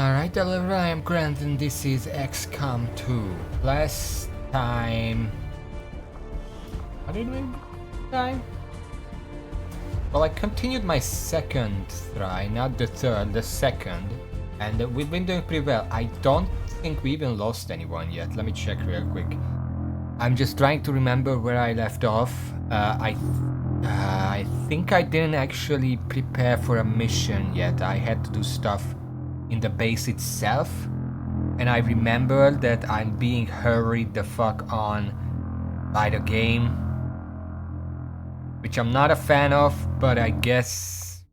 Alright, hello, I am Grant and this is XCOM 2. Last time... What did we time? Well, I continued my second try, not the third, the second. And we've been doing pretty well. I don't think we even lost anyone yet. Let me check real quick. I'm just trying to remember where I left off. I think I didn't actually prepare for a mission yet. I had to do stuff in the base itself, and I remember that I'm being hurried the fuck on by the game, which I'm not a fan of, but I guess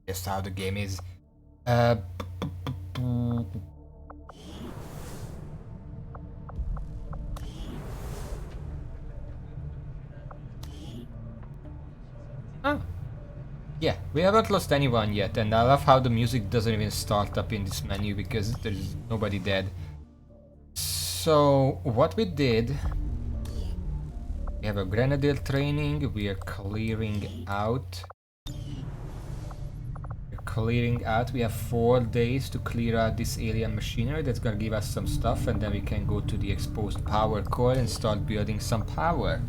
that's how the game is. Oh. Yeah, we haven't lost anyone yet, and I love how the music doesn't even start up in this menu because there's nobody dead. So, what we did... We have a grenadier training, we are clearing out. We have 4 days to clear out this alien machinery. That's gonna give us some stuff, and then we can go to the exposed power core and start building some power.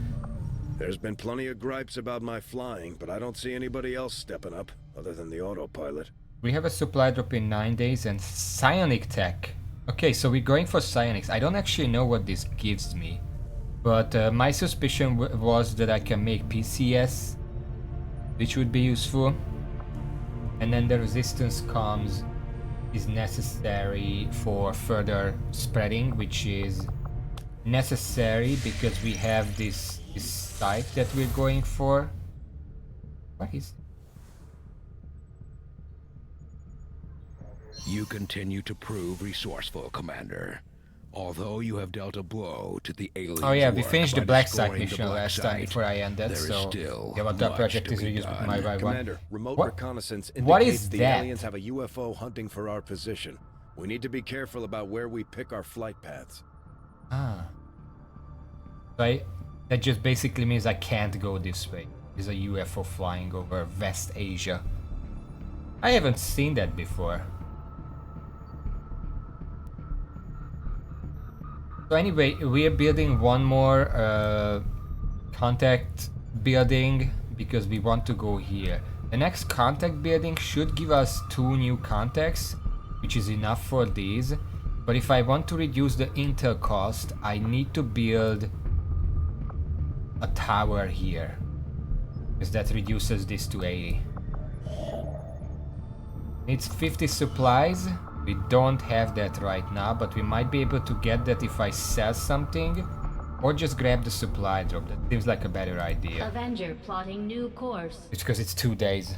There's been plenty of gripes about my flying, but I don't see anybody else stepping up, other than the autopilot. We have a supply drop in 9 days and psionic tech. Okay, so we're going for psionics. I don't actually know what this gives me, but my suspicion was that I can make PCS, which would be useful. And then the resistance comms is necessary for further spreading, which is necessary because we have this site that we're going for. What is... You continue to prove resourceful, Commander. Although you have dealt a blow to the aliens. Oh yeah, we finished the black site destroying mission last time before I ended, so... Yeah, well, that project is reused with my right one. Commander, remote What? Reconnaissance What indicates is the that? aliens have a UFO hunting for our position. We need to be careful about where we pick our flight paths. Ah. So that just basically means I can't go this way. There's a UFO flying over West Asia. I haven't seen that before. So anyway, we are building one more contact building because we want to go here. The next contact building should give us 2 new contacts, which is enough for these. But if I want to reduce the intel cost, I need to build a tower here, because that reduces this to 80. Needs 50 supplies. We don't have that right now, but we might be able to get that if I sell something, or just grab the supply drop. That seems like a better idea. Avenger plotting new course. It's because it's 2 days.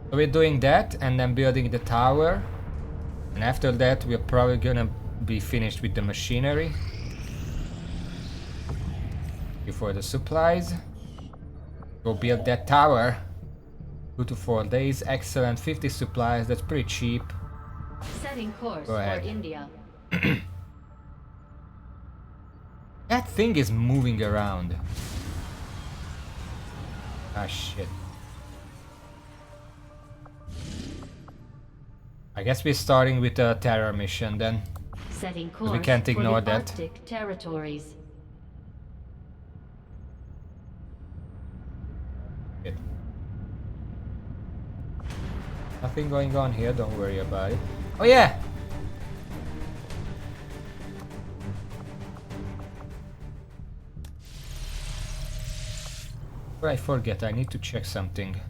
So we're doing that and then building the tower, and after that we're probably gonna be finished with the machinery. Before the supplies. Go build that tower. 2 to 4 days, excellent. 50 supplies, that's pretty cheap. Setting course Go for ahead. India. That thing is moving around. Ah shit. I guess we're starting with a terror mission then. Setting course can't ignore for the that. Arctic territories. Shit. Nothing going on here, don't worry about it. Oh yeah! Before I forget, I need to check something.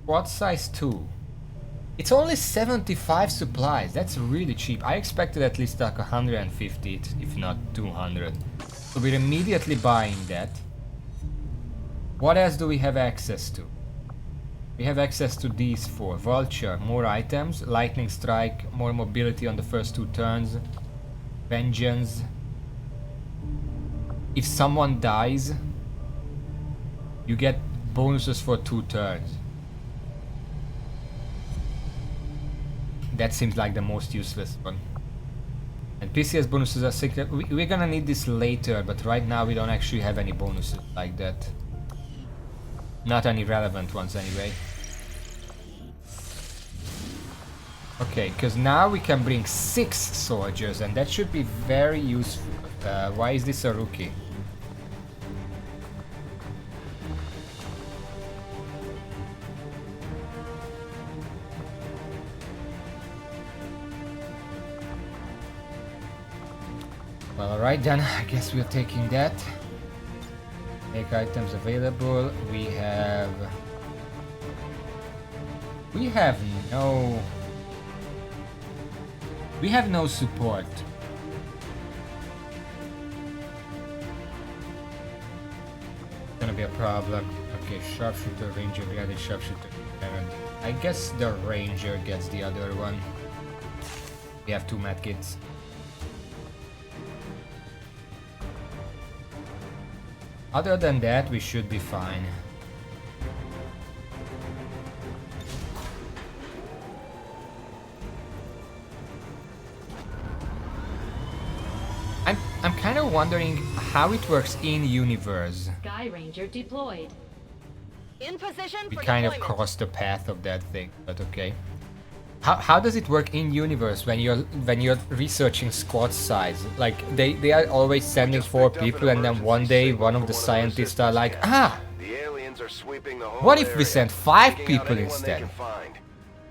Quad size 2. It's only 75 supplies, that's really cheap. I expected at least like 150, if not 200. So we're immediately buying that. What else do we have access to? We have access to these 4. Vulture, more items. Lightning Strike, more mobility on the first 2 turns. Vengeance. If someone dies, you get bonuses for 2 turns. That seems like the most useless one. And PCS bonuses are secret. We're gonna need this later, but right now we don't actually have any bonuses like that. Not any relevant ones anyway. Okay, because now we can bring 6 soldiers, and that should be very useful. Why is this a rookie? Well, alright then, I guess we're taking that. Make items available. We have no... We have no support. Gonna be a problem. Okay, sharpshooter, ranger, gladiator, sharpshooter, and I guess the ranger gets the other one. We have 2 medkits. Other than that, we should be fine. I'm kind of wondering how it works in universe. Sky Ranger deployed. In position We for kind of deployment. crossed the path of that thing, but okay. How does it work in universe when you're researching squad size? Like they are always sending 4 people, and then one day one of the scientists are like, ah, The aliens are sweeping the whole what if we area, send 5 taking out people anyone they instead? can find.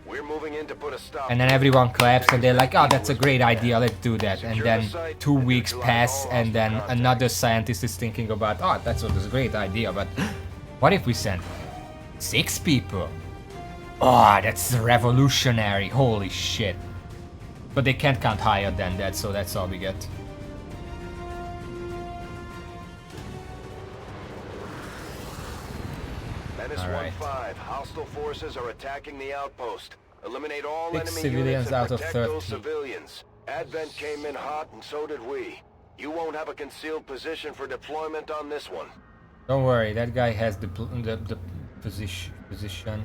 We're moving in to put a stop And then to it. everyone claps and they're like, oh, that's a great idea, let's do that. And then 2 weeks pass and then another scientist is thinking about, oh, that's a great idea, but what if we send 6 people? Oh, that's revolutionary, holy shit. But they can't count higher than that, so that's all we get. Menace All right. 1-5. Hostile forces are attacking the outpost. Eliminate all 6 enemy civilians units and out of protect 13. those civilians. Advent came in hot, and so did we. You won't have a concealed position for deployment on this one. Don't worry, that guy has the position.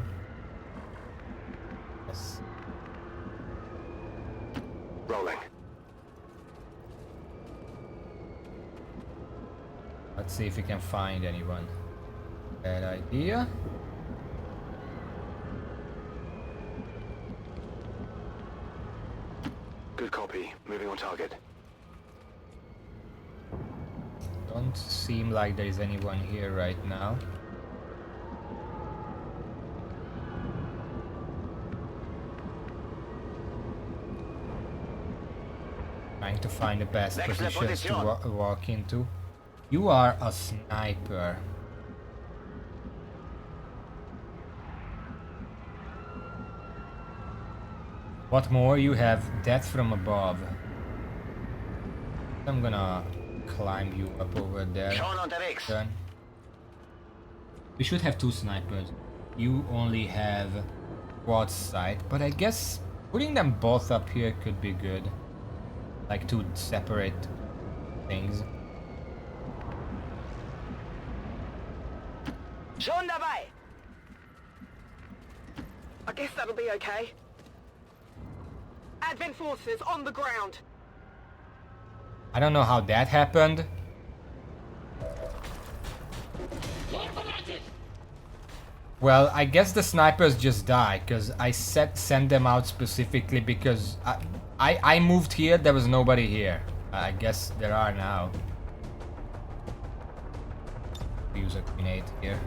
Yes. Rolling. Let's see if we can find anyone. Bad idea. Good copy. Moving on target. Don't seem like there is anyone here right now. Trying to find the best positions to walk into. You are a sniper. What more? You have death from above. I'm gonna climb you up over there. Then. We should have 2 snipers. You only have quad sight, but I guess putting them both up here could be good. Like 2 separate things. Schon dabei. I guess that'll be okay. Advent forces on the ground. I don't know how that happened. Well, I guess the snipers just die, because I sent them out specifically because I moved here, there was nobody here. I guess there are now. Use a grenade here.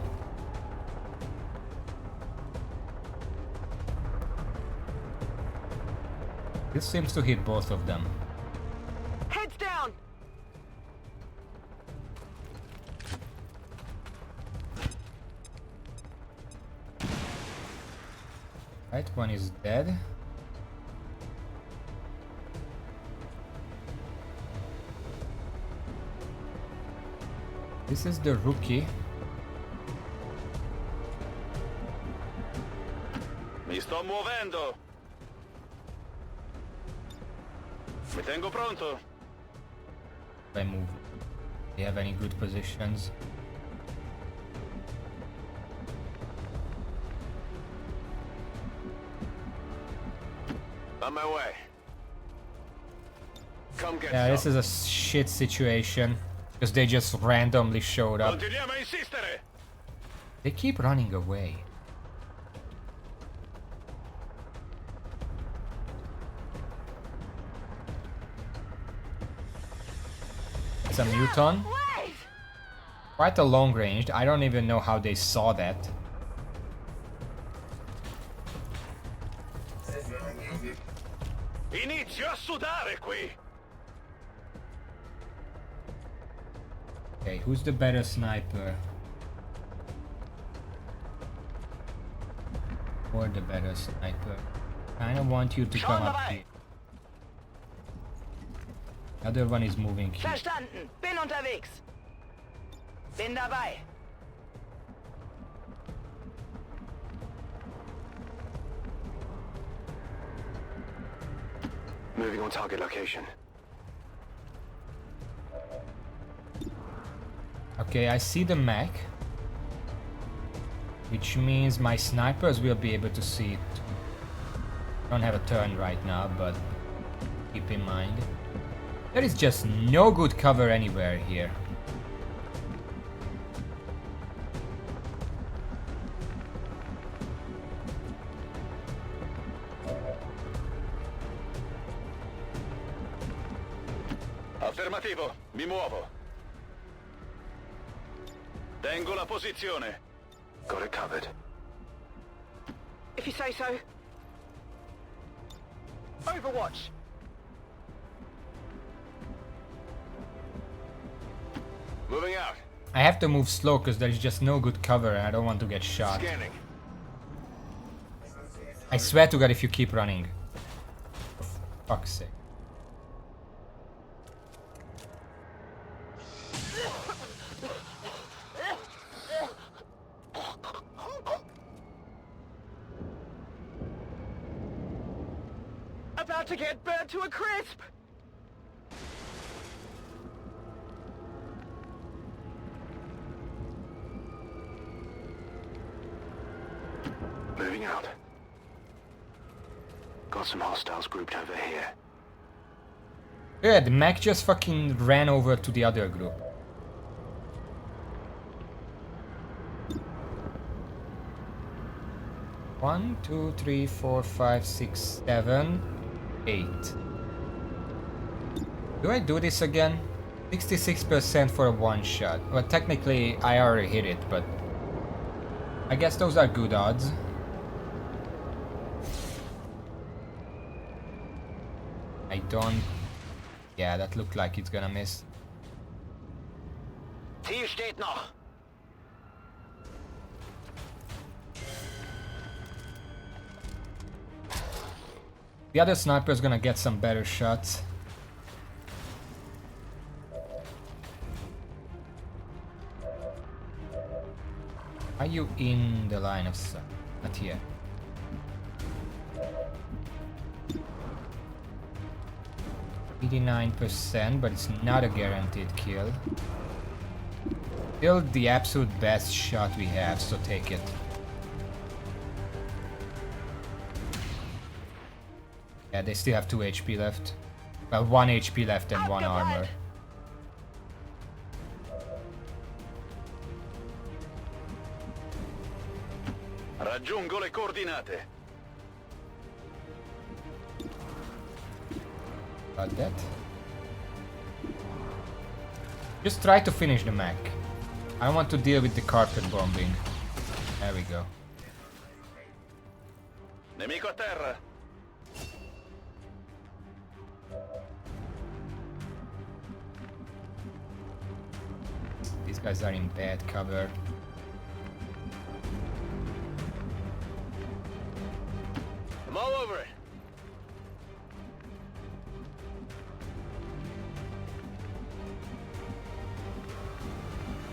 This seems to hit both of them. Heads down. Right, one is dead. This is the rookie. Mi sto muovendo. Mi tengo pronto. If I move. Do you have any good positions? On my way. Come get Yeah, some. this is a shit situation. Because they just randomly showed up. Continuiamo a insistere. They keep running away. It's a muton. Wait! Quite a long range. I don't even know how they saw that. Inizio a sudare qui. Okay, who's the better sniper? Or the better sniper? Kinda want you to come up here. The other one is moving here. Verstanden. Bin unterwegs. Bin dabei. Moving on target location. Okay, I see the mech. Which means my snipers will be able to see it. Don't have a turn right now, but keep in mind. There is just no good cover anywhere here. Affermativo, mi muovo. Tengo la posizione. Got it covered. If you say so. Overwatch. Moving out. I have to move slow because there's just no good cover and I don't want to get shot. Scanning. I swear to God if you keep running. For fuck's sake. About to get burnt to a crisp. Moving out. Got some hostiles grouped over here. Good, Mac just fucking ran over to the other group. One, two, three, four, five, six, 7, 8. Do I do this again? 66% for a one shot. Well, technically I already hit it, but I guess those are good odds. I don't... Yeah, that looked like it's gonna miss. Ziel steht noch. The other sniper's gonna get some better shots. Are you in the line of sight? Not yet. %, but it's not a guaranteed kill. Still the absolute best shot we have, so take it. Yeah, they still have 2 HP left. Well, 1 HP left and 1 armor. Raggiungo le coordinate. Got that. Just try to finish the mech. I don't want to deal with the carpet bombing. There we go. Nemico a terra. These guys are in bad cover. I'm all over it.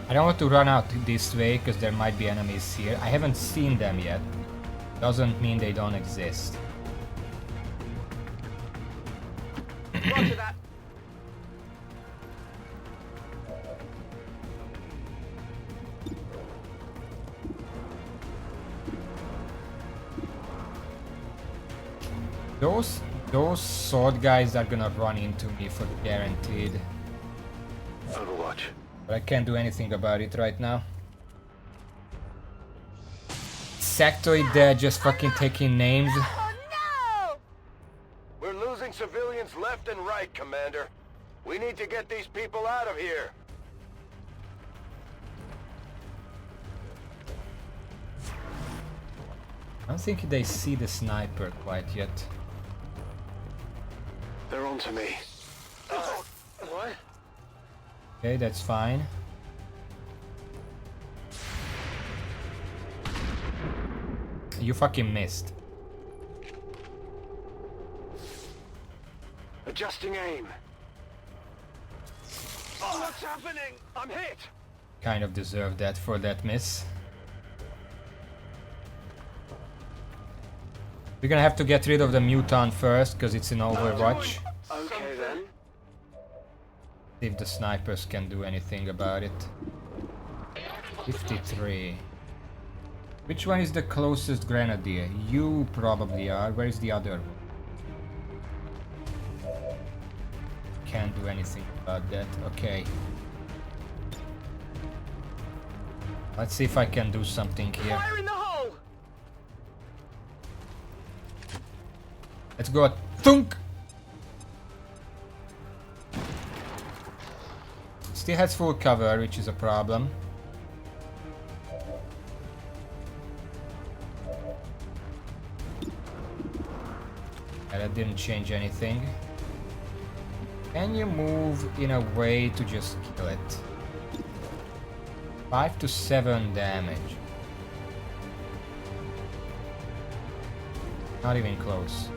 I don't want to run out this way because there might be enemies here. I haven't seen them yet. Doesn't mean they don't exist. Roger that. Those sword guys are gonna run into me for guaranteed. Overwatch. But I can't do anything about it right now. Sectoid there just fucking taking names. Oh no! We're losing civilians left and right, Commander. We need to get these people out of here. I don't think they see the sniper quite yet. They're on to me. What? Okay, that's fine. You fucking missed. Adjusting aim. Oh, what's happening? I'm hit! Kind of deserved that for that miss. We're gonna have to get rid of the mutant first, because it's in Overwatch. Okay then. See if the snipers can do anything about it. 53. Which one is the closest grenadier? You probably are. Where is the other one? Can't do anything about that. Okay. Let's see if I can do something here. Fire in the hole! Let's go. Thunk! Still has full cover, which is a problem. Yeah, that didn't change anything. Can you move in a way to just kill it? 5 to 7 damage. Not even close.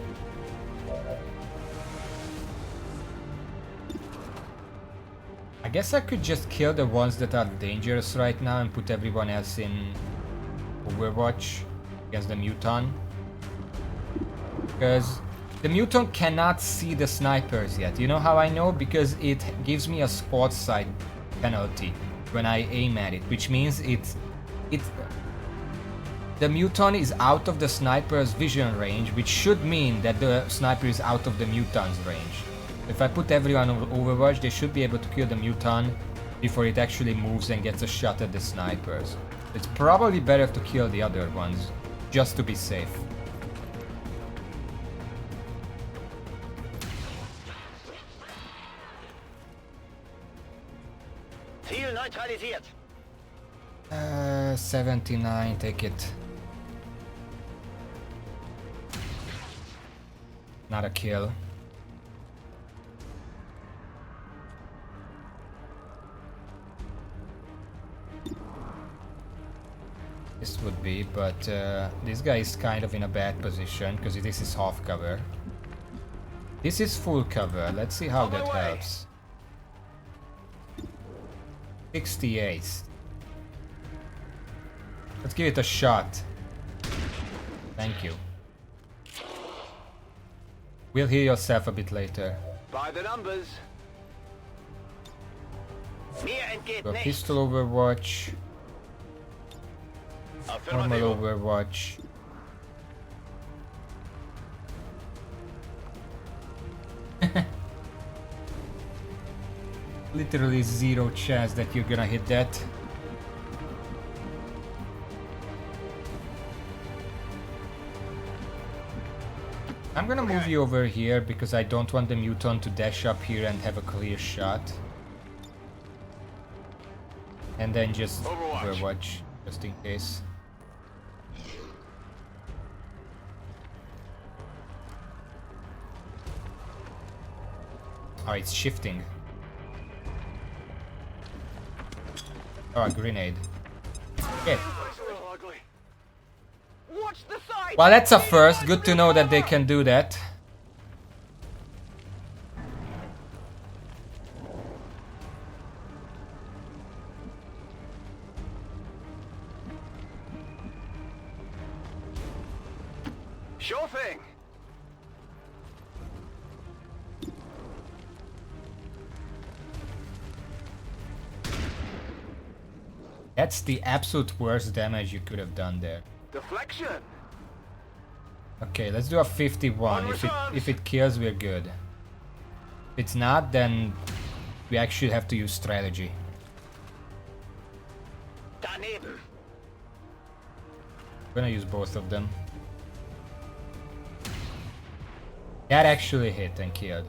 I guess I could just kill the ones that are dangerous right now and put everyone else in Overwatch against the mutant. Because the mutant cannot see the snipers yet. You know how I know? Because it gives me a spot sight penalty when I aim at it, which means the mutant is out of the sniper's vision range, which should mean that the sniper is out of the mutant's range. If I put everyone on Overwatch, they should be able to kill the mutant before it actually moves and gets a shot at the snipers. It's probably better to kill the other ones, just to be safe. Ziel neutralisiert. 79, take it. Not a kill. This would be, but this guy is kind of in a bad position because this is half cover. This is full cover. Let's see how that helps. 68. Let's give it a shot. Thank you. We'll heal yourself a bit later. By the numbers. Mir entgeht Go nichts. pistol Overwatch. Normal Overwatch. Literally zero chance that you're gonna hit that. I'm gonna move you over here because I don't want the mutant to dash up here and have a clear shot. And then just Overwatch just in case. Oh, it's shifting. Oh, a grenade. Okay. Watch the side. Well, that's a first. Good to know that they can do that. Sure thing. That's the absolute worst damage you could have done there. Deflection. Okay, let's do a 51. If it kills, we're good. If it's not, then we actually have to use strategy. Daneben. I'm gonna use both of them. That actually hit and killed.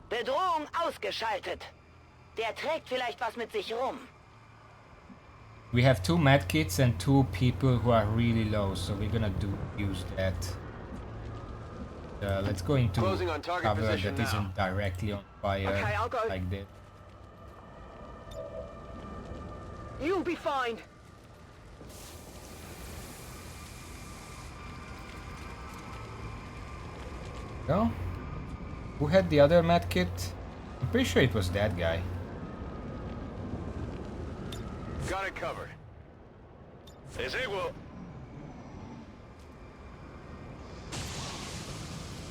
Bedrohung ausgeschaltet. Der trägt vielleicht was mit sich rum. We have 2 medkits and 2 people who are really low, so we're gonna use that. Let's go into Closing on target cover position that now. isn't directly on fire Okay, I'll go. like this. You'll be fine. No? Who had the other medkit? I'm pretty sure it was that guy. Got it covered. Desigual.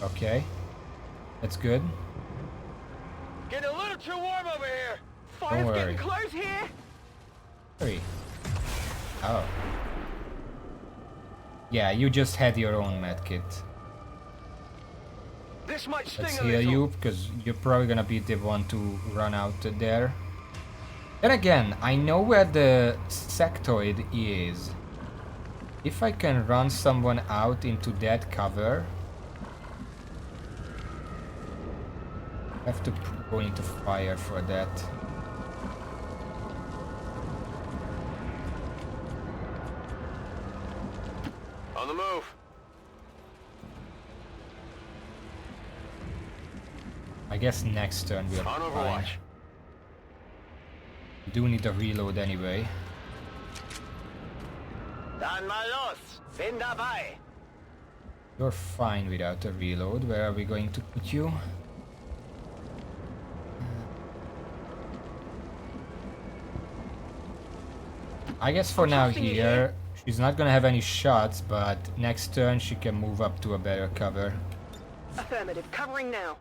Okay. That's good. Getting a little too warm over here. Don't Fire's worry. getting close here. Hurry. Oh. Yeah, you just had your own medkit. This might sting Let's a heal little. you, because you're probably gonna be the one to run out there. Then again, I know where the sectoid is. If I can run someone out into that cover, I have to go into fire for that. On the move. I guess next turn we'll On be fine. Overwatch. Do need a reload anyway. Dann mal los. Bin dabei. You're fine without a reload. Where are we going to put you? I guess for now trusting you here, she's not gonna have any shots, but next turn she can move up to a better cover. Affirmative. Covering now.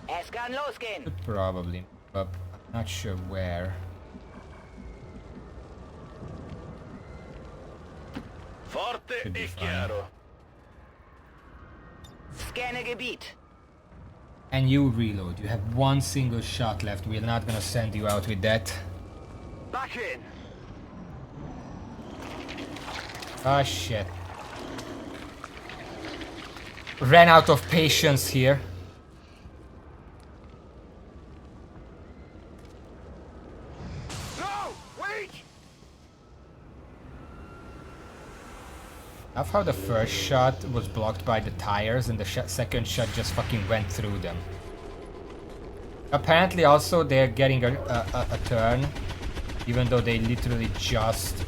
Es kann losgehen. Could probably move up. I'm not sure where. Forte Should be e fine. chiaro. Scanne Gebiet. And you reload. You have one single shot left. We're not gonna send you out with that. Back in. Ah, shit. Ran out of patience here. No! Wait! Love how the first shot was blocked by the tires and the second shot just fucking went through them. Apparently also they're getting a turn, even though they literally just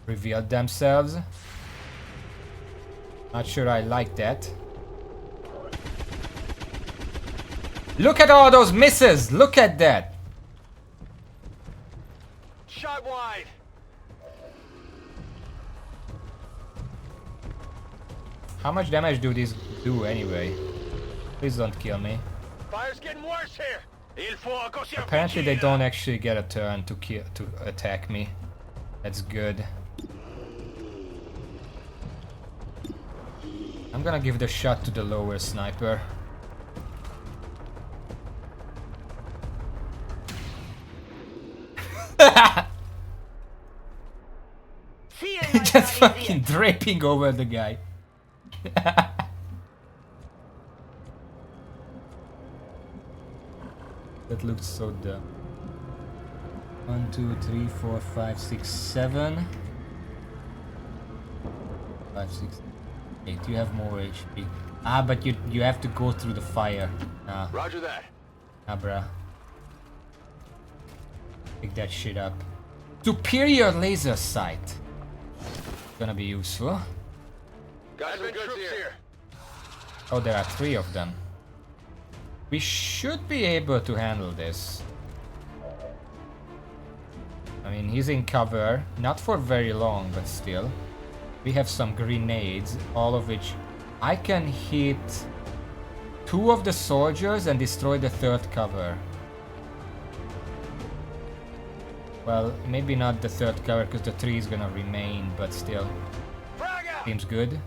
revealed themselves. Not sure I like that. Look at all those misses! Look at that! Shot wide. How much damage do these do anyway? Please don't kill me. Fire's getting worse here. Il fuoco si Apparently they avvicina. don't actually get a turn to attack me. That's good. I'm gonna give the shot to the lower sniper. Ziel Just fucking neutralisiert. draping over the guy. That looks so dumb. 1, 2, 3, 4, 5, 6, 7. 5, 6, 8. You have more HP. Ah, but you have to go through the fire. Nah, Roger that. nah, bruh. Pick that shit up. Superior laser sight. Gonna be useful. Got some troops here. Oh, there are 3 of them. We should be able to handle this. I mean, he's in cover, not for very long, but still. We have some grenades, all of which I can hit 2 of the soldiers and destroy the 3rd cover. Well, maybe not the third cover because the tree is gonna remain, but still. Frag out! Seems good.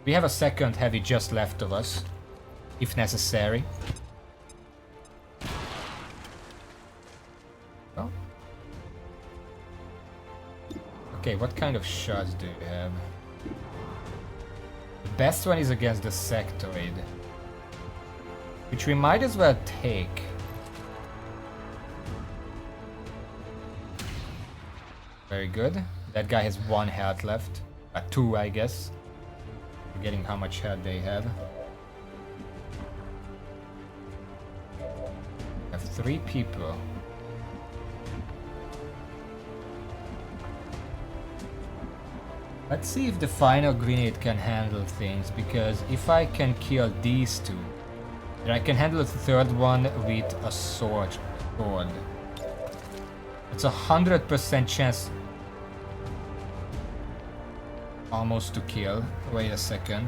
We have a second heavy just left of us, if necessary. Oh. Okay, what kind of shots do you have? The best one is against the sectoid, which we might as well take. Very good. That guy has 1 health left. 2, I guess. Forgetting how much health they have. I have 3 people. Let's see if the final grenade can handle things, because if I can kill these 2, then I can handle the third one with a sword. It's 100% chance almost to kill. Wait a second.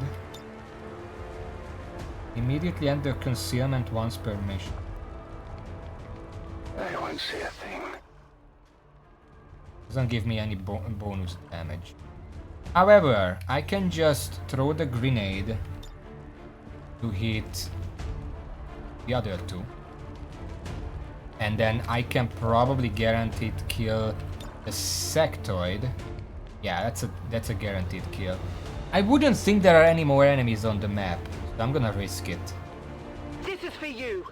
Immediately enter concealment once per mission. I don't see a thing. Doesn't give me any bonus damage. However, I can just throw the grenade to hit the other 2. And then I can probably guaranteed kill the sectoid. Yeah, that's a guaranteed kill. I wouldn't think there are any more enemies on the map, so I'm gonna risk it. This is for you.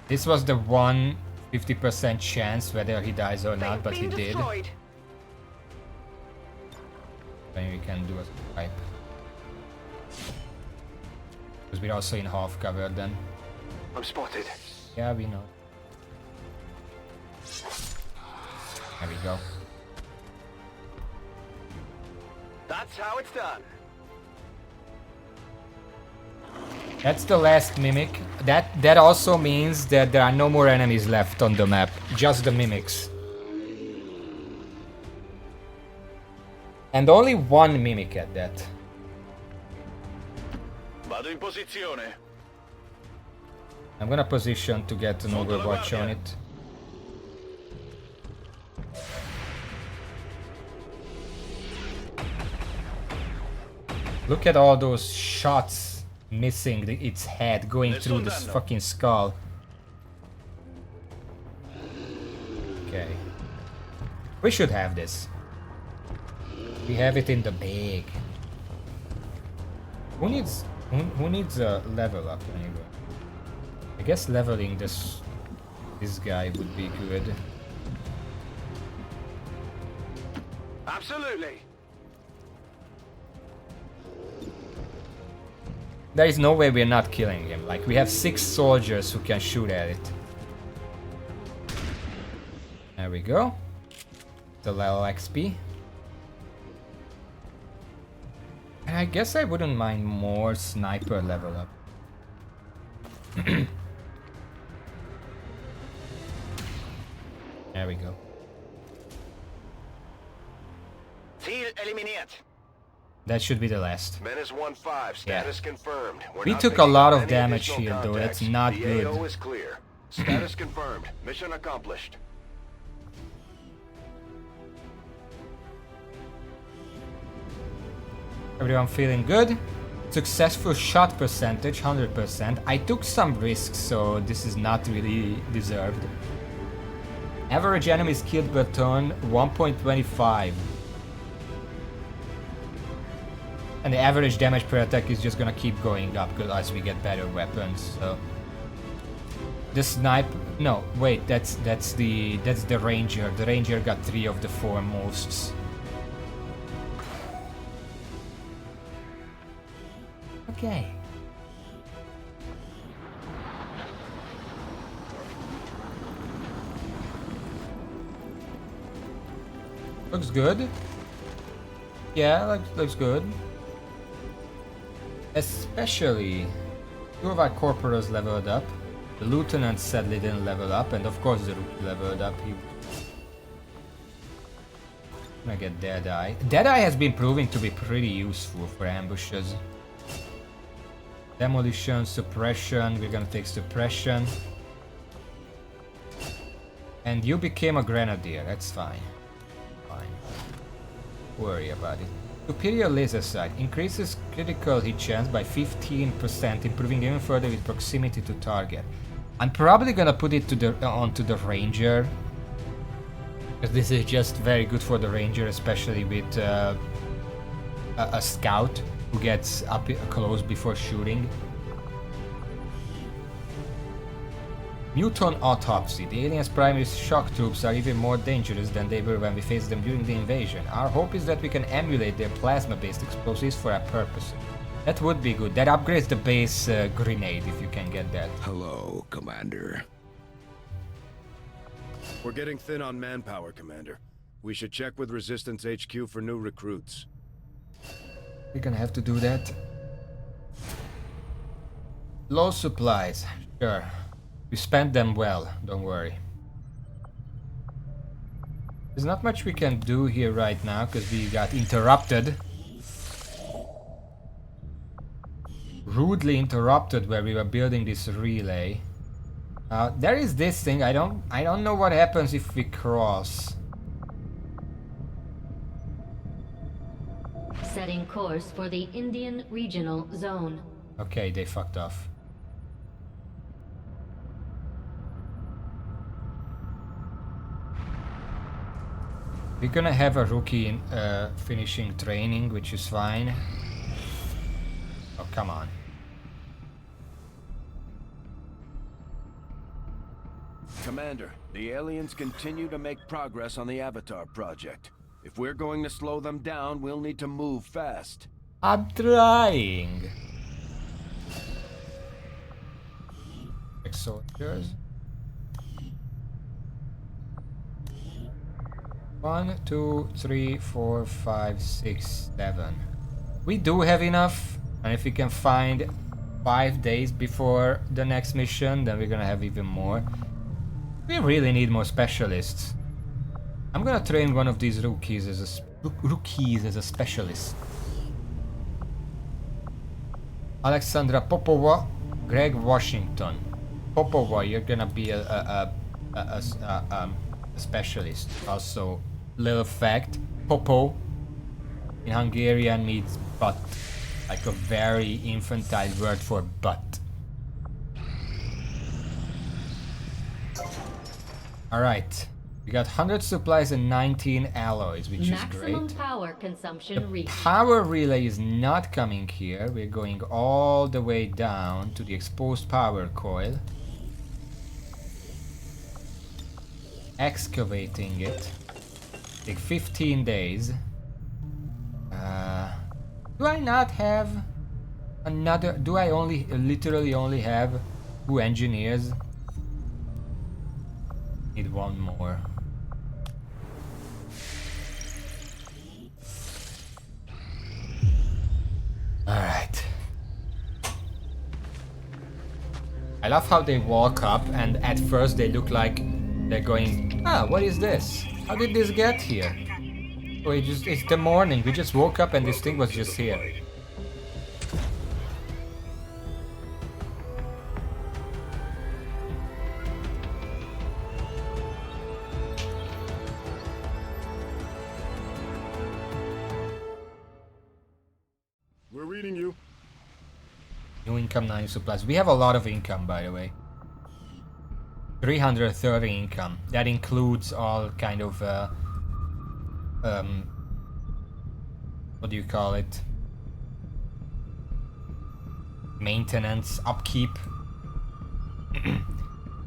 This was the 50% chance whether he dies or not, but he did. Then we can do a swipe. Because we're also in half cover then. I'm spotted. Yeah, we know. There we go. That's how it's done. That's the last mimic. That also means that there are no more enemies left on the map. Just the mimics. And only 1 mimic at that. Vado in posizione. I'm gonna position to get an overwatch on it. Look at all those shots missing its head, going through this fucking skull. Okay. We should have this. We have it in the bag. Who needs a level up anyway? I guess leveling this guy would be good. Absolutely. There is no way we're not killing him. Like, we have 6 soldiers who can shoot at it. There we go. The level XP. And I guess I wouldn't mind more sniper level up. There we go. Ziel eliminiert. That should be the last. Menace 1-5, status confirmed. We're We not took a picking lot up of any damage additional here, though. That's contacts. not the good. AO is clear. Status confirmed. Mission accomplished. Everyone feeling good? Successful shot percentage, 100%. I took some risks, so this is not really deserved. Average enemies killed per turn, 1.25. And the average damage per attack is just gonna keep going up as we get better weapons, so... The snipe... No, wait, that's the ranger. The ranger got 3 of the 4 mosts. Okay. Looks good. Yeah, looks good. Especially 2 of our corporals leveled up. The lieutenant sadly didn't level up, and of course the rookie leveled up. I'm gonna get Deadeye. Deadeye has been proving to be pretty useful for ambushes. Demolition, suppression. We're gonna take suppression. And you became a grenadier. That's fine. Fine. Worry about it. Superior laser sight increases critical hit chance by 15%, improving even further with proximity to target. I'm probably gonna put it to the onto the ranger, because this is just very good for the ranger, especially with a scout who gets up close before shooting. Muton autopsy. The aliens' primary shock troops are even more dangerous than they were when we faced them during the invasion. Our hope is that we can emulate their plasma-based explosives for our purpose. That would be good. That upgrades the base grenade if you can get that. Hello, Commander. We're getting thin on manpower, Commander. We should check with Resistance HQ for new recruits. We're gonna have to do that. Low supplies. Sure. We spent them well, don't worry. There's not much we can do here right now because we got interrupted. Rudely interrupted where we were building this relay. There is this thing. I don't know what happens if we cross. Setting course for the Indian Regional Zone. Okay, they fucked off. We're gonna have a rookie in finishing training, which is fine. Oh, come on. Commander, the aliens continue to make progress on the Avatar project. If we're going to slow them down, we'll need to move fast. I'm trying. Soldiers. 1, 2, 3, 4, 5, 6, 7. We do have enough, and if we can find 5 days before the next mission, then we're gonna have even more. We really need more specialists. I'm gonna train one of these rookies as a specialist. Alexandra Popova, Greg Washington. Popova, you're gonna be a specialist. Also, little fact, Popo in Hungarian means butt, like a very infantile word for butt. Alright, we got 100 supplies and 19 alloys, which is great. Maximum power consumption reached. Power relay is not coming here. We're going all the way down to the exposed power coil. Excavating it. Take 15 days. Do I not have another? Do I literally only have 2 engineers? Need one more. Alright. I love how they walk up and at first they look like they're going, what is this? How did this get here? Oh, it's the morning. We just woke up and this thing was just here. We're reading you. New income, 9 supplies. We have a lot of income, by the way. 330 income. That includes all kind of what do you call it? Maintenance, upkeep.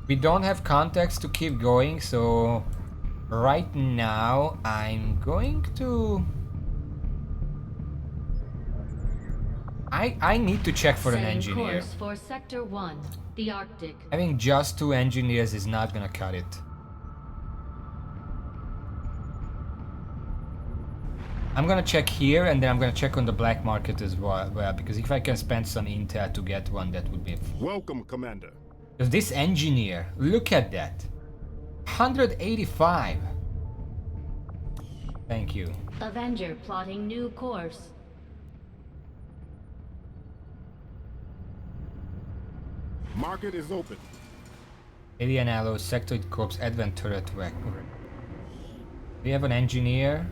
We don't have contacts to keep going, so right now I'm going to I need to check for an engineer. Course for Sector 1, the Arctic. Having just 2 engineers is not gonna cut it. I'm gonna check here and then I'm gonna check on the black market as well, because if I can spend some intel to get one, that would be... Welcome, Commander. Because this engineer, look at that. 185. Thank you. Avenger plotting new course. Market is open. Alien Alloy, Sectoid Corps, Advent Turret Weapon. We have an engineer.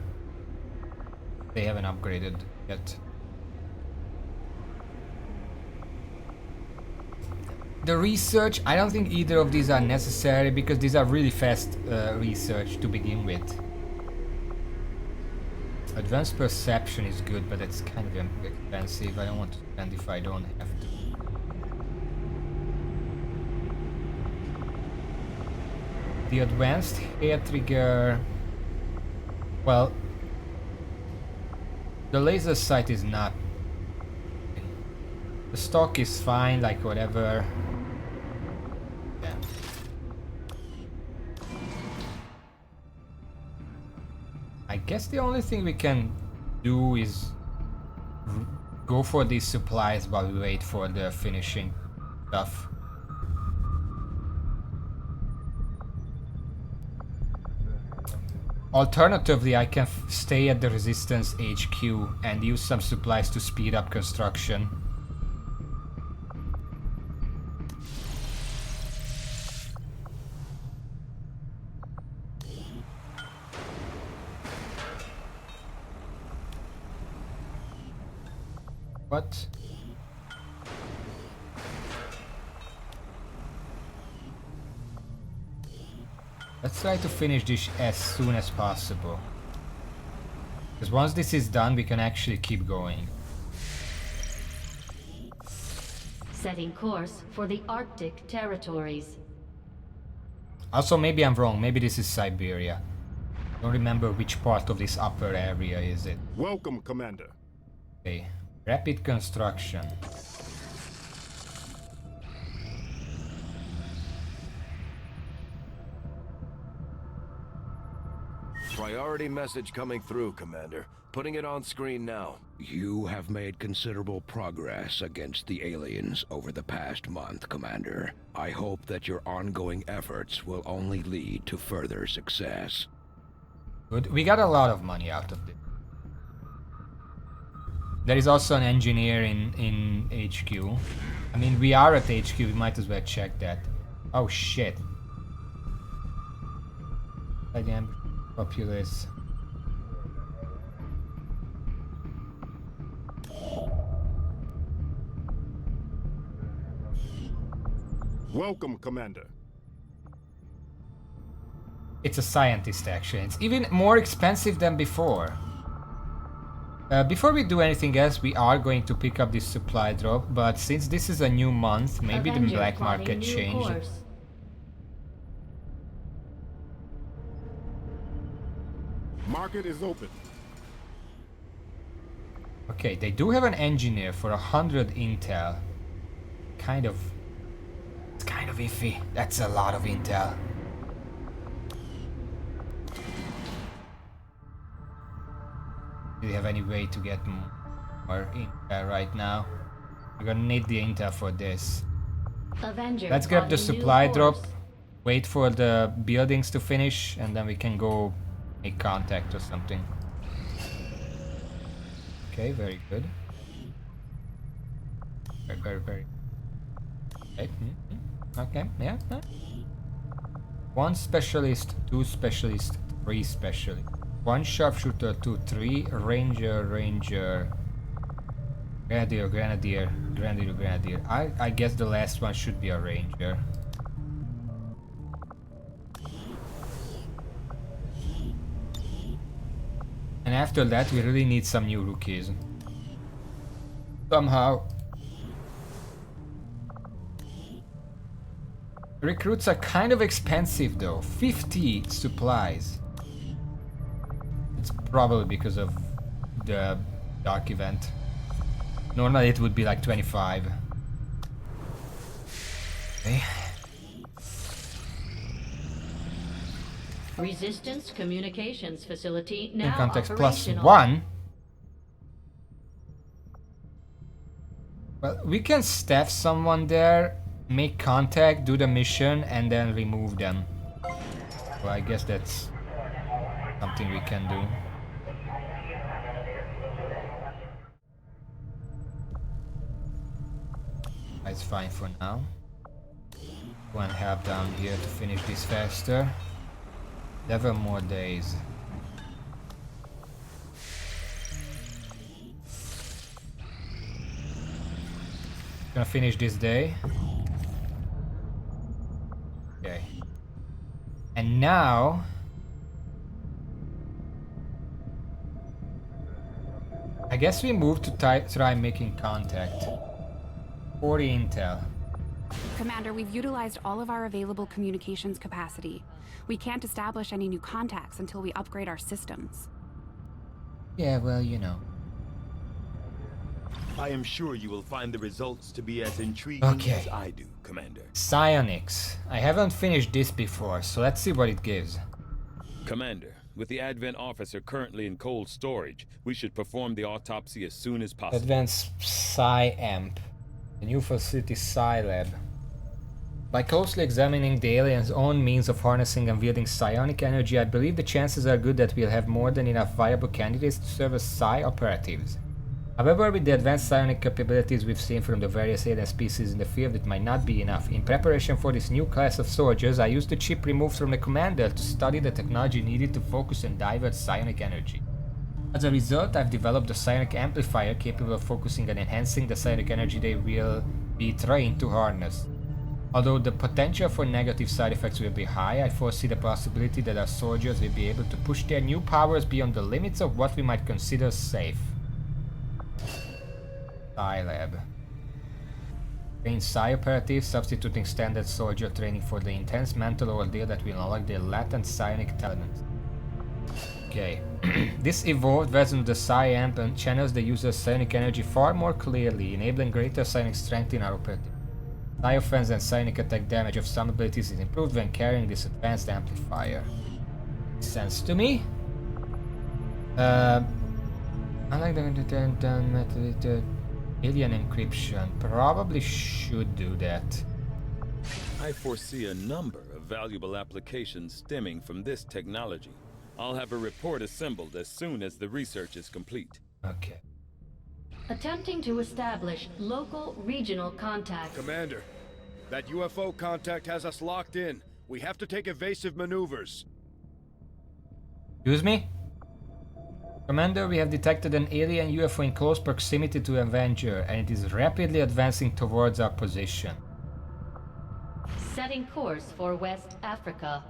They haven't upgraded yet. The research, I don't think either of these are necessary because these are really fast research to begin with. Advanced Perception is good, but it's kind of expensive. I don't want to spend if I don't have to. The Advanced Hair Trigger... Well... The laser sight is not... The stock is fine, like whatever. Yeah. I guess the only thing we can do is go for these supplies while we wait for the finishing stuff. Alternatively, I can stay at the Resistance HQ and use some supplies to speed up construction. What? Let's try to finish this as soon as possible. Because once this is done, we can actually keep going. Setting course for the Arctic territories. Also, maybe I'm wrong. Maybe this is Siberia. Don't remember which part of this upper area is it. Welcome, Commander. Okay. Rapid construction. Priority message coming through, Commander. Putting it on screen now. You have made considerable progress against the aliens over the past month, Commander. I hope that your ongoing efforts will only lead to further success. Good. We got a lot of money out of this. There is also an engineer in HQ. I mean, we are at HQ, we might as well check that. Oh shit. I am populous. Welcome, Commander. It's a scientist actually. It's even more expensive than before. Before we do anything else, we are going to pick up this supply drop, but since this is a new month, maybe the black market changed. Market is open. Okay, they do have an engineer for 100 intel. It's kind of iffy. That's a lot of intel. Do you have any way to get more intel right now? We're gonna need the intel for this. Let's grab the supply drop, wait for the buildings to finish, and then we can go make contact or something. Okay, very good. Very. Okay, okay, yeah. 1 specialist, 2 specialists, 3 specialists. 1 sharpshooter, 2, 3 ranger, grenadier. I guess the last one should be a ranger. And after that, we really need some new rookies. Somehow. Recruits are kind of expensive though. 50 supplies. It's probably because of the dark event. Normally it would be like 25. Okay. Resistance Communications Facility now In context operational. +1. Well, we can staff someone there, make contact, do the mission, and then remove them. Well, I guess that's something we can do. That's fine for now. One half down here to finish this faster. 11 more days. Gonna finish this day. Okay. And now I guess we move to try making contact. 40 intel. Commander, we've utilized all of our available communications capacity. We can't establish any new contacts until we upgrade our systems. Yeah, well, you know. I am sure you will find the results to be as intriguing as I do, Commander. Psionics. I haven't finished this before, so let's see what it gives. Commander, with the Advent officer currently in cold storage, we should perform the autopsy as soon as possible. Advanced Psi-Amp. The new facility Psi-Lab. By closely examining the alien's own means of harnessing and wielding psionic energy, I believe the chances are good that we'll have more than enough viable candidates to serve as Psi operatives. However, with the advanced psionic capabilities we've seen from the various alien species in the field, it might not be enough. In preparation for this new class of soldiers, I used the chip removed from the commander to study the technology needed to focus and divert psionic energy. As a result, I've developed a psionic amplifier capable of focusing and enhancing the psionic energy they will be trained to harness. Although the potential for negative side effects will be high, I foresee the possibility that our soldiers will be able to push their new powers beyond the limits of what we might consider safe. Psi Lab. Train Psi operatives, substituting standard soldier training for the intense mental ordeal that will unlock their latent psionic talent. Okay. This evolved version of the Psi-Amp channels the user's psionic energy far more clearly, enabling greater psionic strength in our operative. Psi offense and psionic attack damage of some abilities is improved when carrying this advanced amplifier. Makes sense to me. Unlike the alien encryption, probably should do that. I foresee a number of valuable applications stemming from this technology. I'll have a report assembled as soon as the research is complete. Okay. Attempting to establish local regional contact. Commander, that UFO contact has us locked in. We have to take evasive maneuvers. Excuse me? Commander, we have detected an alien UFO in close proximity to Avenger, and it is rapidly advancing towards our position. Setting course for West Africa.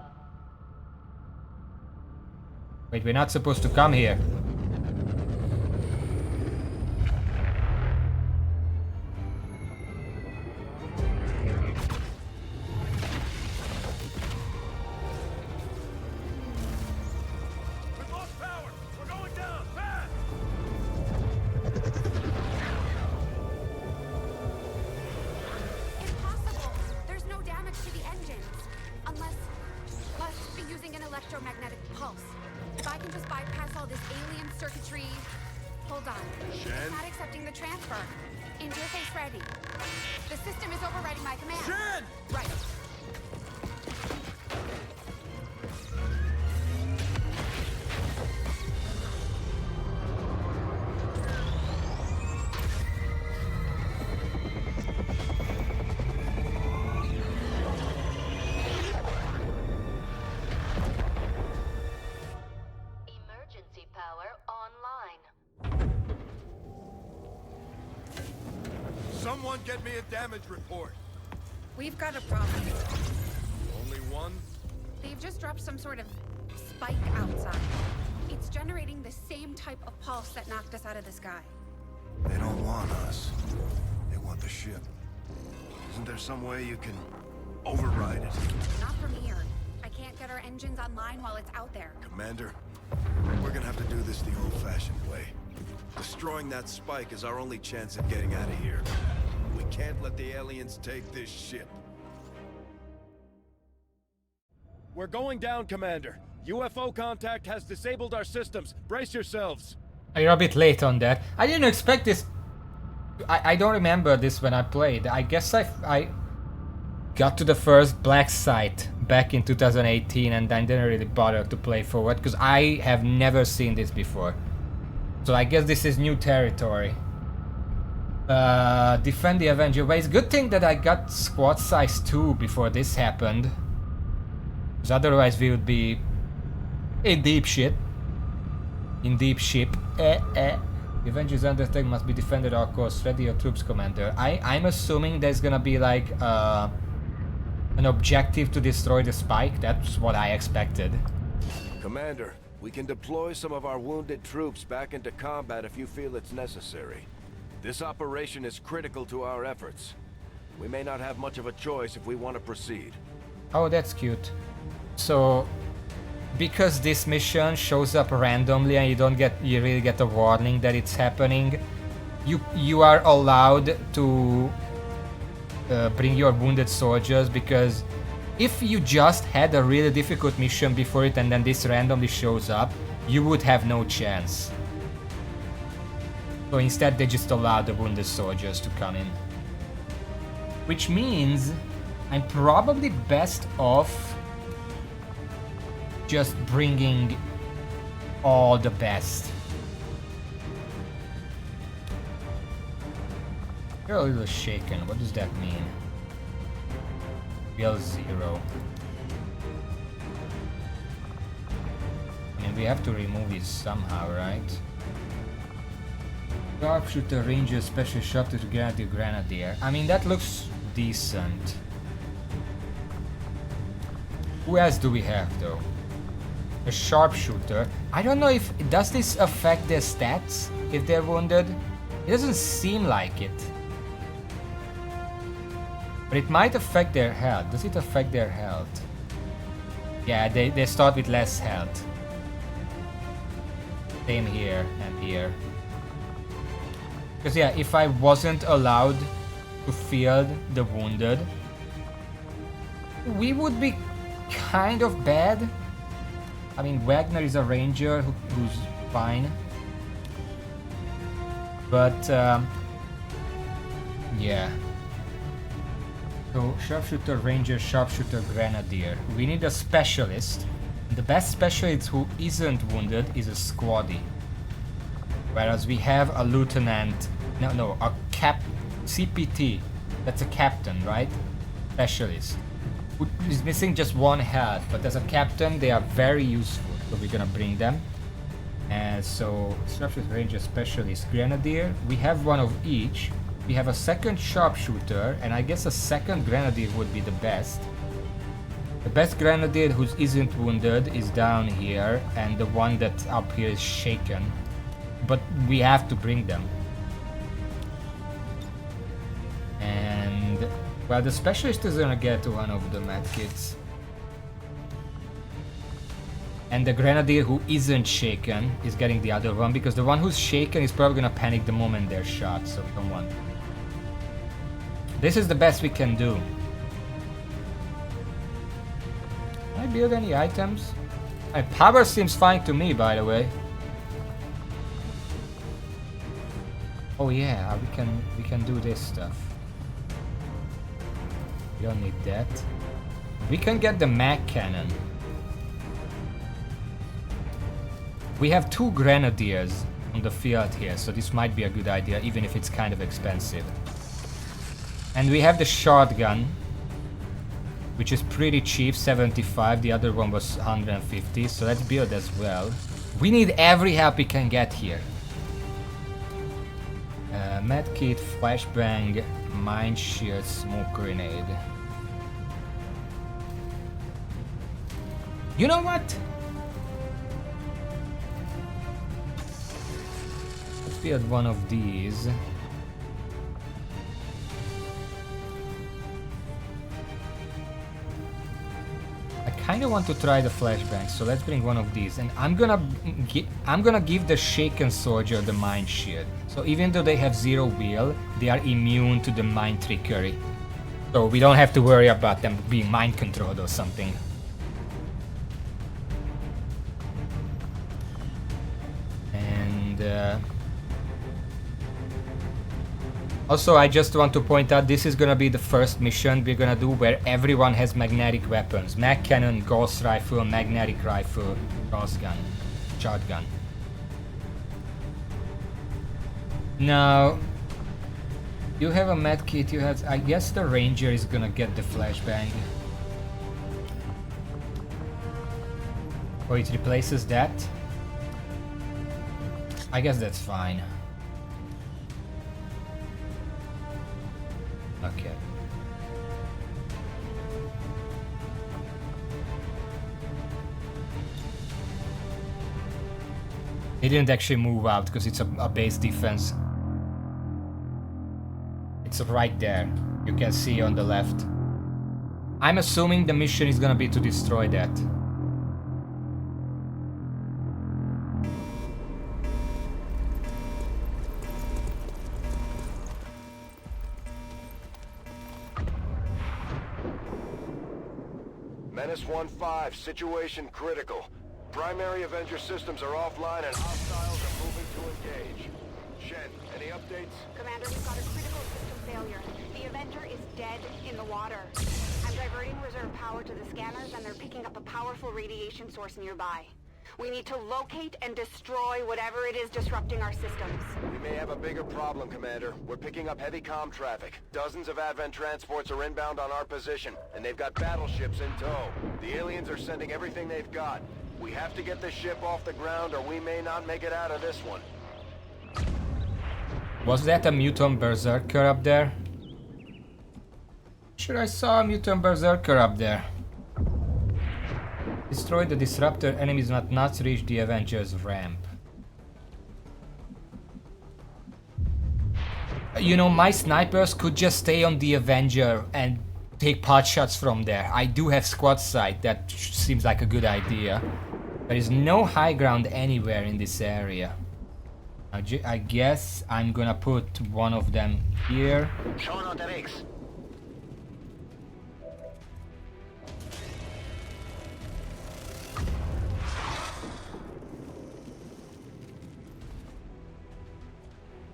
Wait, we're not supposed to come here. We've lost power! We're going down! Fast! Impossible! There's no damage to the engines. Unless be using an electromagnetic pulse. If I can just bypass all this alien circuitry... Hold on. Shen? It's not accepting the transfer. Interface ready. The system is overriding my command. Shen! Right. Emergency power online. Someone get me a damage report. We've got a problem. Only one? They've just dropped some sort of spike outside. It's generating the same type of pulse that knocked us out of the sky. They don't want us. They want the ship. Isn't there some way you can override it? Not from here. I can't get our engines online while it's out there. Commander, we're gonna have to do this the old-fashioned way. Destroying that spike is our only chance at getting out of here. We can't let the aliens take this ship. We're going down, Commander. UFO contact has disabled our systems. Brace yourselves. You're a bit late on that. I didn't expect this. I don't remember this when I played. I guess I got to the first black site back in 2018 and I didn't really bother to play forward because I have never seen this before. So I guess this is new territory. Defend the Avenger base. Good thing that I got squad size 2 before this happened. Because otherwise we would be in deep shit. In deep ship. The Avengers under attack must be defended at all costs. Ready your troops, Commander. I'm assuming there's gonna be like an objective to destroy the spike. That's what I expected. Commander, we can deploy some of our wounded troops back into combat if you feel it's necessary. This operation is critical to our efforts. We may not have much of a choice if we want to proceed. Oh, that's cute. So, because this mission shows up randomly and you really get a warning that it's happening, you are allowed to bring your wounded soldiers, because if you just had a really difficult mission before it and then this randomly shows up, you would have no chance. So instead they just allow the wounded soldiers to come in. Which means I'm probably best off just bringing all the best. You're a little shaken. What does that mean? Real 0. I mean, we have to remove it somehow, right? Sharpshooter, Ranger, Special Sharpshooter, Grenadier. I mean, that looks decent. Who else do we have, though? A Sharpshooter. I don't know if... Does this affect their stats if they're wounded? It doesn't seem like it. But it might affect their health. Does it affect their health? Yeah, they start with less health. Same here and here. Because yeah, if I wasn't allowed to field the wounded, we would be kind of bad. I mean, Wagner is a ranger who's fine. But, yeah. So, Sharpshooter, Ranger, Sharpshooter, Grenadier. We need a specialist. The best specialist who isn't wounded is a squaddy. Whereas we have a lieutenant... No, a CPT. That's a captain, right? Specialist. Who is missing just one health. But as a captain, they are very useful. So we're gonna bring them. And so, Sharpshooter, Ranger, Specialist, Grenadier. We have one of each. We have a second Sharpshooter, and I guess a second Grenadier would be the best. The best Grenadier who isn't wounded is down here, and the one that's up here is shaken. But we have to bring them. And... well, the Specialist is gonna get one of the medkits. And the Grenadier who isn't shaken is getting the other one, because the one who's shaken is probably gonna panic the moment they're shot, so we don't want... This is the best we can do. Can I build any items? My power seems fine to me, by the way. Oh yeah, we can do this stuff. We don't need that. We can get the mag cannon. We have 2 Grenadiers on the field here, so this might be a good idea, even if it's kind of expensive. And we have the shotgun, which is pretty cheap, 75. The other one was 150, so let's build as well. We need every help we can get here. Medkit, flashbang, mine shield, smoke grenade. You know what? Let's build one of these. I kind of want to try the flashbang, so let's bring one of these. And I'm gonna give the shaken soldier the mine shield. So even though they have 0 wheel, they are immune to the mine trickery. So we don't have to worry about them being mind controlled or something. And also, I just want to point out, this is gonna be the first mission we're gonna do where everyone has magnetic weapons. Mag cannon, gauss rifle, magnetic rifle, gauss gun, shotgun. Now, You have a med kit, you have... I guess the ranger is gonna get the flashbang. Oh, it replaces that? I guess that's fine. Okay. He didn't actually move out because it's a base defense. It's right there. You can see on the left. I'm assuming the mission is gonna be to destroy that. Menace 1-5, situation critical. Primary Avenger systems are offline and hostiles are moving to engage. Shen, any updates? Commander, we've got a critical system failure. The Avenger is dead in the water. I'm diverting reserve power to the scanners and they're picking up a powerful radiation source nearby. We need to locate and destroy whatever it is disrupting our systems. We may have a bigger problem, Commander. We're picking up heavy comm traffic. Dozens of Advent transports are inbound on our position, and they've got battleships in tow. The aliens are sending everything they've got. We have to get the ship off the ground or we may not make it out of this one. Was that a mutant berserker up there? Sure, I saw a mutant berserker up there. Destroy the disruptor, enemies not reach the Avengers ramp. You know, my snipers could just stay on the Avenger and take pot shots from there. I do have squad sight, that seems like a good idea. There is no high ground anywhere in this area. I guess I'm gonna put one of them here. Schon unterwegs.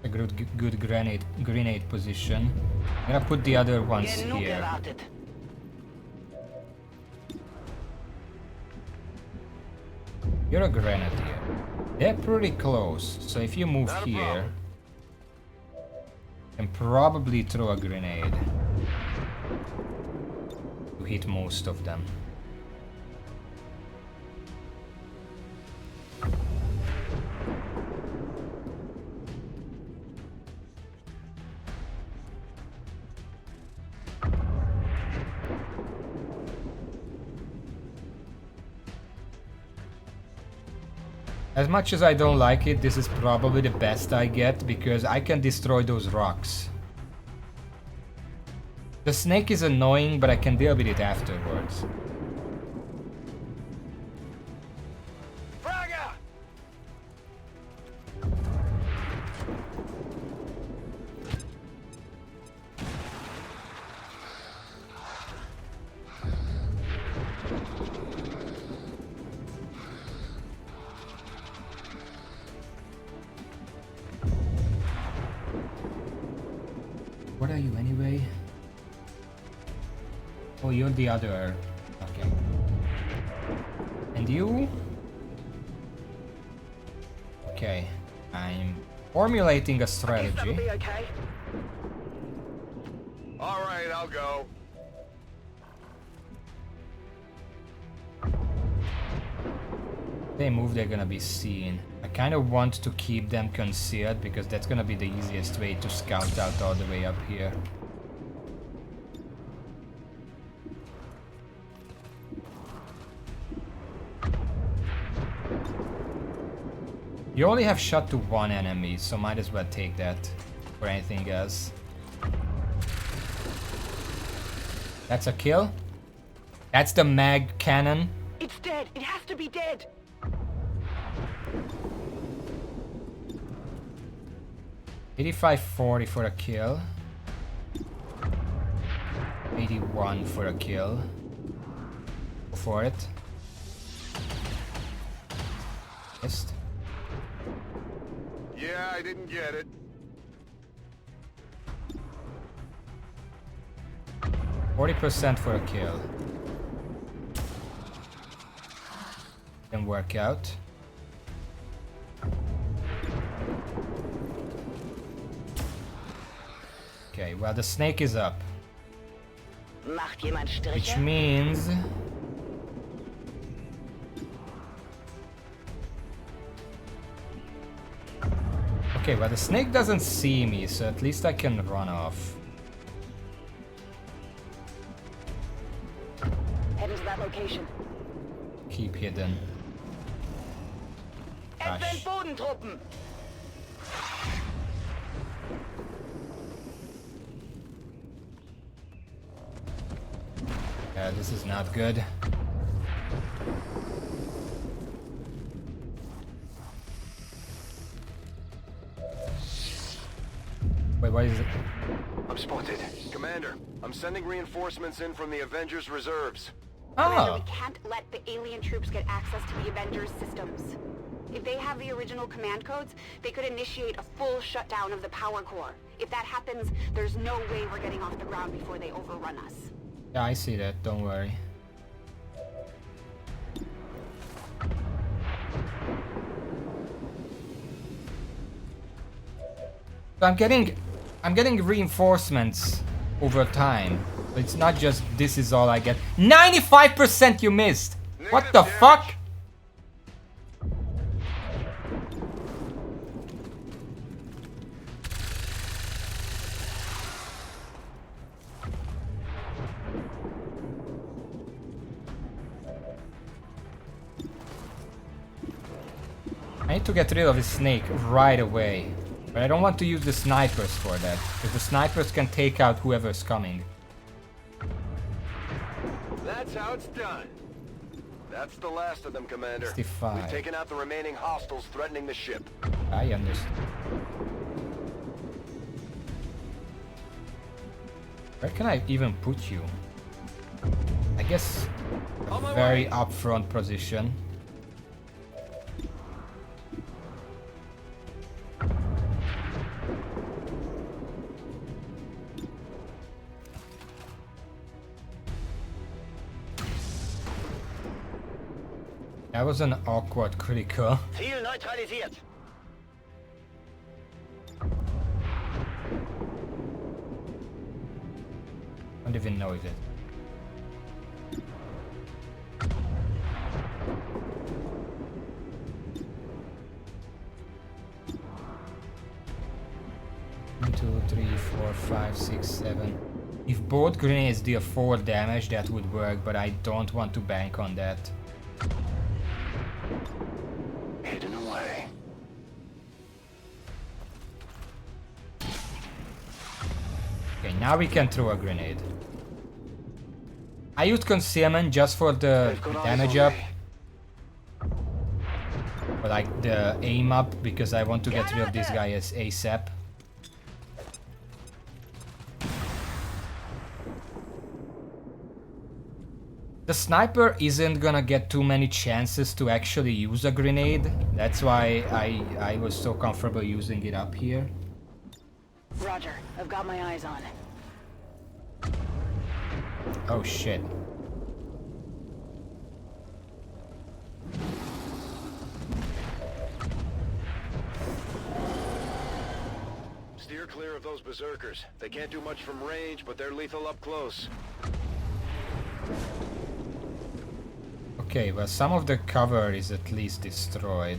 A good grenade position. I'm gonna put the other ones here. You're a grenadier. They're pretty close, so if you move here, you can probably throw a grenade to hit most of them. As much as I don't like it, this is probably the best I get because I can destroy those rocks. The snake is annoying, but I can deal with it afterwards. Fraga! What are you anyway? Oh, you're the other. Okay. And you? Okay. I'm formulating a strategy. That'll be okay. All right, I'll go. They move, they're gonna be seen. I kind of want to keep them concealed because that's gonna be the easiest way to scout out all the way up here. You only have shot to one enemy, so might as well take that for anything else. That's a kill. That's the mag cannon. It's dead. It has to be dead. $85.40 for a kill. 81 for a kill. Go for it. Missed. Yeah, I didn't get it. 40% for a kill. Can work out. Okay, well the snake is up. Macht jemand Which Striche? means... Okay, well the snake doesn't see me, so at least I can run off. Heading to that location. Keep hidden. Entwend Bodentruppen! Yeah, this is not good. Wait, what is it? I'm spotted. Commander, I'm sending reinforcements in from the Avengers reserves. Commander, Oh, we can't let the alien troops get access to the Avengers systems. If they have the original command codes, they could initiate a full shutdown of the power core. If that happens, there's no way we're getting off the ground before they overrun us. yeah, I see that. Don't worry. So I'm getting reinforcements over time. It's not just this is all I get. 95% you missed. What the fuck? I need to get rid of the snake right away. But I don't want to use the snipers for that, because the snipers can take out whoever's coming. That's how it's done. That's the last of them, Commander. 65. We've taken out the remaining hostiles threatening the ship. I understand. Where can I even put you? I guess a very upfront position. That was an awkward critical. Ziel neutralisiert! I don't even know if it. One, 2, 3, 4, 5, 6, 7. If both grenades deal 4 damage, that would work, but I don't want to bank on that. Hidden away. Okay, now we can throw a grenade. I used concealment just for the damage up. But like the aim up, because I want to get rid of this guy as ASAP. The sniper isn't gonna get too many chances to actually use a grenade. That's why I was so comfortable using it up here. Roger, I've got my eyes on. Oh shit. Steer clear of those berserkers. They can't do much from range, but they're lethal up close. Okay, well some of the cover is at least destroyed.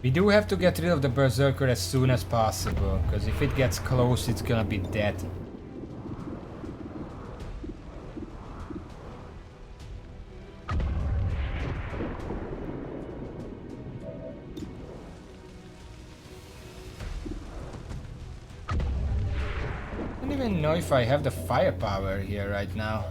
We do have to get rid of the berserker as soon as possible, because if it gets close it's gonna be dead. I don't even know if I have the firepower here right now.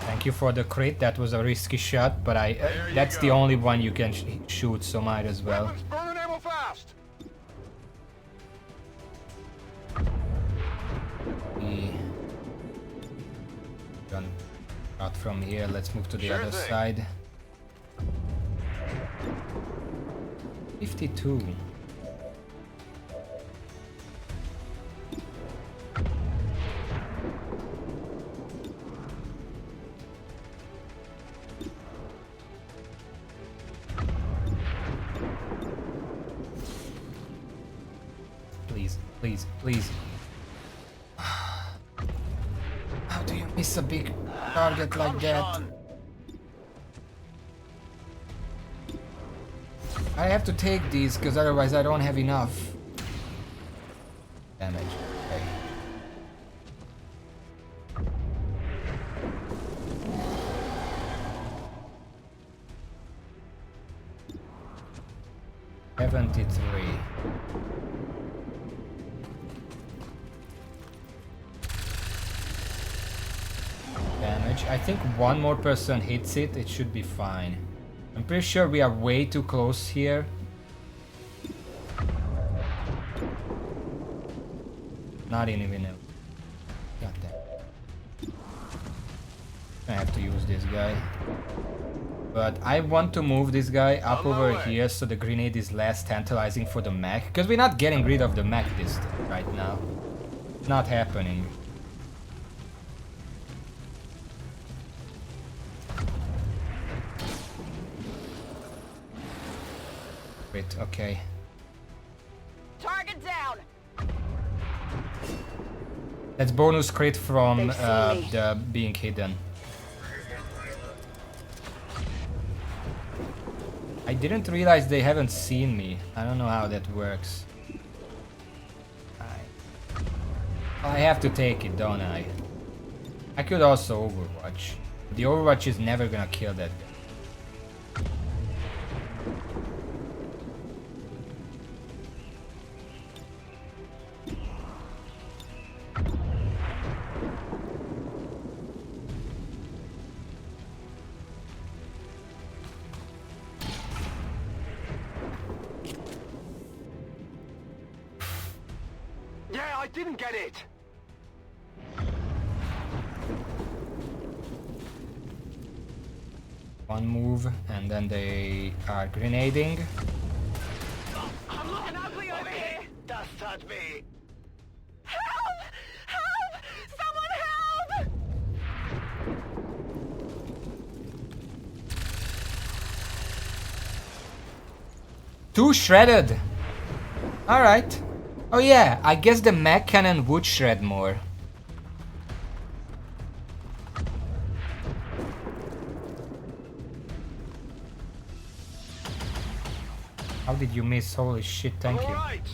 Thank you for the crit. That was a risky shot, but that's the only one you can shoot, so might as well. Burn ammo fast! Gun out from here. Let's move to the other side. 52. Please, please, please. How do you miss a big target like that? I have to take these because otherwise I don't have enough damage. Okay. $73. Damage. I think one more person hits it, it should be fine. I'm pretty sure we are way too close here. Not even know. God damn. I have to use this guy. But I want to move this guy up over here so the grenade is less tantalizing for the mech. Because we're not getting rid of the mech this right now. Not happening. Wait, okay. Target down. That's bonus crit from the being hidden. I didn't realize they haven't seen me. I don't know how that works. I have to take it, don't I? I could also Overwatch. The Overwatch is never gonna kill that guy. I didn't get it! One move, and then they are grenading. I'm looking ugly over here! Does touch me! Help! Help! Someone help! Two shredded! Alright. Oh yeah, I guess the mag cannon would shred more. How did you miss? Holy shit, thank you. Right.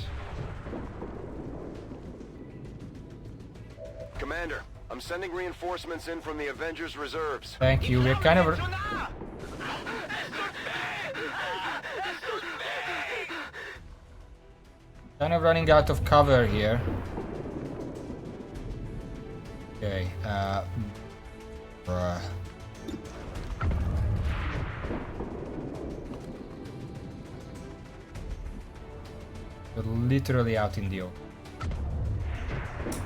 Commander, I'm sending reinforcements in from the Avengers reserves. Thank you, we're kind of... Kind of running out of cover here. Okay, bruh. You're literally out in the open.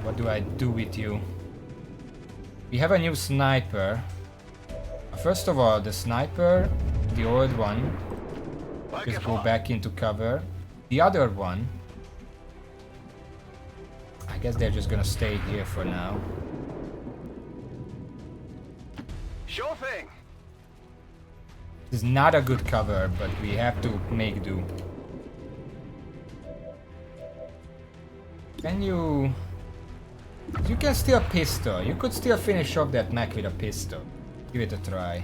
What do I do with you? We have a new sniper. First of all, the sniper, the old one, just go back into cover. The other one, I guess they're just gonna stay here for now. Sure thing! This is not a good cover, but we have to make do. Can you... You can steal a pistol. You could still finish off that mech with a pistol. Give it a try.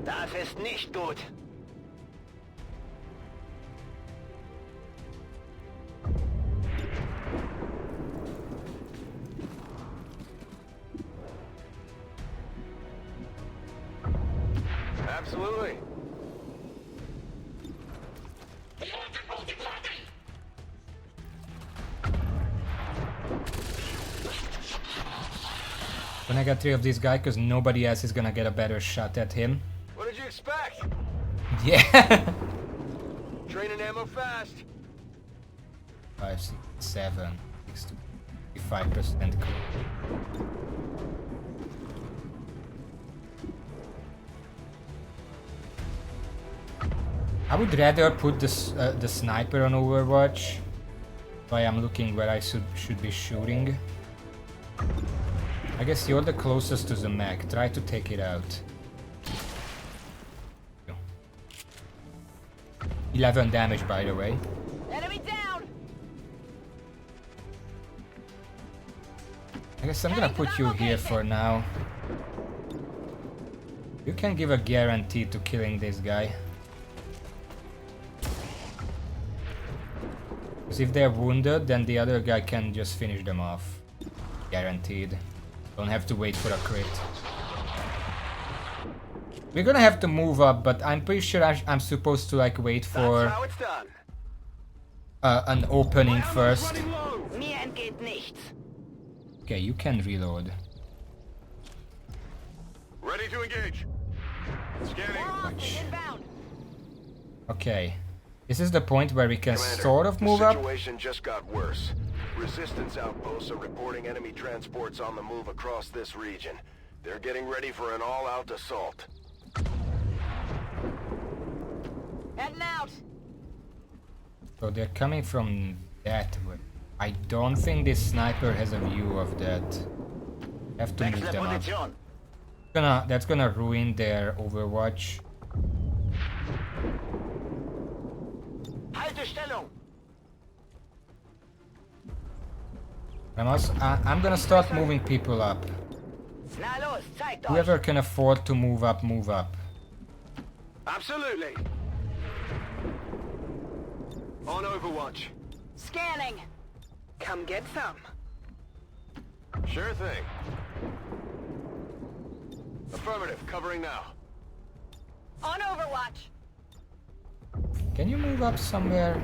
Das ist nicht gut. Absolutely. When I got 3 of this guy, because nobody else is gonna get a better shot at him. What did you expect? Yeah! Training ammo fast. 5, 6, 7, 65% clear. I would rather put this the sniper on Overwatch. Why I'm looking where I should be shooting. I guess you're the closest to the mech. Try to take it out. 11 damage, by the way. Enemy down! I guess I'm gonna put you here for now. You can give a guarantee to killing this guy. Because if they're wounded, then the other guy can just finish them off. Guaranteed. Don't have to wait for a crit. We're gonna have to move up, but I'm pretty sure I'm supposed to like wait for That's how it's done. an opening first. Mir entgeht nichts. Okay, you can reload. Ready to engage. Scanning. Watch. Inbound. Okay. This is the point where we can Commander, sort of move the up. situation just got worse. Resistance outposts are reporting enemy transports on the move across this region. They're getting ready for an all-out assault. Heading out. So they're coming from that way. I don't think this sniper has a view of that. Have to move Wechsle them up. Position. That's gonna ruin their Overwatch. Halte Stellung. I'm gonna start moving people up. Na los, zeigt euch. Whoever can afford to move up, move up. Absolutely. On Overwatch. Scanning. Come get some. Sure thing. Affirmative, covering now. On Overwatch. Can you move up somewhere?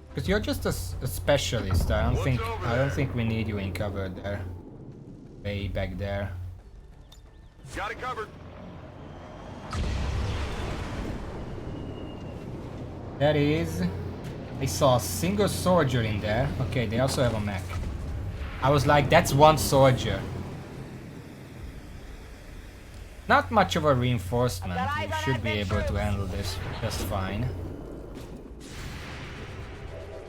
Because you're just a specialist. I don't think we need you in cover there. Way back there. Got it covered. That is... I saw a single soldier in there. Okay, they also have a mech. I was like, that's one soldier. Not much of a reinforcement. You should be able to handle this just fine.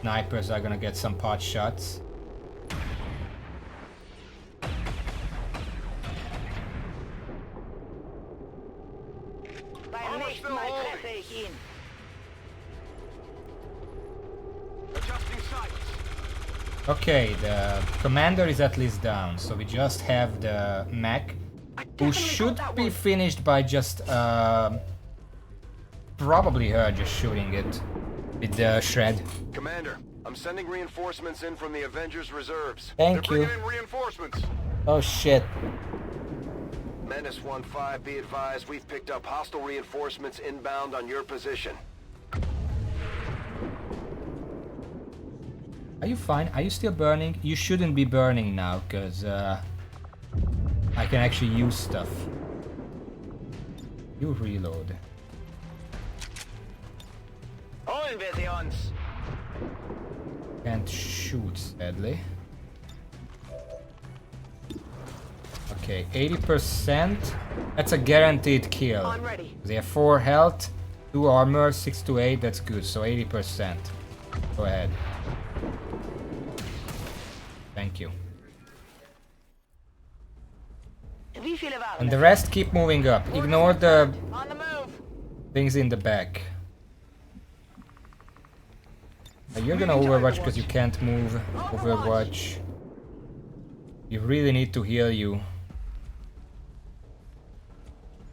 Snipers are gonna get some pot shots. Beim nächsten Mal treffe ich ihn. Adjusting sights. Okay, the commander is at least down, so we just have the mech, who should be finished by just probably her just shooting it with the shred. Commander, I'm sending reinforcements in from the Avengers reserves. Thank They're you. bringing in reinforcements. Oh shit. Menace 1-5, be advised, we've picked up hostile reinforcements inbound on your position. Are you fine? Are you still burning? You shouldn't be burning now, because I can actually use stuff. You reload. Holen wir sie uns. Can't shoot, sadly. Okay, 80%. That's a guaranteed kill. On ready. They have 4 health, 2 armor, 6 to 8. That's good. So 80%. Go ahead. Thank you. Wie viele waren And es? the rest keep moving up. Ignore the On the move. things in the back. You're gonna Overwatch because you can't move. Overwatch. You really need to heal you.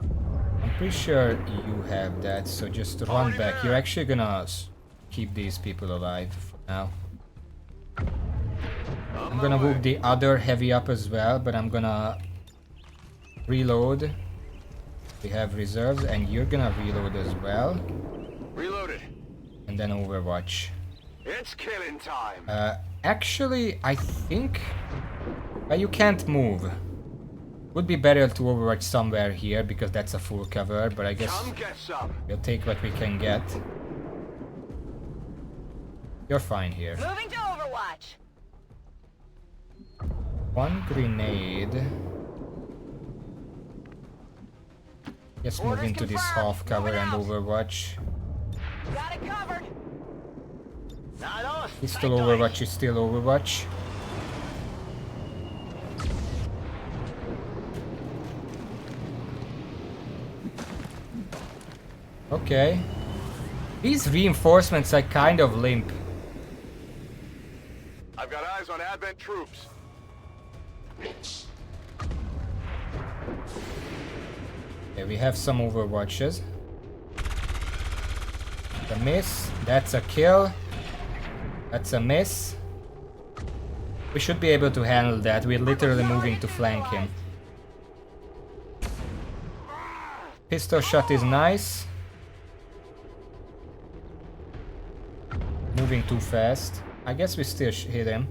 I'm pretty sure you have that, so just run back. You're actually gonna keep these people alive for now. I'm gonna move the other heavy up as well, but I'm gonna reload. We have reserves, and you're gonna reload as well. Reloaded. And then Overwatch. It's killing time. Actually, I think you can't move. Would be better to Overwatch somewhere here because that's a full cover, but I guess Come get some. we'll take what we can get. You're fine here. Moving to Overwatch. One grenade. Let's move into this half cover and overwatch. Got it covered. Na los, It's still zeigt overwatch, euch. it's still overwatch. Okay. These reinforcements are kind of limp. I've got eyes on Advent troops. Okay, we have some overwatches. A miss. That's a kill. That's a miss. We should be able to handle that. We're literally moving to flank him. Pistol shot is nice. Moving too fast. I guess we still hit him.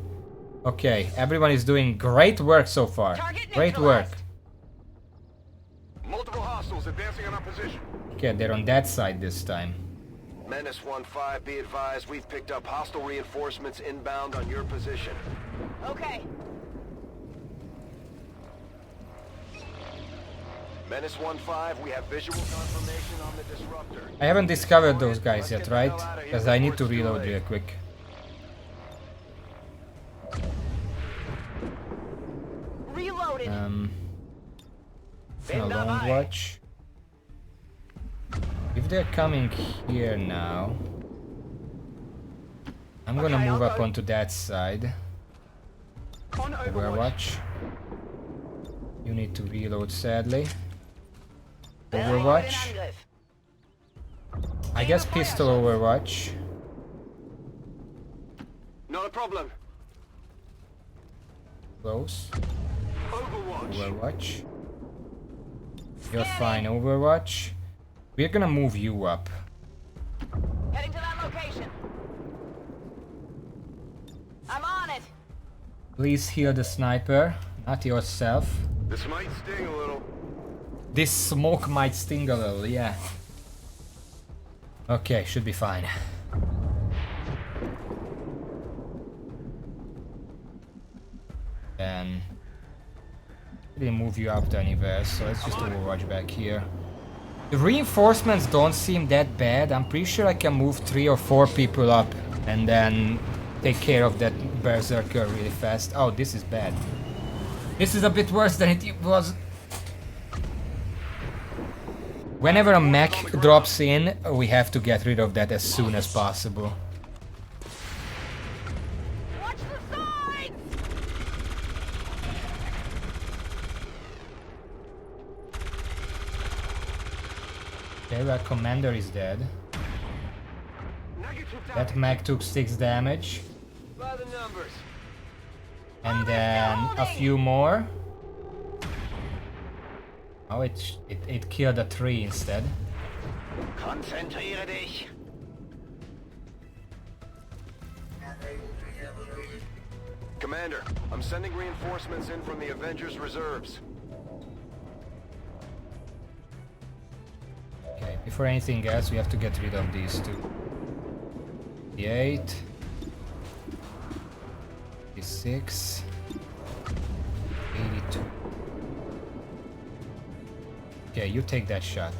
Okay, everyone is doing great work so far. Great work. Multiple hostiles advancing on our position. Okay, they're on that side this time. Menace 1-5, be advised, we've picked up hostile reinforcements inbound on your position. Okay. Menace 1-5, we have visual confirmation on the disruptor. I haven't discovered those guys yet, right? Because I need to reload real quick. Reloaded. It's a long watch. If they're coming here now, I'm gonna move up onto that side. On Overwatch. You need to reload, sadly. Overwatch. I guess pistol Overwatch. Not a problem. Close. Overwatch. Overwatch. You're fine, Overwatch. We're gonna move you up. Heading to that location. I'm on it. Please heal the sniper, not yourself. This might sting a little. This smoke might sting a little, yeah. Okay, should be fine. And didn't move you up to anywhere, so let's just overwatch back here. The reinforcements don't seem that bad. I'm pretty sure I can move 3 or 4 people up and then take care of that berserker really fast. Oh, this is bad. This is a bit worse than it was. Whenever a mech drops in, we have to get rid of that as soon as possible. Watch the sides. Okay, well, commander is dead. That mech took 6 damage. By the numbers. And then a few more. Oh, it killed a 3 instead. Konzentriere dich. Commander, I'm sending reinforcements in from the Avengers reserves. Okay, before anything else, we have to get rid of these two. The 8. The 6. 82. Okay, you take that shot.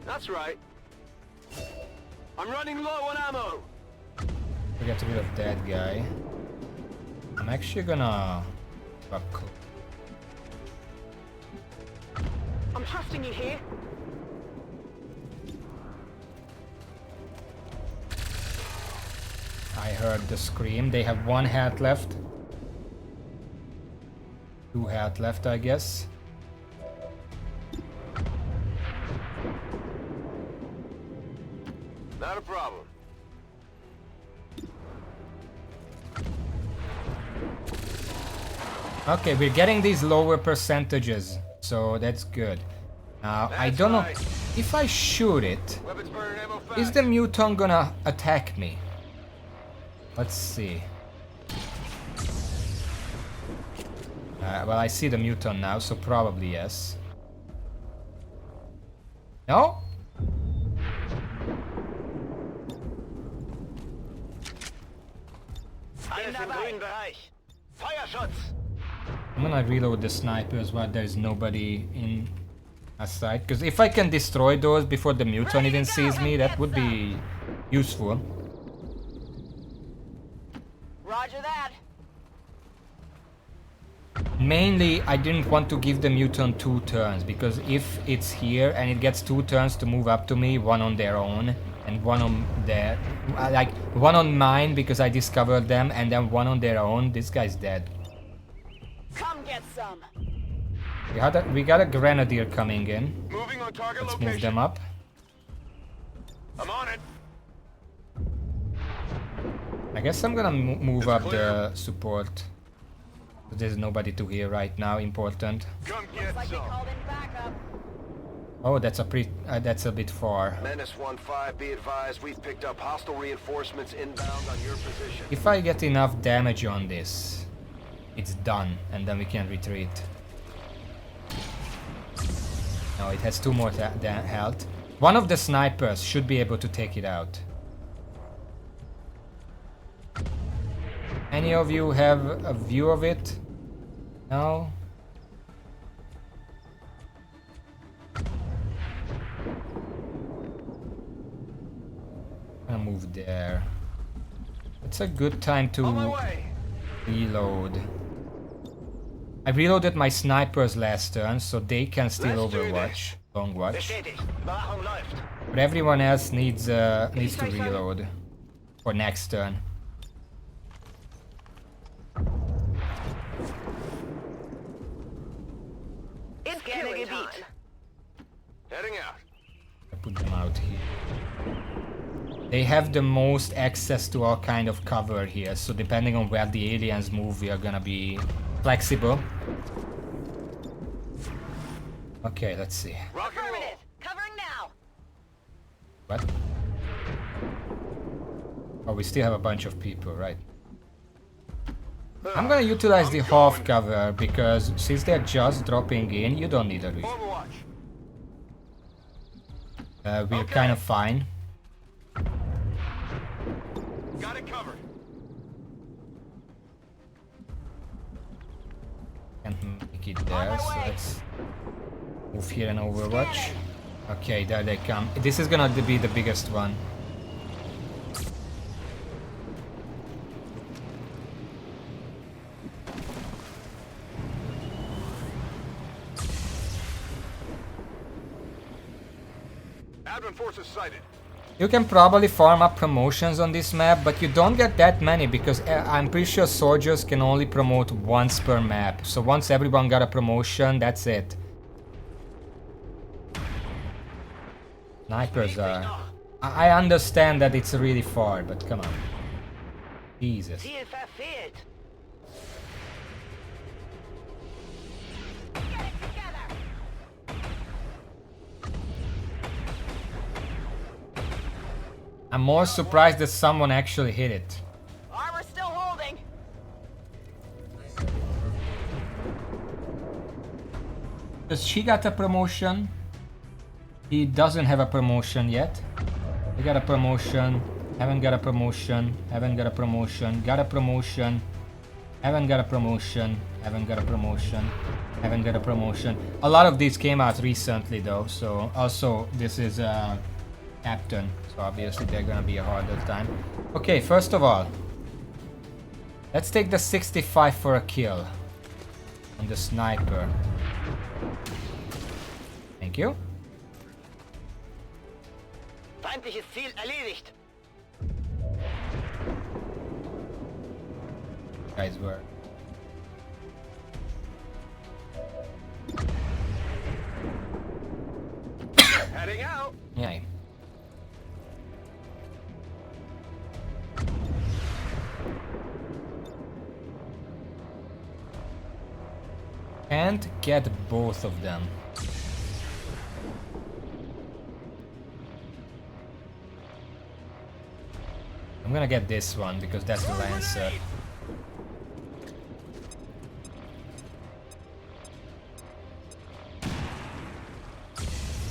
That's right. I'm running low on ammo. We get rid of that guy. I'm actually gonna buckle. I'm trusting you here. I heard the scream. They have 1 health left. 2 health left, I guess. Not a problem. Okay, we're getting these lower percentages, so that's good. Now, I don't know if I shoot it. Weapons burning ammo fast. Is the mutant gonna attack me? Let's see. Well, I see the mutant now, so probably yes. No? Alles im grünen Bereich. Feuerschutz! I'm gonna reload the snipers while there's nobody in a sight. Because if I can destroy those before the mutant even sees me, that would be useful. Roger that. Mainly, I didn't want to give the mutant 2 turns, because if it's here and it gets 2 turns to move up to me, one on their own and one on their, like one on mine because I discovered them, and then one on their own, this guy's dead. Come get some. We got a grenadier coming in. Moving on target Let's location. move them up. I'm on it. I guess I'm gonna move It's up clear. the support. There's nobody to hear right now. Important. Come get Like they some. called in backup. Oh, that's a bit far. Menace 1-5, be advised, we've picked up hostile reinforcements inbound on your position. If I get enough damage on this, it's done, and then we can retreat. No, it has 2 more health. One of the snipers should be able to take it out. Any of you have a view of it? No? I'm gonna move there. It's a good time to On my way. reload. I reloaded my snipers last turn, so they can still Let's do overwatch, long watch. Bestätigt. Überwachung läuft. But everyone else needs to reload for next turn. In killing time. Heading out. I put them out here. They have the most access to all kind of cover here, so depending on where the aliens move, we are gonna be flexible. Okay, let's see. Rock and roll. Affirmative. Covering now. What? Oh, we still have a bunch of people, right? I'm gonna utilize the half cover because since they're just dropping in, you don't need a reason. Overwatch. We're kind of fine. Got it covered. Can't make it there, so let's move here and overwatch. Okay, there they come. This is gonna be the biggest one. Advent forces sighted. You can probably farm up promotions on this map, but you don't get that many because I'm pretty sure soldiers can only promote once per map. So once everyone got a promotion, that's it. Snipers are... I understand that it's really far, but come on. Jesus. Ziel verfehlt. Get it together. I'm more surprised that someone actually hit it. Armor still holding. Does she got a promotion? He doesn't have a promotion yet. He got a promotion. Haven't got a promotion. Haven't got a promotion. Got a promotion. Haven't got a promotion. Haven't got a promotion. Haven't got a promotion. A lot of these came out recently though, so also this is captain, so obviously they're gonna be a harder time. Okay, first of all, let's take the 65 for a kill on the sniper. Thank you. Feindliches Ziel erledigt. Guys were. Heading out. Yeah. Can't get both of them. I'm gonna get this one because that's the Lancer.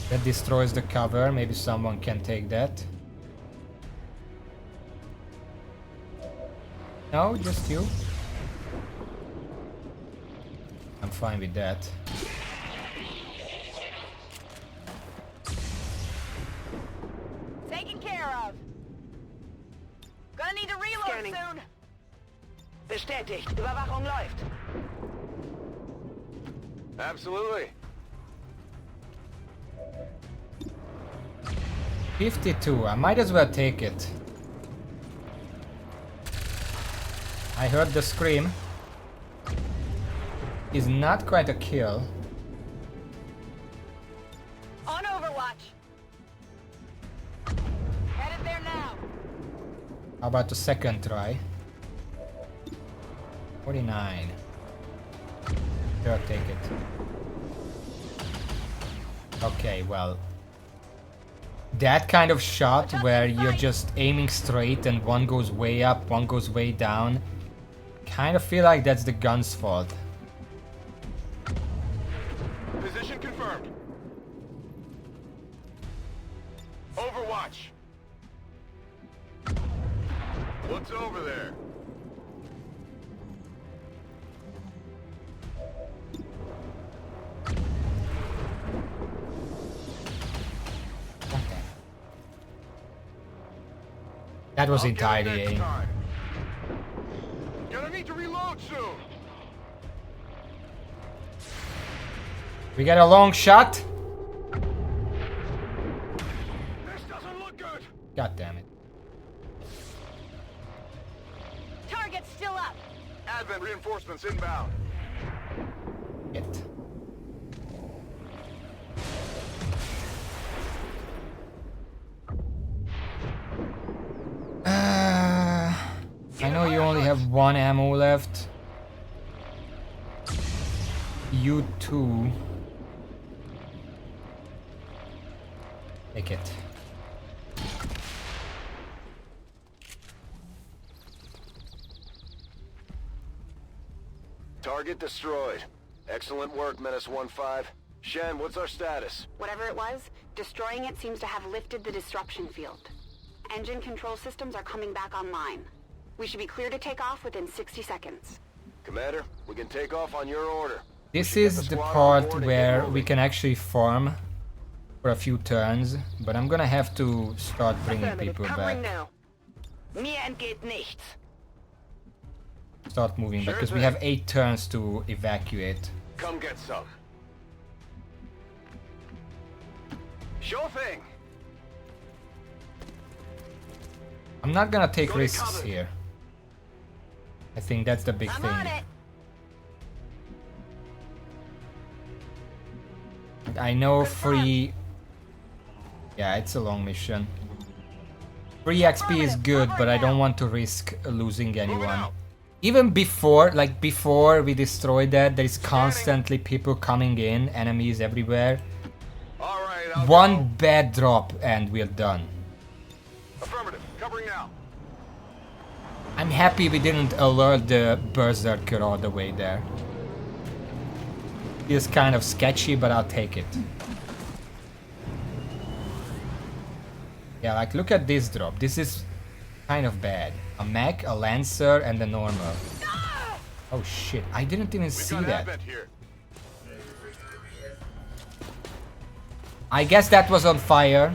That destroys the cover. Maybe someone can take that. No, just you. I'm fine with that. Taken care of. Gonna need to reload Scanning. soon. Bestätigt. Überwachung läuft. Absolutely. 52. I might as well take it. I heard the scream. Is not quite a kill. On Overwatch. Headed there now. How about the second try? 49. Sure, take it. Okay, well. That kind of shot where you're just aiming straight and one goes way up, one goes way down. Kind of feel like that's the gun's fault. Position confirmed. Overwatch. What's over there? That was I'll get it entirely next aim. time. Gonna need to reload soon. We get a long shot. This doesn't look good. God damn it. Target's still up. Advent reinforcements inbound. Hit. I know you only have one ammo left. You too. Take it. Target destroyed. Excellent work, Menace 1-5. Shen, what's our status? Whatever it was, destroying it seems to have lifted the disruption field. Engine control systems are coming back online. We should be clear to take off within 60 seconds. Commander, we can take off on your order. This We should get is the squad on part board and get where we moving. can actually farm for a few turns, but I'm gonna have to start bringing Affirmative. people Covering back. now. Mir entgeht nichts. Start moving back Sure because we thing. have 8 turns to evacuate. Come get some. Sure thing. I'm not gonna take Go to risks cover. here. I think that's the big I'm thing. on it. I know free... Yeah, it's a long mission. Free XP is good, but I don't want to risk losing anyone. out. Even before, like before we destroyed that, there is constantly people coming in, enemies everywhere. All right, I'll One go. bad drop and we're done. Affirmative. Covering now. I'm happy we didn't alert the Berserker all the way there. It's kind of sketchy, but I'll take it. Yeah, like look at this drop. This is kind of bad. A mech, a lancer, and a normal. Oh shit, I didn't even see Got that. Advent here. I guess that was on fire.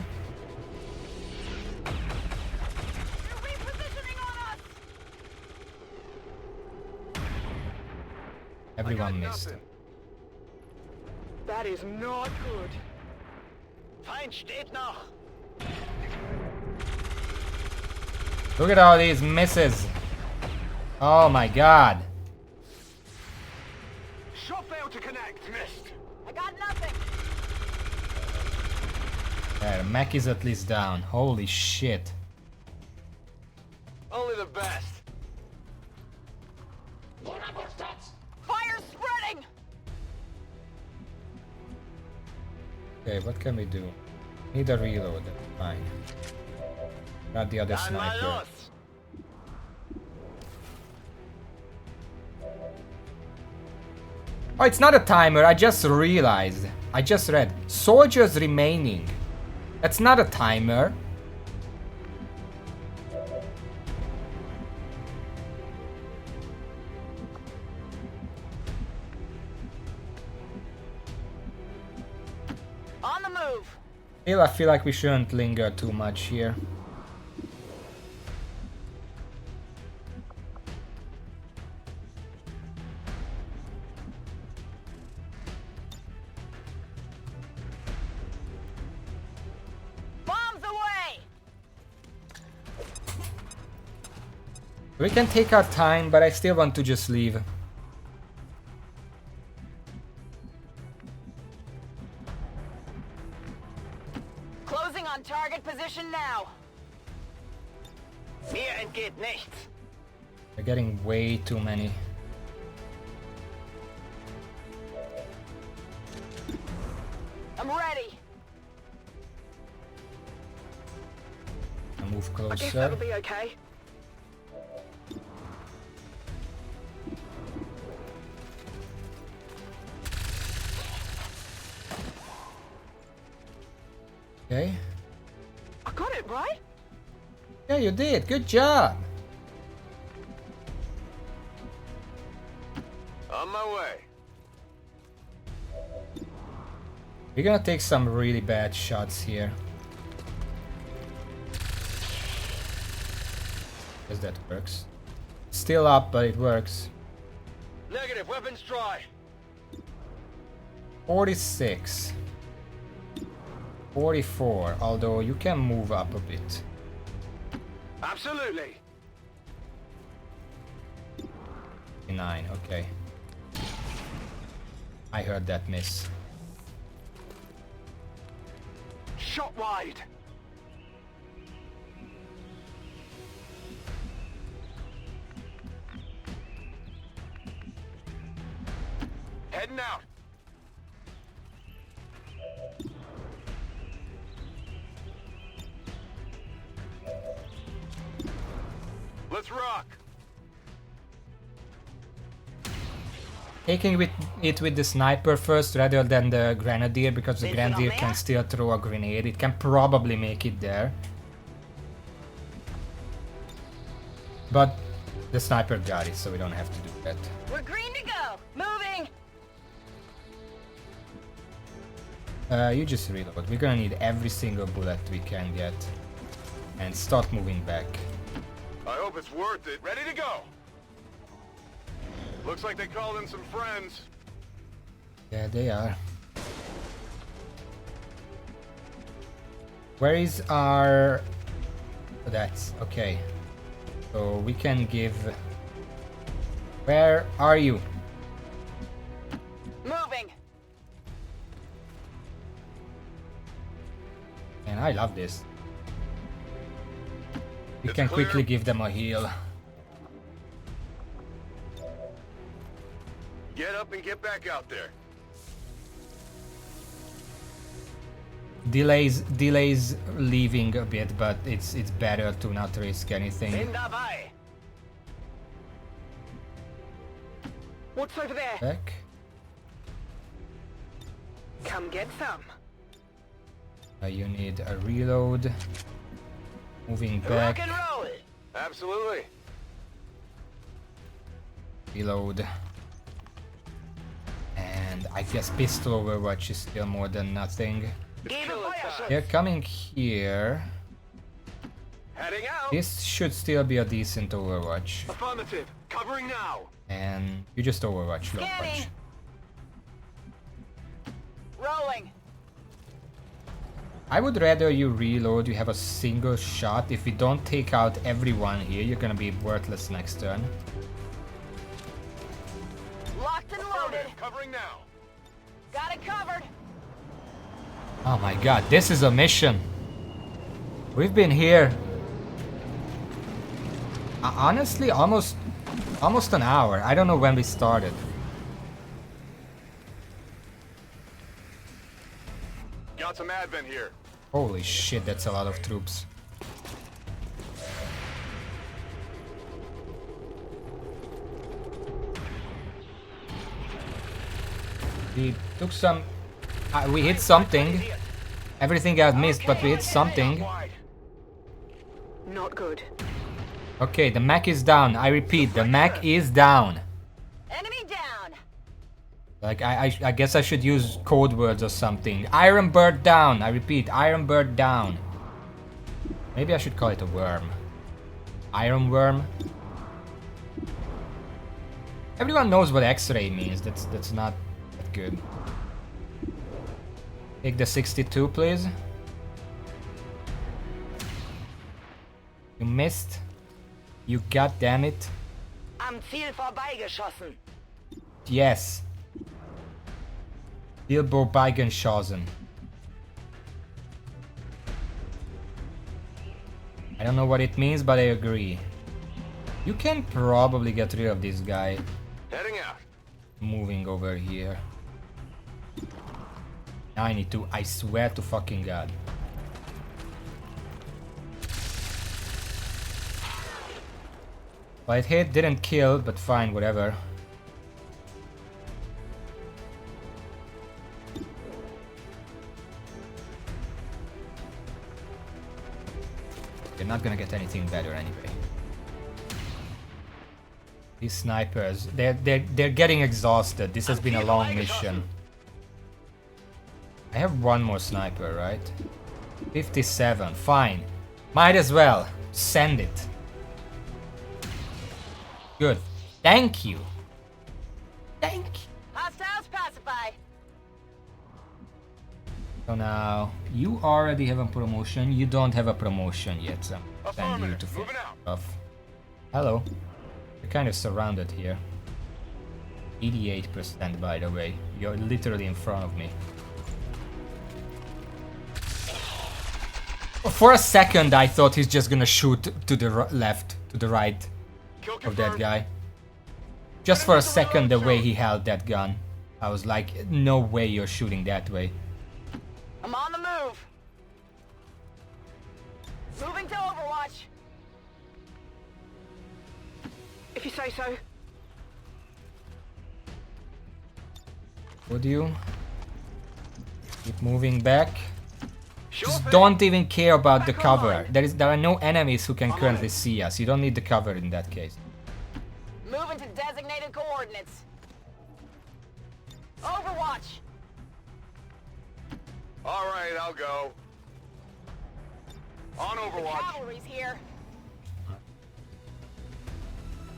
They're repositioning on us. Everyone missed. Nothing. That is not good. Feind steht noch. Look at all these misses. Oh my god. Shot failed to connect. Missed. I got nothing. There, mech is at least down. Holy shit. Only the best. Fire spreading. Okay, what can we do? Need a reload. Fine. Got the other Dann mal sniper. los. Oh, it's not a timer. I just realized. I just read. Soldiers remaining. That's not a timer. Still, I feel like we shouldn't linger too much here. Bombs away! We can take our time, but I still want to just leave. Closing on target position now. Mir entgeht nichts. We're getting way too many. I'm ready. I'll move I guess closer. that'll be okay. Okay. I got it right. Yeah, you did. Good job. On my way. We're gonna take some really bad shots here. Guess that works. Still up, but it works. Negative. Weapons dry. 46. 44, although you can move up a bit. Absolutely. 9, okay. I heard that miss. Shot wide. Heading out. Let's rock. Taking it with the sniper first rather than the grenadier, because the grenadier can still throw a grenade. It can probably make it there. But the sniper got it, so we don't have to do that. We're green to go. Moving. You just reload. We're gonna need every single bullet we can get. And start moving back. I hope it's worth it. Ready to go. Looks like they called in some friends. Yeah, they are. Where is our... Oh, that's... okay. So we can give... Where are you? Moving. And I love this. We It's can clear. quickly give them a heal. Get up and get back out there. Delays leaving a bit, but it's better to not risk anything. Bin dabei. What's over there? Back. Come get some. You need a reload. Moving Rock back. and roll. Absolutely. Reload. And I guess pistol overwatch is still more than nothing. Gebe Feuerschutz. They're coming here. Heading out. This should still be a decent overwatch. Affirmative. Covering now. And you just overwatch, don't Scanning. watch. Rolling. I would rather you reload, you have a single shot. If we don't take out everyone here, you're gonna be worthless next turn. Locked and loaded. Covering now. Got it covered. Oh my god, this is a mission. We've been here. Honestly, almost an hour. I don't know when we started. Got some advent here. Holy shit, that's a lot of troops. We took some... we hit something. Everything got missed, but we hit something. Not good. Okay, the mech is down. I repeat, the mech is down. Enemy down. Like, I guess I should use code words or something. Iron bird down! I repeat, iron bird down. Maybe I should call it a worm. Iron worm? Everyone knows what X-ray means. That's not that good. Take the 62, please. You missed. You goddamn it. Am Ziel vorbeigeschossen. Yes. Bilbo Beigenschausen. I don't know what it means, but I agree. You can probably get rid of this guy. Heading out. Moving over here. Now I need to, I swear to fucking God. Well, it hit, didn't kill, but fine, whatever. You're not gonna get anything better anyway. These snipers, they're getting exhausted. This has been a long mission. I have one more sniper, right? 57, fine. Might as well. Send it. Good. Thank you. Thank you. Hostiles pacify. So now, you already have a promotion. You don't have a promotion yet, so I'm send you to fuck off. Hello. You're kind of surrounded here. 88% by the way. You're literally in front of me. For a second I thought he's just gonna shoot to the left, to the right of that guy. Just for a second the way he held that gun. I was like, no way you're shooting that way. I'm on the move. Moving to Overwatch. If you say so. Would you? Keep moving back. Just don't even care about the cover. There are no enemies who can currently see us. You don't need the cover in that case. Moving to designated coordinates. Overwatch. All right, I'll go. On Overwatch. Cavalry's here.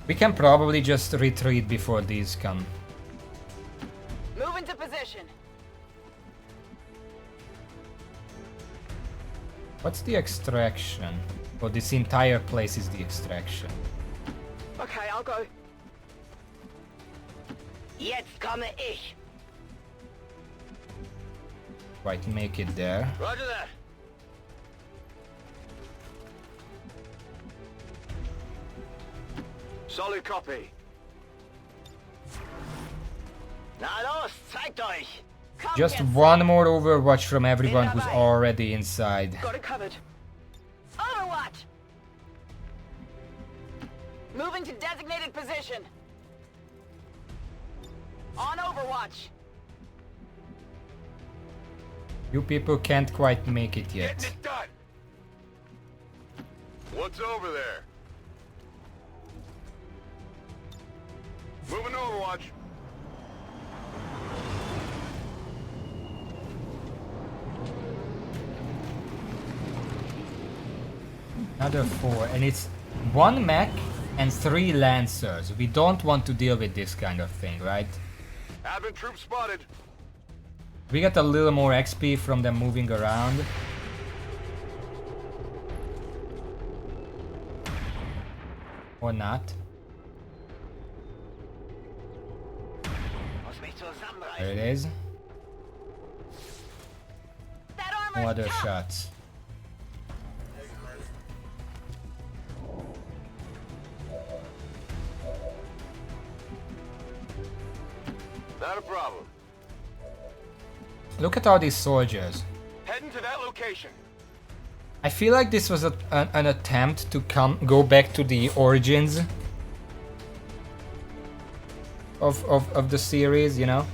We can probably just retreat before these come. Moving to position. What's the extraction? Oh, this entire place is the extraction. Okay, I'll go. Jetzt komme ich. Quite make it there. Roger that. Solid copy. Na los, zeigt euch. Kommt Just jetzt. one more Overwatch from everyone who's already inside. Got it covered. Overwatch. Moving to designated position. On Overwatch. You people can't quite make it yet. Getting it done. What's over there? Moving to Overwatch. Another 4, and it's 1 mech and 3 lancers. We don't want to deal with this kind of thing, right? Advent troops spotted. We get a little more XP from them moving around. Or not. Muss mich zusammenreißen. There it is. That No armor's other tough. shots. Not a problem. Look at all these soldiers. Heading to that location. I feel like this was an attempt to go back to the origins of the series, you know?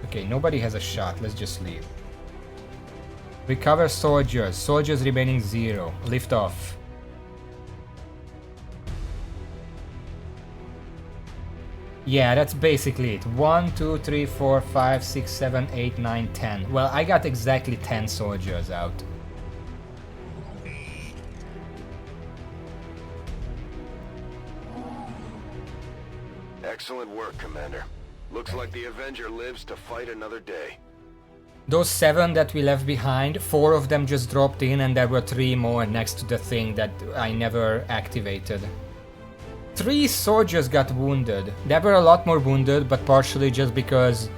Okay, nobody has a shot. Let's just leave. Recover soldiers. Soldiers remaining 0. Lift off. Yeah, that's basically it. 1, 2, 3, 4, 5, 6, 7, 8, 9, 10. Well, I got exactly 10 soldiers out. Excellent work, Commander. Looks like the Avenger lives to fight another day. Those 7 that we left behind, 4 of them just dropped in and there were 3 more next to the thing that I never activated. 3 soldiers got wounded. There were a lot more wounded, but partially just because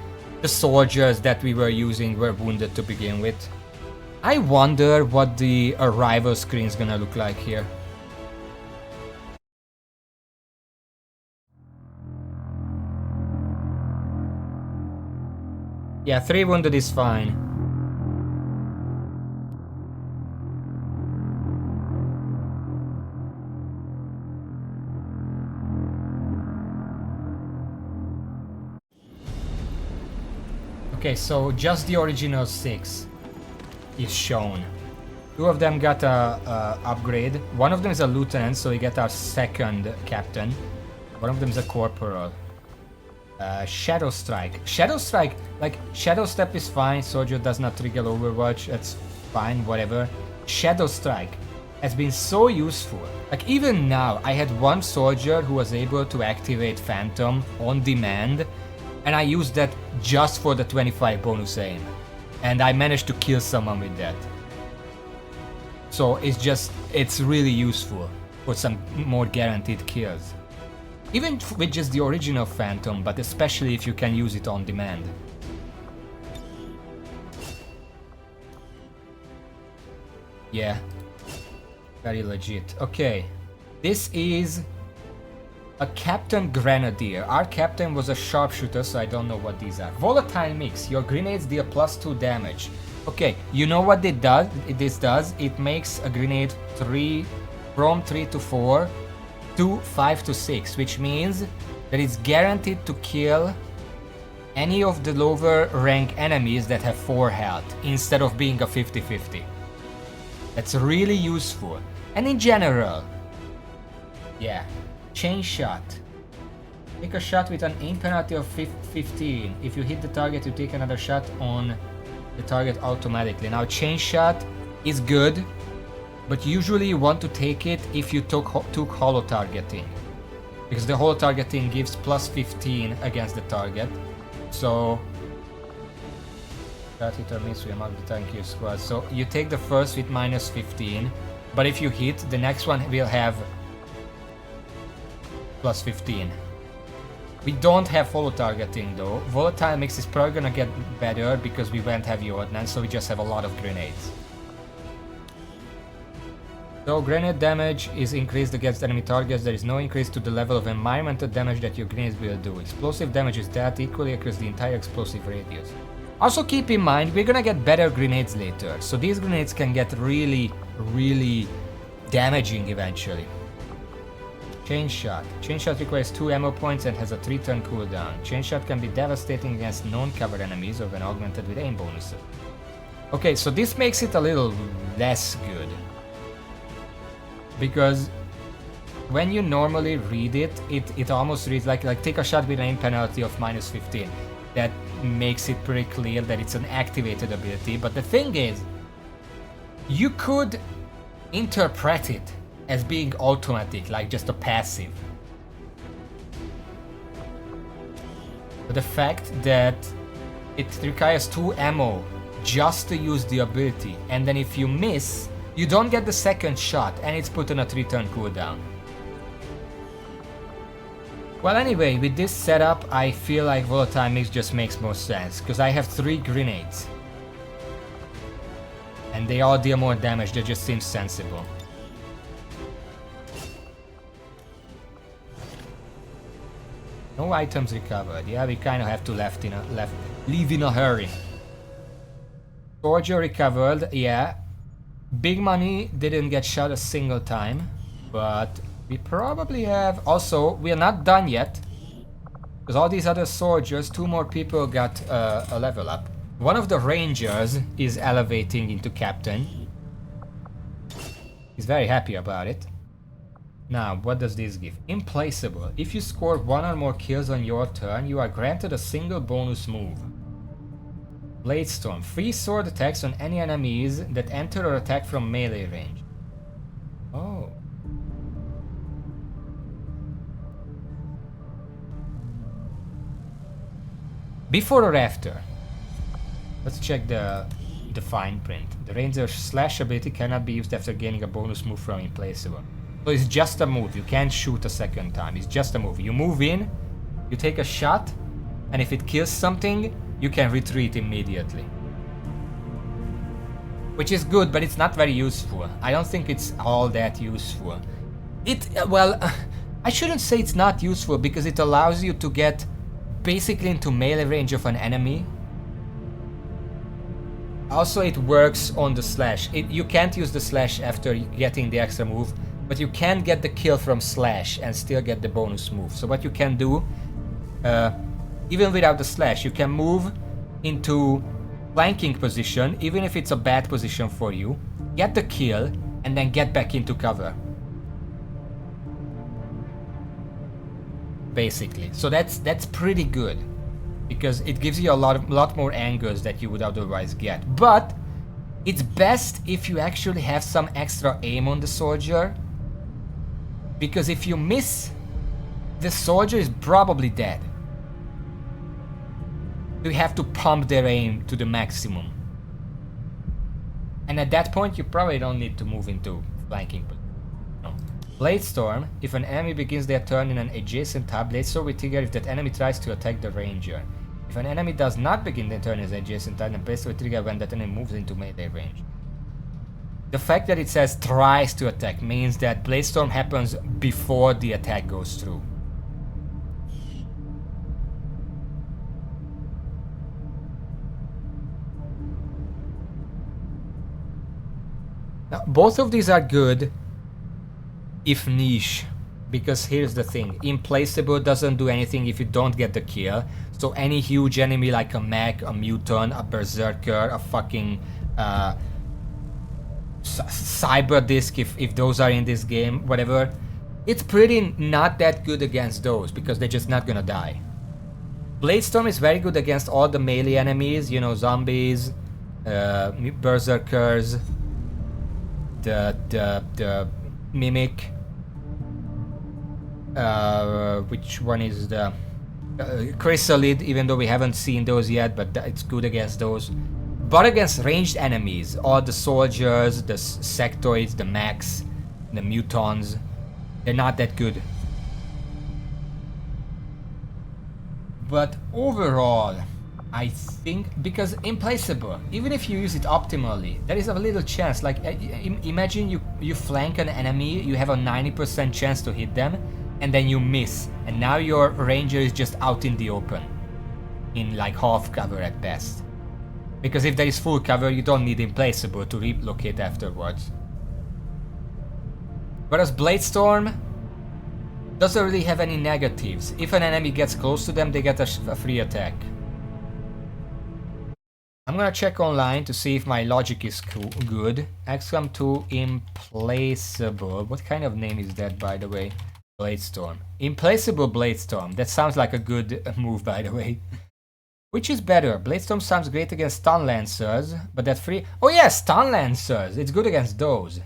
the soldiers that we were using were wounded to begin with. I wonder what the arrival screen is gonna look like here. Yeah, 3 wounded is fine. Okay, so just the original 6 is shown. 2 of them got a upgrade. One of them is a lieutenant, so we get our 2nd captain. One of them is a corporal. Shadow Strike. Shadow Strike, like, Shadow Step is fine, soldier does not trigger Overwatch, that's fine, whatever. Shadow Strike has been so useful. Like, even now, I had one soldier who was able to activate Phantom on demand, and I used that just for the 25 bonus aim. And I managed to kill someone with that. So it's really useful for some more guaranteed kills. Even with just the original Phantom, but especially if you can use it on demand. Yeah, very legit. Okay, this is a Captain Grenadier. Our captain was a sharpshooter, so I don't know what these are. Volatile Mix. Your grenades deal +2 damage. Okay, you know what this does? It makes a grenade from 3 to 4 to 5 to 6, which means that it's guaranteed to kill any of the lower rank enemies that have 4 health instead of being a 50-50. That's really useful. And in general, yeah, chain shot. Take a shot with an aim penalty of 15. If you hit the target, you take another shot on the target automatically. Now, chain shot is good, but usually you want to take it if you took holo targeting, because the holo targeting gives +15 against the target. So that hit or miss will mark the target in your squad. So you take the first with -15, but if you hit, the next one will have +15. We don't have holo targeting though. Volatile Mix is probably gonna get better because we went heavy ordnance, so we just have a lot of grenades. Though grenade damage is increased against enemy targets, there is no increase to the level of environmental damage that your grenades will do. Explosive damage is dealt equally across the entire explosive radius. Also keep in mind, we're gonna get better grenades later, so these grenades can get really, really damaging eventually. Chain Shot. Chain Shot requires 2 ammo points and has a 3-turn cooldown. Chain Shot can be devastating against non-cover enemies or when augmented with aim bonuses. Okay, so this makes it a little less good. Because when you normally read it, it almost reads like take a shot with an aim penalty of -15. That makes it pretty clear that it's an activated ability, but the thing is, you could interpret it as being automatic, like just a passive. But the fact that it requires 2 ammo just to use the ability, and then if you miss, you don't get the second shot, and it's put on a 3-turn cooldown. Well, anyway, with this setup, I feel like Volatile Mix just makes more sense, because I have 3 grenades. And they all deal more damage, that just seems sensible. No items recovered. Yeah, we kind of have to leave in a hurry. Soldier recovered, yeah. Big Money didn't get shot a single time, but we probably have... Also, we are not done yet, because all these other soldiers, 2 more people got a level up. One of the rangers is elevating into captain. He's very happy about it. Now, what does this give? Implaceable. If you score 1 or more kills on your turn, you are granted a single bonus move. Blade Storm. Free sword attacks on any enemies that enter or attack from melee range. Oh. Before or after? Let's check the fine print. The ranger's slash ability cannot be used after gaining a bonus move from Implaceable. So it's just a move. You can't shoot a second time. It's just a move. You move in, you take a shot, and if it kills something, you can retreat immediately. Which is good, but it's not very useful. I don't think it's all that useful. Well, I shouldn't say it's not useful because it allows you to get basically into melee range of an enemy. Also, it works on the slash. You can't use the slash after getting the extra move, but you can get the kill from slash and still get the bonus move. So what you can do, even without the slash, you can move into flanking position, even if it's a bad position for you, get the kill, and then get back into cover. Basically. So that's pretty good, because it gives you a lot more angles that you would otherwise get. But it's best if you actually have some extra aim on the soldier, because if you miss, the soldier is probably dead. You have to pump their aim to the maximum. And at that point, you probably don't need to move into flanking. No. Blade Storm. If an enemy begins their turn in an adjacent tab, Blade Storm will trigger if that enemy tries to attack the ranger. If an enemy does not begin their turn in an adjacent tab, then Blade Storm will trigger when that enemy moves into melee range. The fact that it says tries to attack means that Blade Storm happens before the attack goes through. Now, both of these are good if niche, because here's the thing: Implaceable doesn't do anything if you don't get the kill. So any huge enemy like a mech, a mutant, a berserker, a fucking cyber disc, if those are in this game, whatever, it's pretty not that good against those because they're just not gonna die. Blade Storm is very good against all the melee enemies, you know, zombies, berserkers, the mimic. Which one is the chrysalid? Even though we haven't seen those yet, but it's good against those. But against ranged enemies, all the soldiers, the sectoids, the mechs, the mutons, they're not that good. But overall, I think, because Implaceable, even if you use it optimally, there is a little chance. Like, imagine you flank an enemy, you have a 90% chance to hit them, and then you miss, and now your ranger is just out in the open, in like half cover at best. Because if there is full cover, you don't need Implaceable to relocate afterwards. Whereas Blade Storm doesn't really have any negatives. If an enemy gets close to them, they get a free attack. I'm gonna check online to see if my logic is good. XCOM 2 Implaceable. What kind of name is that, by the way? Blade Storm. Implaceable Blade Storm. That sounds like a good move, by the way. Which is better? Blade Storm sounds great against Stun Lancers, but that free... Oh yeah, Stun Lancers! It's good against those.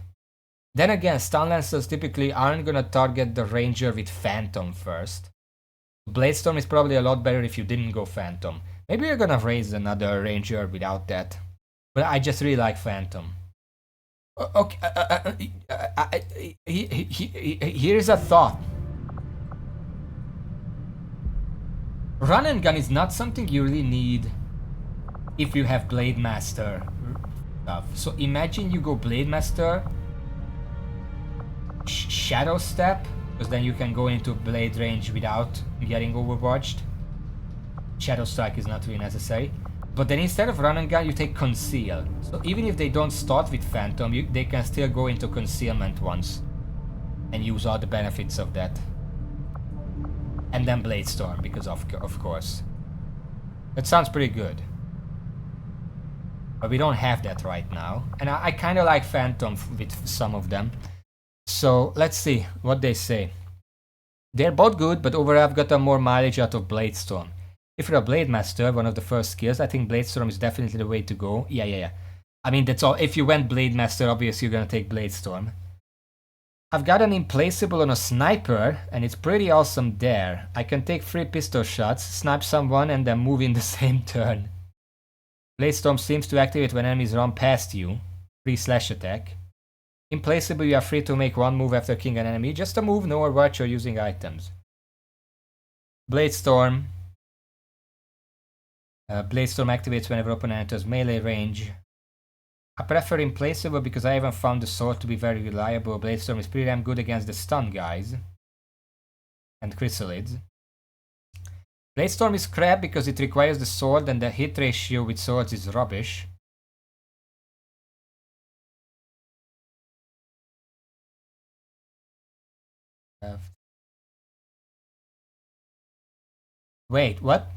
Then again, Stun Lancers typically aren't gonna target the Ranger with Phantom first. Blade Storm is probably a lot better if you didn't go Phantom. Maybe you're gonna raise another Ranger without that. But I just really like Phantom. Okay, here's a thought. Run and gun is not something you really need if you have Blade Master stuff. So imagine you go Blade Master, Shadow Step, because then you can go into blade range without getting overwatched. Shadow Strike is not really necessary. But then instead of run and gun, you take Conceal. So even if they don't start with Phantom, they can still go into Concealment once and use all the benefits of that. And then Blade Storm, because of course. That sounds pretty good. But we don't have that right now. And I kind of like Phantom with some of them. So let's see what they say. They're both good, but overall I've got a more mileage out of Bladestorm. If you're a Blade Master, one of the first skills, I think Bladestorm is definitely the way to go. Yeah. I mean, that's all. If you went Blade Master, obviously you're gonna take Bladestorm. I've got an Implacable on a Sniper, and it's pretty awesome there. I can take 3 pistol shots, snipe someone, and then move in the same turn. Bladestorm seems to activate when enemies run past you. Free slash attack. Implacable, you are free to make 1 move after killing an enemy. Just a move, no or watch, or using items. Bladestorm. Bladestorm activates whenever opponent enters melee range. I prefer Implacable because I haven't found the sword to be very reliable. Bladestorm is pretty damn good against the stun guys. And chrysalids. Bladestorm is crap because it requires the sword and the hit ratio with swords is rubbish. Wait, what?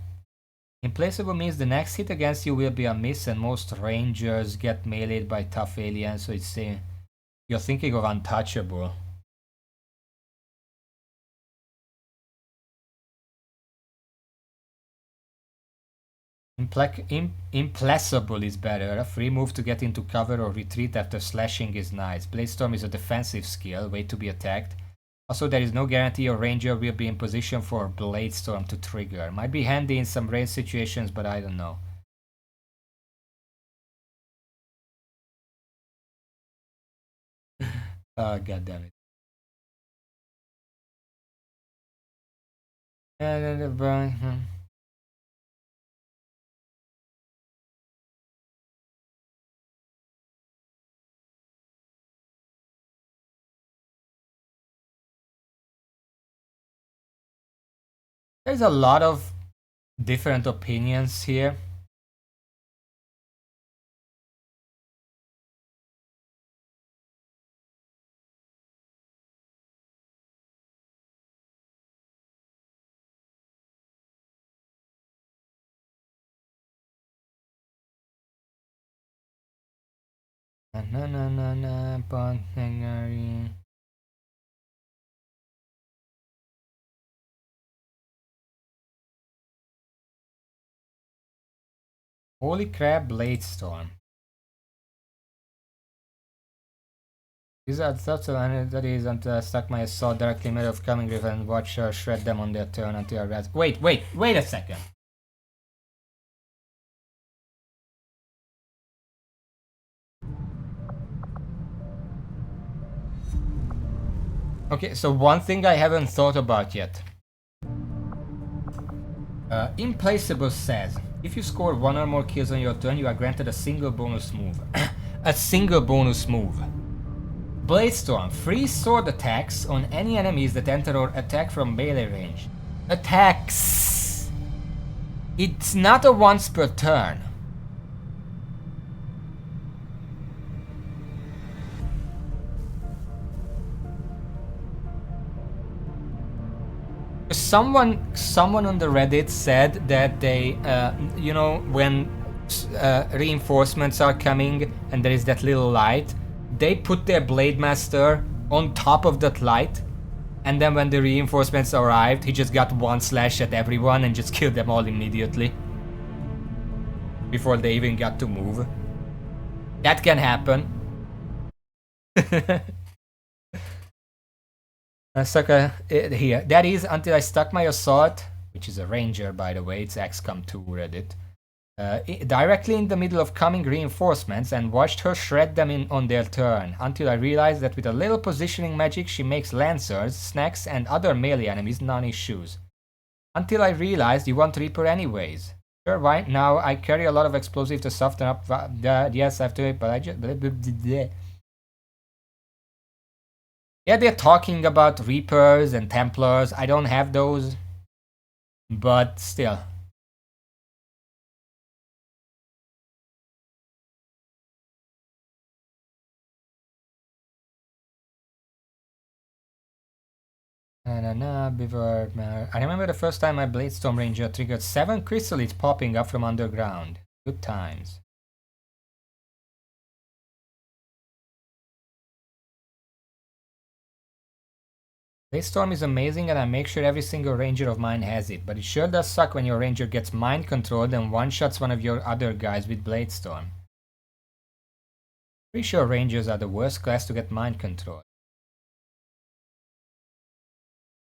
Implacable means the next hit against you will be a miss and most rangers get meleeed by tough aliens, so it's saying you're thinking of untouchable. Implacable is better. A free move to get into cover or retreat after slashing is nice. Bladestorm is a defensive skill, wait to be attacked. Also, there is no guarantee your ranger will be in position for Bladestorm to trigger. Might be handy in some range situations, but I don't know. Oh, god damn it. There's a lot of different opinions here. Holy crap, Bladestorm. These are thoughts of that is until I stuck my assault directly in the middle of coming river and watch her shred them on their turn until I res- Wait a second. Okay, so one thing I haven't thought about yet. Implacable says, if you score 1 or more kills on your turn, you are granted a single bonus move. A single bonus move. Bladestorm, free sword attacks on any enemies that enter or attack from melee range. Attacks! It's not a once per turn. Someone on the Reddit said that they, you know, when reinforcements are coming and there is that little light, they put their Blade Master on top of that light, and then when the reinforcements arrived, he just got 1 slash at everyone and just killed them all immediately. Before they even got to move. That can happen. Sucker here. That is until I stuck my assault, which is a ranger by the way, it's XCOM 2 Reddit, directly in the middle of coming reinforcements and watched her shred them on their turn, until I realized that with a little positioning magic she makes lancers, snacks and other melee enemies non-issues. Until I realized you want Reaper anyways. Sure, why? Now I carry a lot of explosive to soften up yes I have to it, but I just... Yeah, they're talking about Reapers and Templars. I don't have those. But still. I remember the first time my Bladestorm Ranger triggered 7 chrysalids popping up from underground. Good times. Bladestorm is amazing and I make sure every single ranger of mine has it, but it sure does suck when your ranger gets mind controlled and one-shots one of your other guys with Bladestorm. Pretty sure rangers are the worst class to get mind controlled.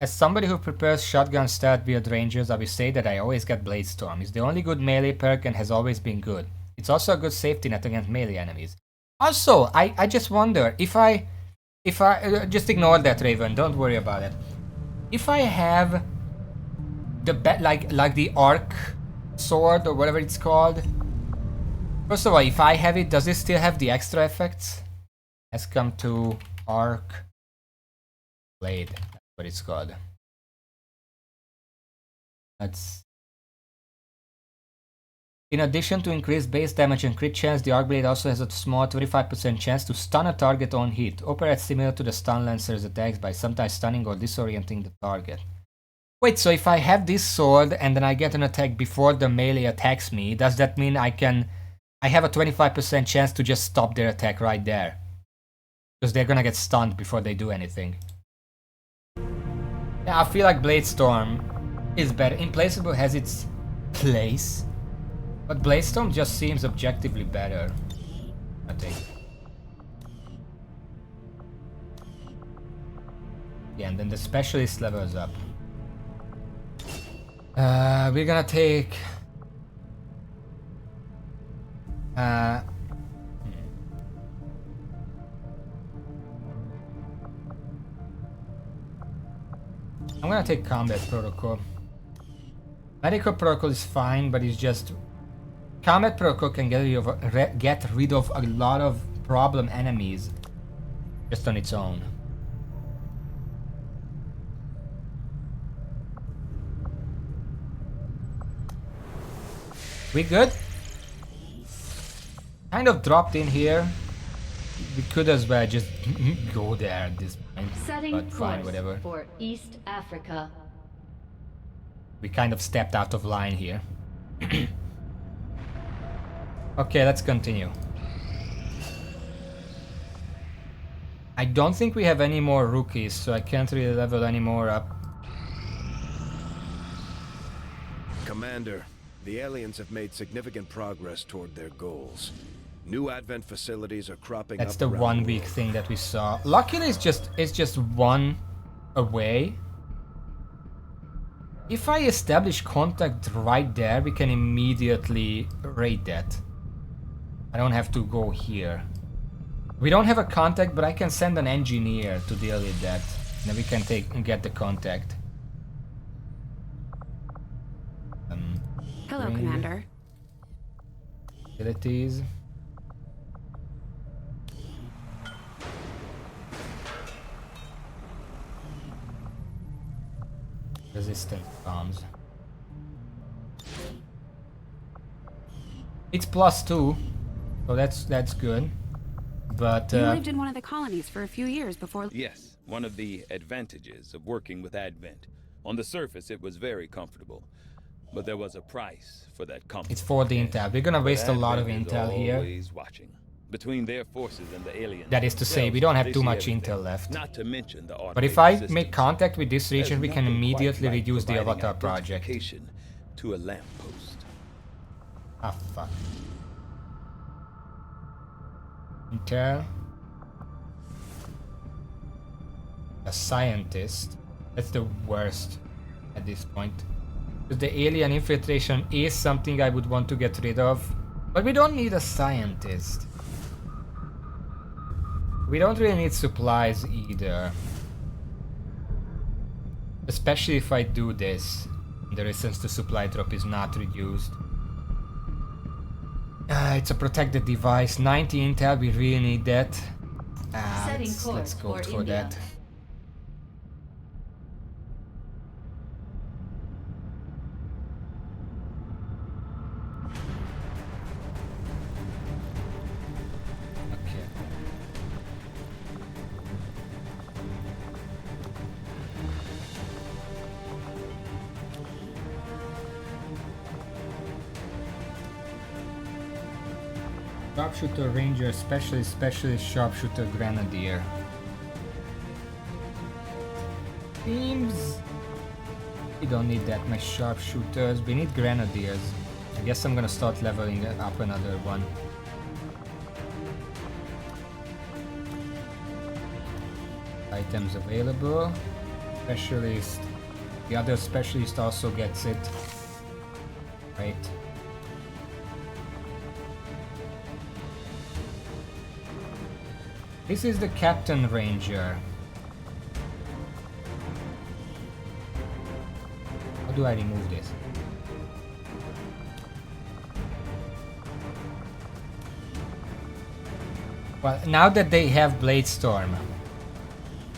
As somebody who prepares shotgun stealth build rangers, I will say that I always get Bladestorm. It's the only good melee perk and has always been good. It's also a good safety net against melee enemies. Also, I just wonder if I just ignore that, Raven. Don't worry about it. If I have the like the arc sword or whatever it's called. First of all, if I have it, does it still have the extra effects? Has come to arc blade. That's what it's called. That's. In addition to increased base damage and crit chance, the Arc Blade also has a small 25% chance to stun a target on hit. Operates similar to the Stun Lancer's attacks by sometimes stunning or disorienting the target. Wait, so if I have this sword and then I get an attack before the melee attacks me, does that mean I have a 25% chance to just stop their attack right there? Because they're gonna get stunned before they do anything. Yeah, I feel like Bladestorm is better. Implacable has its place. But Bladestorm just seems objectively better, I think. Yeah, and then the specialist levels up. We're gonna take... I'm gonna take Combat Protocol. Medical Protocol is fine, but it's just... Combat Protocol can get rid of a lot of problem enemies just on its own. We good? Kind of dropped in here. We could as well just go there at this point. Setting but fine, course whatever. for East Africa. We kind of stepped out of line here. Okay, let's continue. I don't think we have any more rookies, so I can't really level any more up. Commander, the aliens have made significant progress toward their goals. New advent facilities are cropping up. That's the around 1 week world. thing that we saw. Luckily, it's just one away. If I establish contact right there, we can immediately raid that. I don't have to go here. We don't have a contact, but I can send an engineer to deal with that. Then we can get the contact. Hello, ring. Commander. Abilities. Resistant bombs. It's +2, so that's good. But You lived in one of the colonies for a few years before. Yes, one of the advantages of working with Advent. On the surface, it was very comfortable, but there was a price for that comfort. it's for the intel. We're gonna waste a lot of Advent is intel here. always watching. Between their forces and the aliens. That is to say, we don't have too much intel left. Not to mention the But if I automated make systems. contact with this region, we can There's nothing immediately quite like reduce the providing Avatar project. identification to a lamppost. Ah, fuck. Intel. A scientist. That's the worst at this point. Because the alien infiltration is something I would want to get rid of. But we don't need a scientist. We don't really need supplies either. Especially if I do this. The resistance to supply drop is not reduced. It's a protected device. 90 intel, we really need that. Setting Let's course go for for India. that. Okay. Sharpshooter, ranger, specialist, sharpshooter, grenadier. Seems we don't need that much sharpshooters. We need grenadiers. I guess I'm gonna start leveling up another one. Items available. Specialist. The other specialist also gets it. Right. This is the Captain Ranger. How do I remove this? Well, now that they have Bladestorm,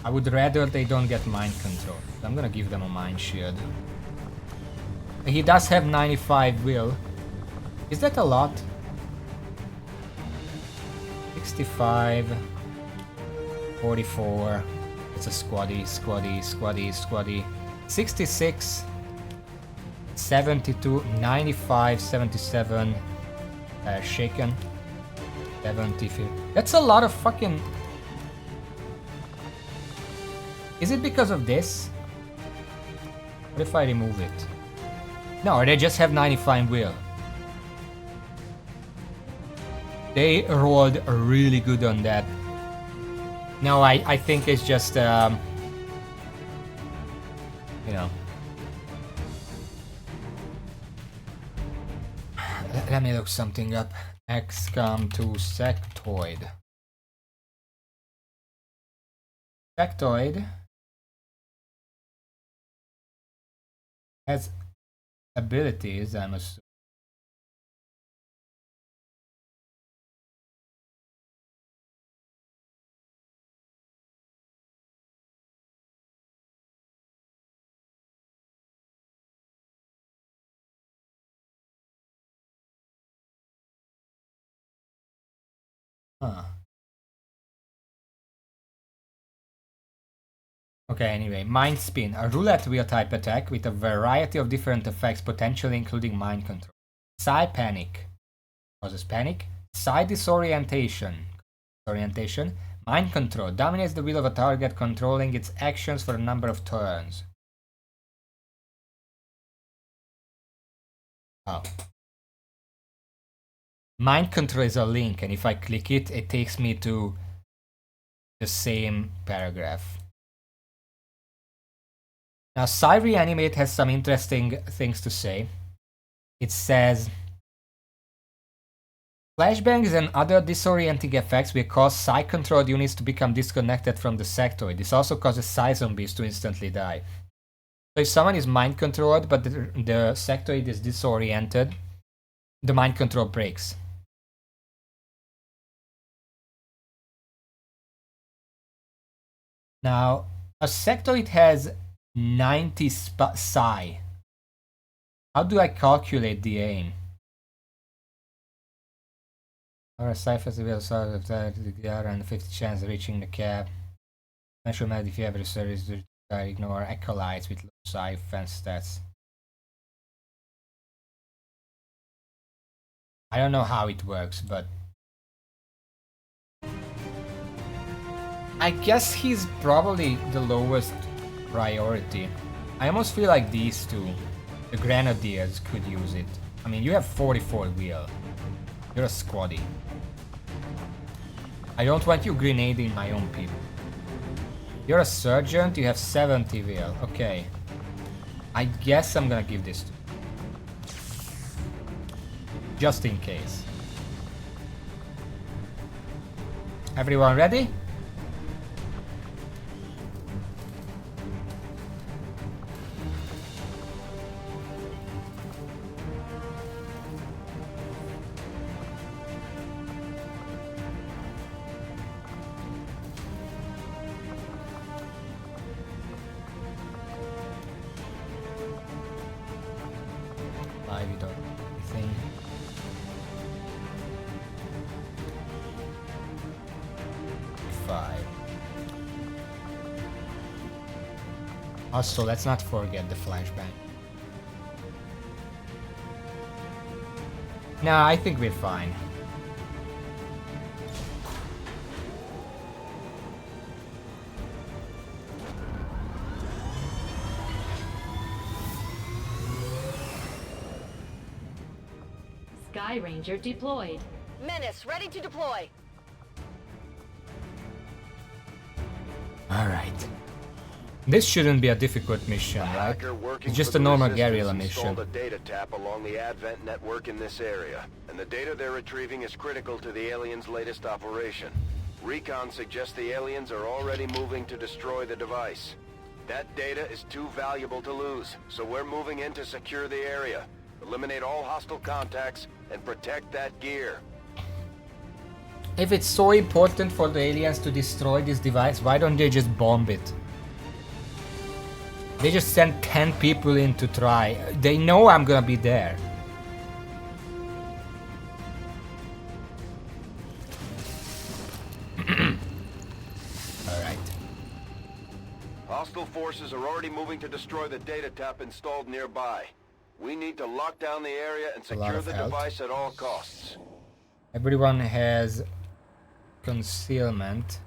I would rather they don't get mind control. So I'm gonna give them a mind shield. He does have 95 will. Is that a lot? 65, 44. It's a squaddy. 66, 72, 95, 77. Shaken. 70. That's a lot of fucking. Is it because of this? What if I remove it? No, they just have 95 will. They rolled really good on that. No, I think it's just, you know. Let me look something up. XCOM 2 Sectoid. Sectoid has abilities, I'm assuming. Huh. Okay, anyway, Mind Spin, a roulette wheel type attack with a variety of different effects, potentially including mind control. Psi Panic causes panic. Psi Disorientation. Mind Control dominates the will of a target, controlling its actions for a number of turns. Oh. Mind Control is a link, and if I click it, it takes me to the same paragraph. Now, Psi Reanimate has some interesting things to say. It says, flashbangs and other disorienting effects will cause Psi-controlled units to become disconnected from the sectoid. This also causes Psi zombies to instantly die. So if someone is mind-controlled, but the sectoid is disoriented, the mind control breaks. Now, a sectoid has 90 psi. How do I calculate the aim? Or a psi festival sort of that and 50 chance of reaching the cap. Measure mad if you ever service to ignore acolytes with low psi fence stats. I don't know how it works, but I guess he's probably the lowest priority. I almost feel like these two, the Grenadiers, could use it. I mean, you have 44 wheel. You're a squaddy. I don't want you grenading my own people. You're a sergeant, you have 70 wheel. Okay. I guess I'm gonna give this to you. Just in case. Everyone ready? Also, let's not forget the flashbang. Nah, I think we're fine. Sky Ranger deployed. Menace, ready to deploy. Alright. This shouldn't be a difficult mission, right? It's just a normal guerrilla mission. Installed a data tap along the Advent network in this area, and the data they're retrieving is critical to the aliens' latest operation. Recon suggests the aliens are already moving to destroy the device. That data is too valuable to lose, so we're moving in to secure the area, eliminate all hostile contacts, and protect that gear. If it's so important for the aliens to destroy this device, why don't they just bomb it? They just sent 10 people in to try. They know I'm gonna be there. Alright. Hostile forces are already moving to destroy the data tap installed nearby. We need to lock down the area and secure the device at all costs. Everyone has concealment.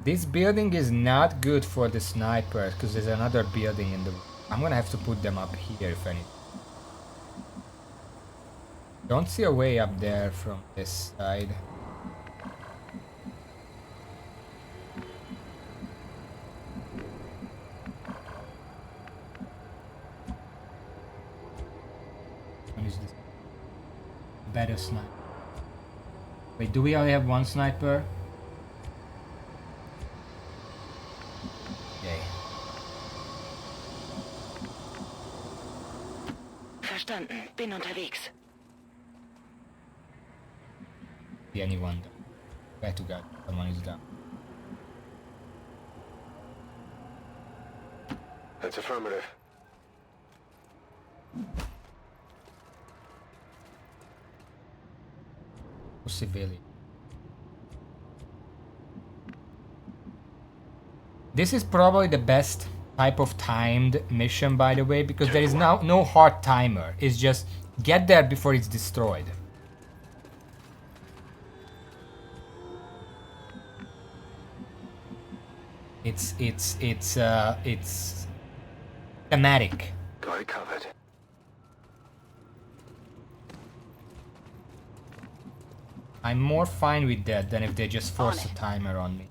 This building is not good for the snipers because there's another building in the... I'm gonna have to put them up here if any. Don't see a way up there from this side. What is this? Better sniper. Wait, do we only have one sniper? Yay. Verstanden. Bin unterwegs. Be anyone. Where to go? Someone is down. That's affirmative. Civilian. This is probably the best type of timed mission, by the way, because there is now no hard timer. It's just get there before it's destroyed. It's thematic. Got it covered. I'm more fine with that than if they just force a timer on me.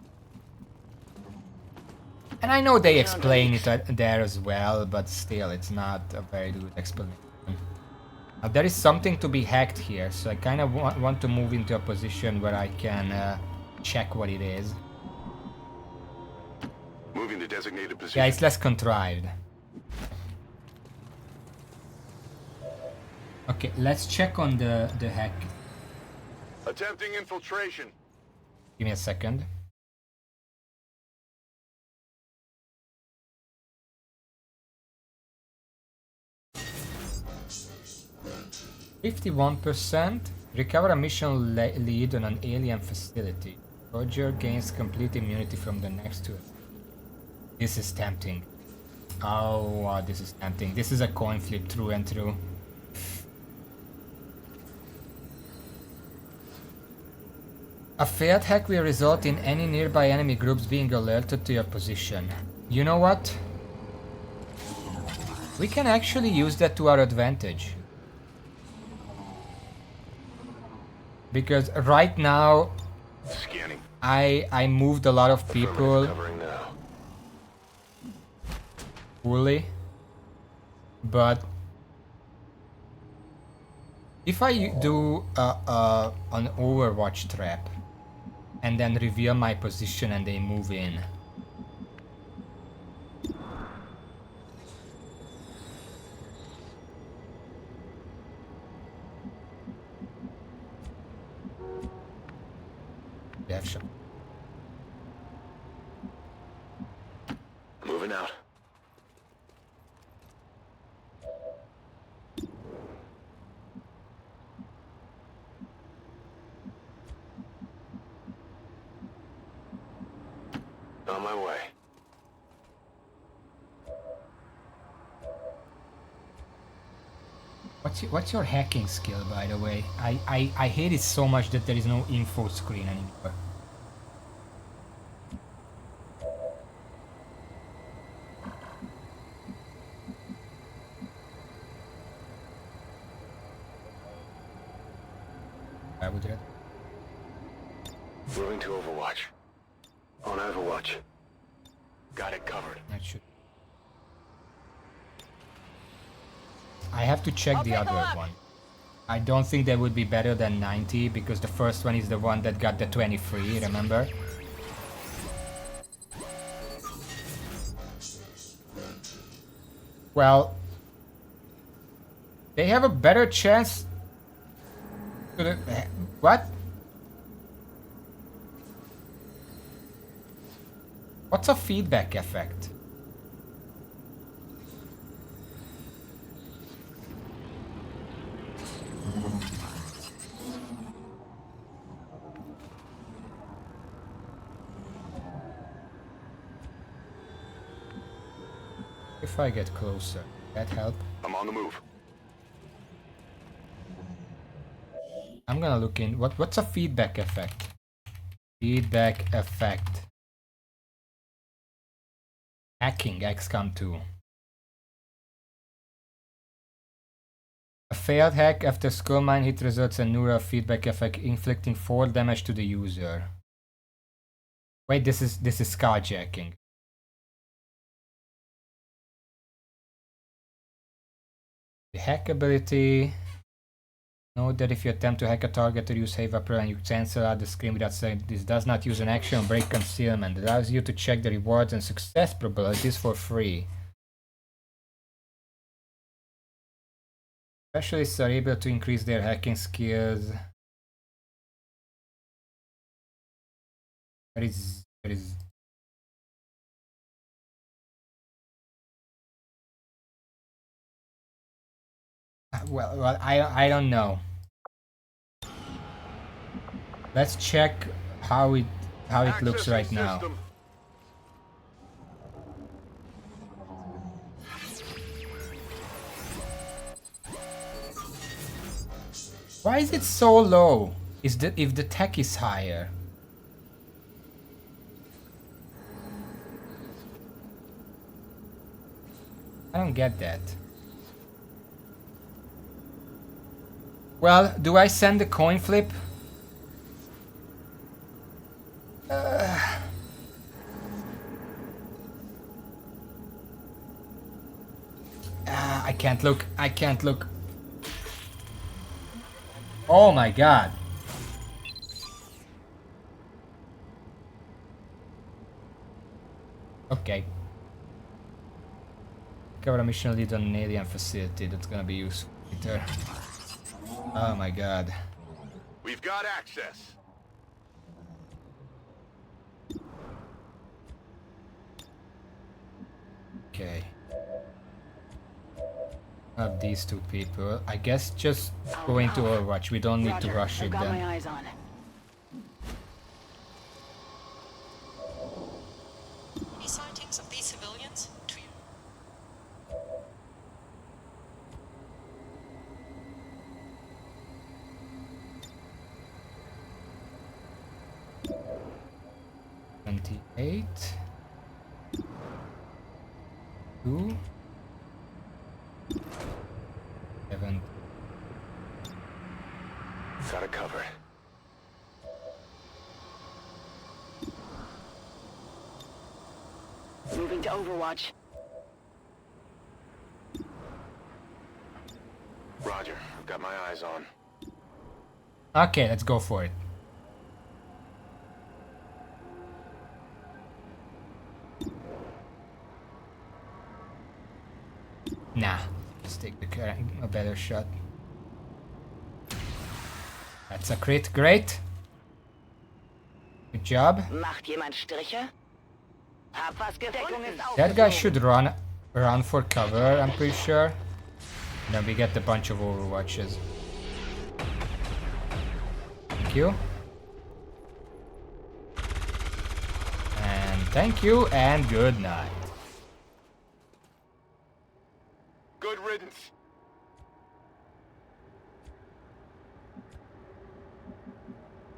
And I know they explain it there as well, but still, it's not a very good explanation. Now, there is something to be hacked here, so I kind of want to move into a position where I can check what it is. Moving to designated position. Yeah, it's less contrived. Okay, let's check on the hack. Attempting infiltration. Give me a second. "51%. Recover a mission lead on an alien facility. Roger gains complete immunity from the next two." This is tempting. Oh, this is tempting. This is a coin flip through and through. A failed hack will result in any nearby enemy groups being alerted to your position. You know what? We can actually use that to our advantage. Because right now, Scanning. I moved a lot of people Covering now. fully, but if I do an Overwatch trap and then reveal my position and they move in, they have shot. Moving out. On my way. What's your hacking skill, by the way? I hate it so much that there is no info screen anymore. I would read. Moving to Overwatch. On Overwatch. Got it covered. That should. I have to check the other one. I don't think they would be better than 90 because the first one is the one that got the 23, remember? Well, they have a better chance to the... What? What's a feedback effect? If I get closer, that help? I'm on the move. I'm gonna look in. What's a feedback effect? Feedback effect. Hacking XCOM 2. A failed hack after skull mine hit results in neural feedback effect inflicting 4 damage to the user. Wait, this is scarjacking. The hack ability. Note that if you attempt to hack a target or use Haver and you cancel out the screen without saying this does not use an action or break concealment. It allows you to check the rewards and success probabilities for free. Specialists are able to increase their hacking skills. There is well, I don't know. Let's check how it looks right now. Why is it so low? If the tech is higher? I don't get that. Well, do I send the coin flip? I can't look. I can't look. Oh my god. Okay. Cover a mission lead on an alien facility. That's gonna be useful later. Oh my god. We've got access. Okay. Have these two people. I guess just going to Overwatch. We don't need to rush it Got then. my eyes on it. Any sightings of these civilians? $28. 2. 7. Got it covered. Moving to Overwatch. Roger. I've got my eyes on. Okay, let's go for it. Nah, let's take a better shot. That's a crit, great. Good job. Macht jemand Striche? Hab was gefunden. That guy should run for cover, I'm pretty sure. Then we get a bunch of Overwatches. Thank you. And thank you, and good night. Good riddance.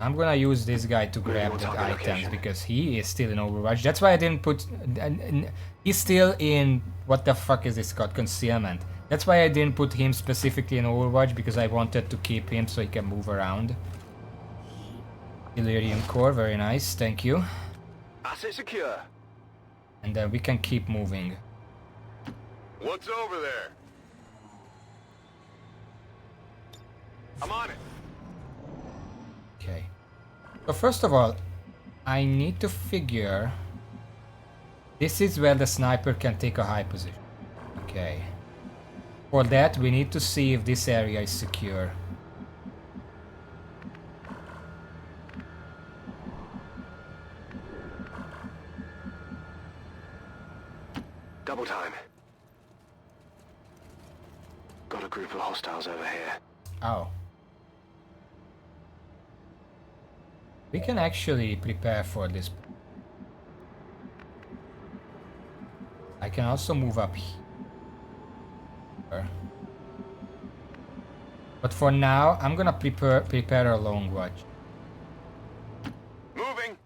I'm gonna use this guy to grab the items because he is still in Overwatch. That's why I didn't put... he's still in... What the fuck is this called? Concealment. That's why I didn't put him specifically in Overwatch because I wanted to keep him so he can move around. Delirium core, very nice, thank you. Asset secure. And then we can keep moving. What's over there? I'm on it. Okay. So first of all, I need to figure... This is where the sniper can take a high position. Okay. For that, we need to see if this area is secure. Double time. Got a group of hostiles over here. Oh. We can actually prepare for this. I can also move up here. But for now, I'm gonna prepare a long watch. Moving.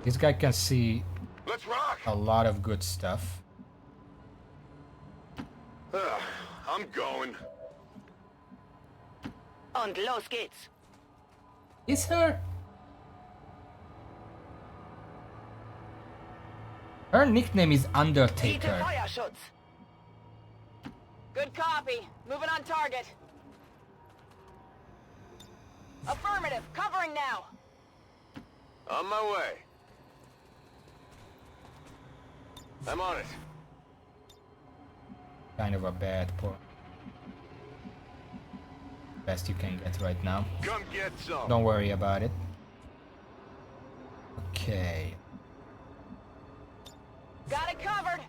This guy can see Let's rock. a lot of good stuff. I'm going. Und los geht's. Is her... Her nickname is Undertaker. Feuerschutz. Good copy. Moving on target. Affirmative. Covering now. On my way. I'm on it. Kind of a bad point. Best you can get right now. Come get some. Don't worry about it. Okay. Got it covered.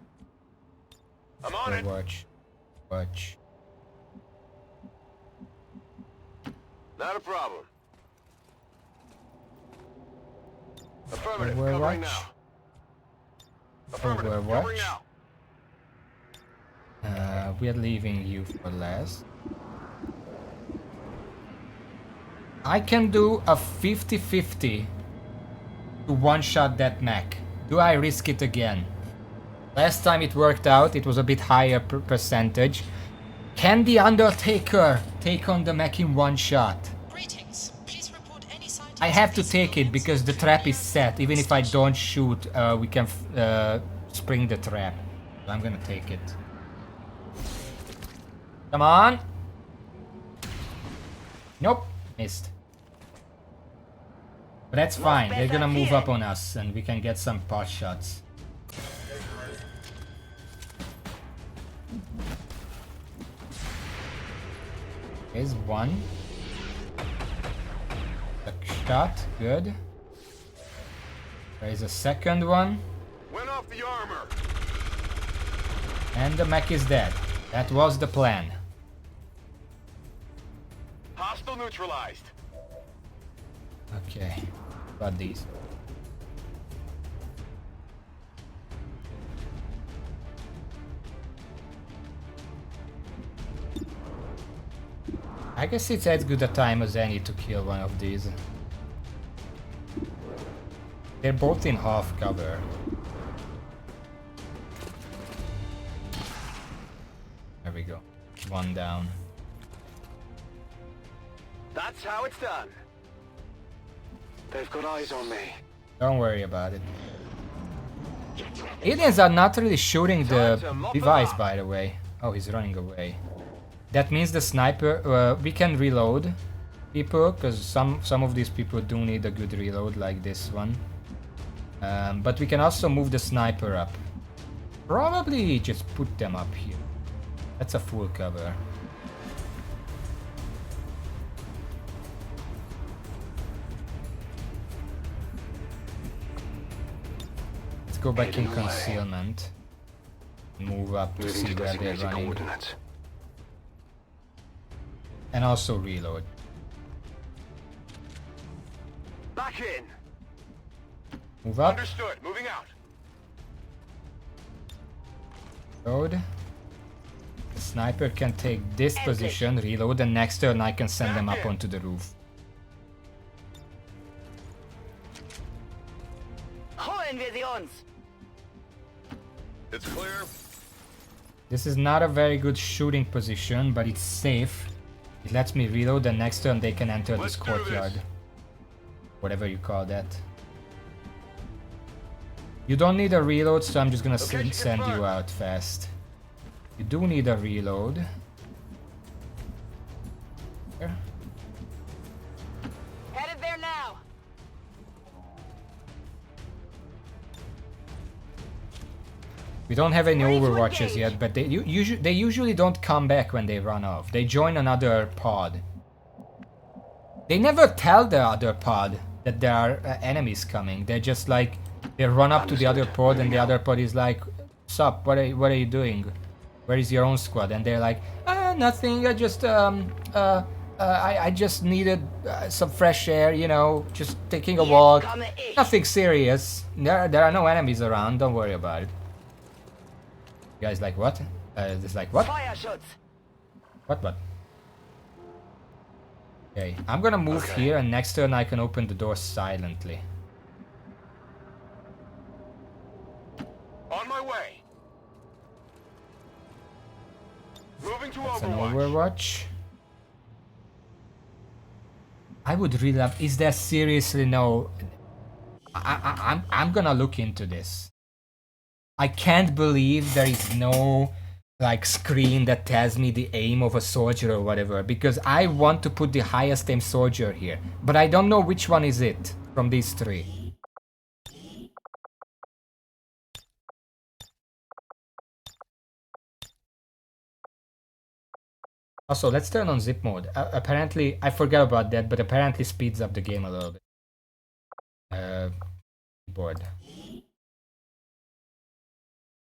I'm on it. Watch. Watch. Not a problem. Affirmative. Overwatch. Covering now. Affirmative. Covering Overwatch. now. We're leaving you for last. I can do a 50-50 to one-shot that mech. Do I risk it again? Last time it worked out, it was a bit higher percentage. Can the Undertaker take on the mech in one shot? Greetings. Please report any sightings I have of to these take it civilians because the to trap is area set. Even if I don't shoot, we can spring the trap. So I'm gonna take it. Come on! Nope, missed. But that's fine, they're gonna move up on us and we can get some pot shots. Here's one. A shot, good. There's a second one. Went off the armor. And the mech is dead. That was the plan. Hostile neutralized. Okay, got these. I guess it's as good a time as any to kill one of these. They're both in half cover. There we go. One down. That's how it's done. They've got eyes on me. Don't worry about it. Aliens are not really shooting the device, by the way. Oh, he's running away. That means the sniper, we can reload people, because some of these people do need a good reload, like this one. But we can also move the sniper up. Probably just put them up here. That's a full cover. Let's go back in concealment. Move up to see where they're running. And also reload. Back in. Move up. Understood. Moving out. Reload. The sniper can take this position, reload, and next turn I can send them up onto the roof. Holen wir sie uns. It's clear. This is not a very good shooting position, but it's safe. It lets me reload, and next turn they can enter this courtyard. Whatever you call that. You don't need a reload, so I'm just gonna send you out fast. You do need a reload. Here. Headed there now. We don't have any overwatches yet, but they usually don't come back when they run off. They join another pod. They never tell the other pod that there are enemies coming. They're just like, they run up to the other pod, and the other pod is like, "Sup? What are you doing? Where is your own squad?" And they're like, nothing. I just I just needed some fresh air, you know, just taking a walk. Nothing serious. There are no enemies around. Don't worry about it. You guys like what? It's like what? Fire shots. What? Okay, I'm gonna move here, and next turn I can open the door silently. On my way. Moving to That's an Overwatch. I would really love. Is there seriously no? I'm gonna look into this. I can't believe there is no like screen that tells me the aim of a soldier or whatever, because I want to put the highest aim soldier here, but I don't know which one is it from these three. Also, let's turn on zip mode. Apparently, I forgot about that, but apparently speeds up the game a little bit. Keyboard.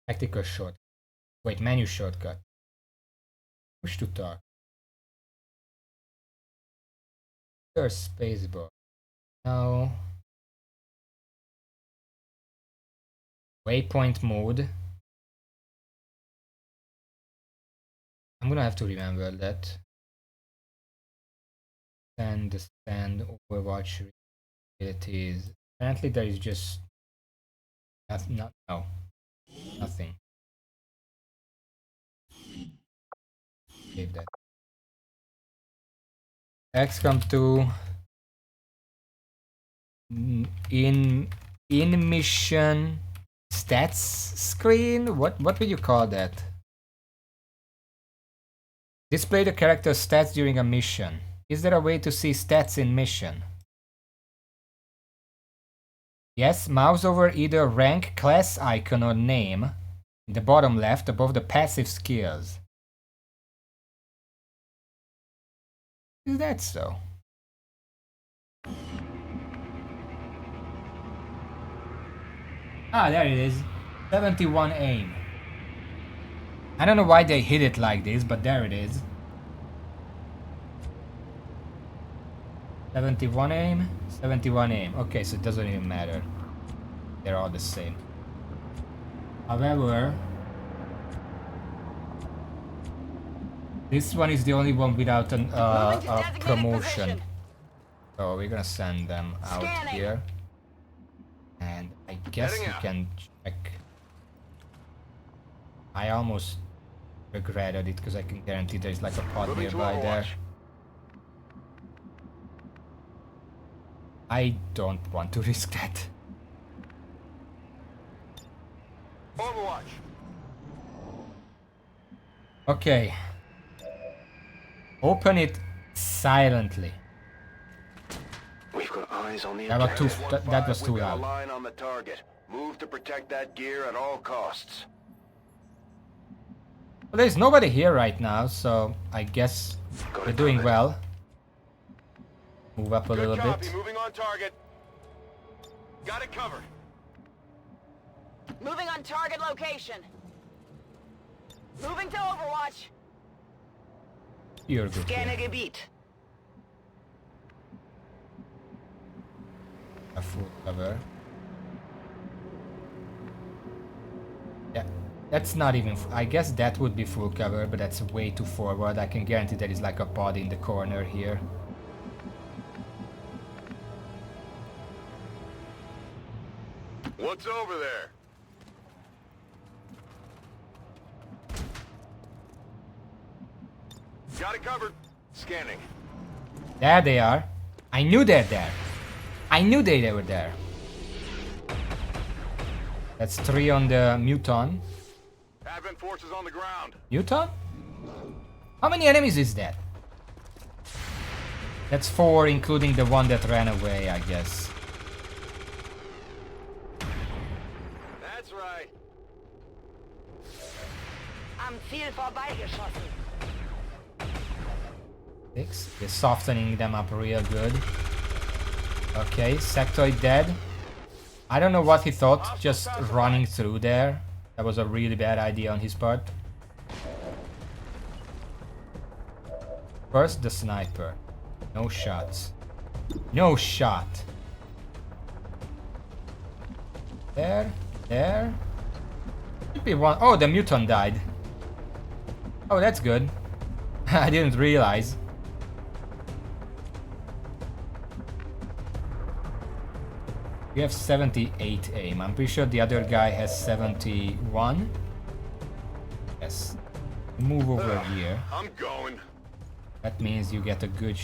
Tactical short. Wait, menu shortcut. Push to talk. There's spacebar. No. Waypoint mode. I'm gonna have to remember that. Stand Overwatch abilities. Apparently there is just nothing. Save that. XCOM 2 in mission stats screen. What would you call that? Display the character's stats during a mission. Is there a way to see stats in mission? Yes, mouse over either rank, class icon, or name in the bottom left above the passive skills. Is that so? Ah, there it is. 71 aim. I don't know why they hit it like this, but there it is. 71 aim, 71 aim. Okay, so it doesn't even matter. They're all the same. However, this one is the only one without a promotion. So we're gonna send them out here. And I guess you can check. I almost regretted it because I can guarantee there's like a pod nearby there. I don't want to risk that. Overwatch. Okay. Open it silently. We've got eyes on the that was too loud. Line on the target. Move to protect that gear at all costs. Well, there's nobody here right now, so I guess we're doing well. Move up a little bit. Moving on target. Got it covered. Moving on target location. Moving to Overwatch. You're good. Scanner Gebiet. A full cover. Yeah, that's not even. I guess that would be full cover, but that's way too forward. I can guarantee there is like a pod in the corner here. What's over there? Got it covered. Scanning. There they are. I knew they're there. I knew they were there. That's 3 on the Muton. Advent forces on the ground. Muton? How many enemies is that? That's 4, including the one that ran away, I guess. That's right. Am Ziel vorbeigeschossen. 6. They're softening them up real good. Okay, Sectoid dead. I don't know what he thought, just running through there. That was a really bad idea on his part. First, the sniper. No shots. No shot. There. There. Should be one. Oh, the mutant died. Oh, that's good. I didn't realize. We have 78 aim. I'm pretty sure the other guy has 71. Yes. Move over here. I'm going. That means you get a good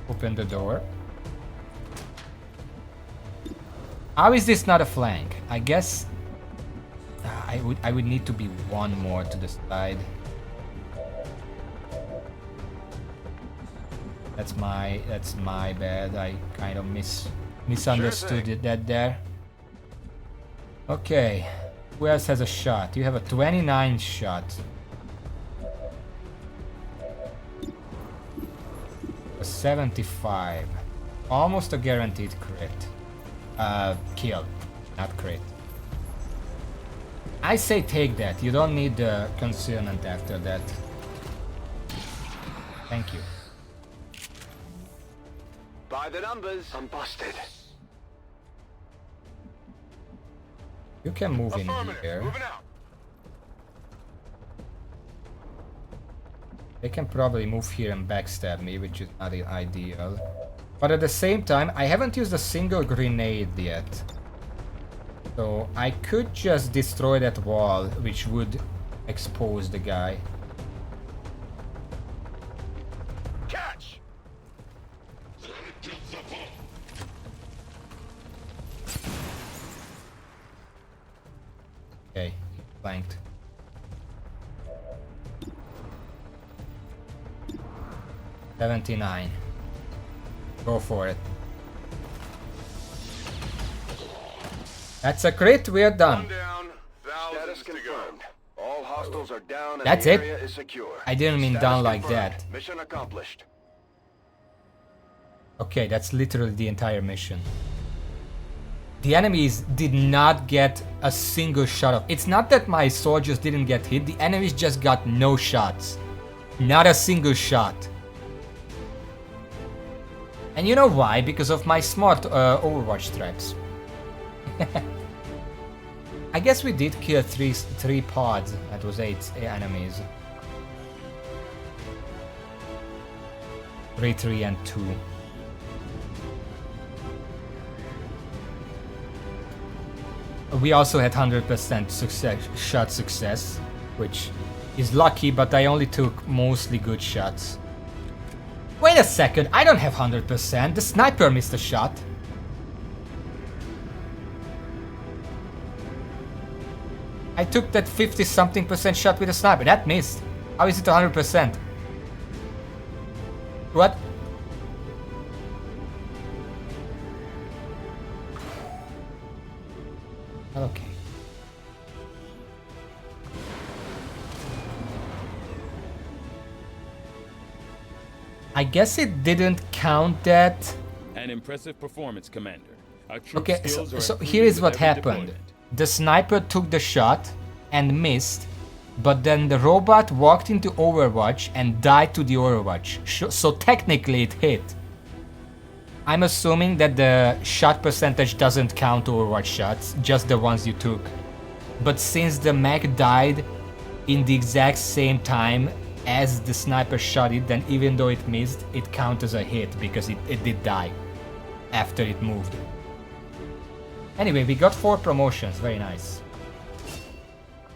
open the door. How is this not a flank? I guess I would need to be one more to the side. That's my bad. I kind of misunderstood that there. Okay. Who else has a shot? You have a 29 shot. A 75. Almost a guaranteed crit. Kill, not crit. I say take that. You don't need the concealment after that. Thank you. By the numbers. I'm busted. You can move in here. Moving out. They can probably move here and backstab me, which is not ideal. But at the same time, I haven't used a single grenade yet. So I could just destroy that wall, which would expose the guy. Catch. Okay, flanked. $79. Go for it. That's a crit, we're done. Down. Status confirmed. All hostiles are down and That's the it? area is secure. I didn't mean Status down like confirmed. that. Mission accomplished. Okay, that's literally the entire mission. The enemies did not get a single shot off. It's not that my soldiers didn't get hit, the enemies just got no shots. Not a single shot. And you know why? Because of my smart Overwatch traps. I guess we did kill three pods. That was 8 enemies. 3, 3, and 2. We also had 100% shot success, which is lucky, but I only took mostly good shots. Wait a second, I don't have 100%. The sniper missed a shot. I took that 50-something% shot with a sniper. That missed. How is it 100%? What? Okay. I guess it didn't count that. An impressive performance, Commander. Our troop Okay, skills are so improving here is with what every happened. deployment. The sniper took the shot and missed, but then the robot walked into Overwatch and died to the Overwatch. So technically it hit. I'm assuming that the shot percentage doesn't count Overwatch shots, just the ones you took. But since the mech died in the exact same time as the sniper shot it, then even though it missed, it counts as a hit because it did die after it moved. Anyway, we got 4 promotions, very nice.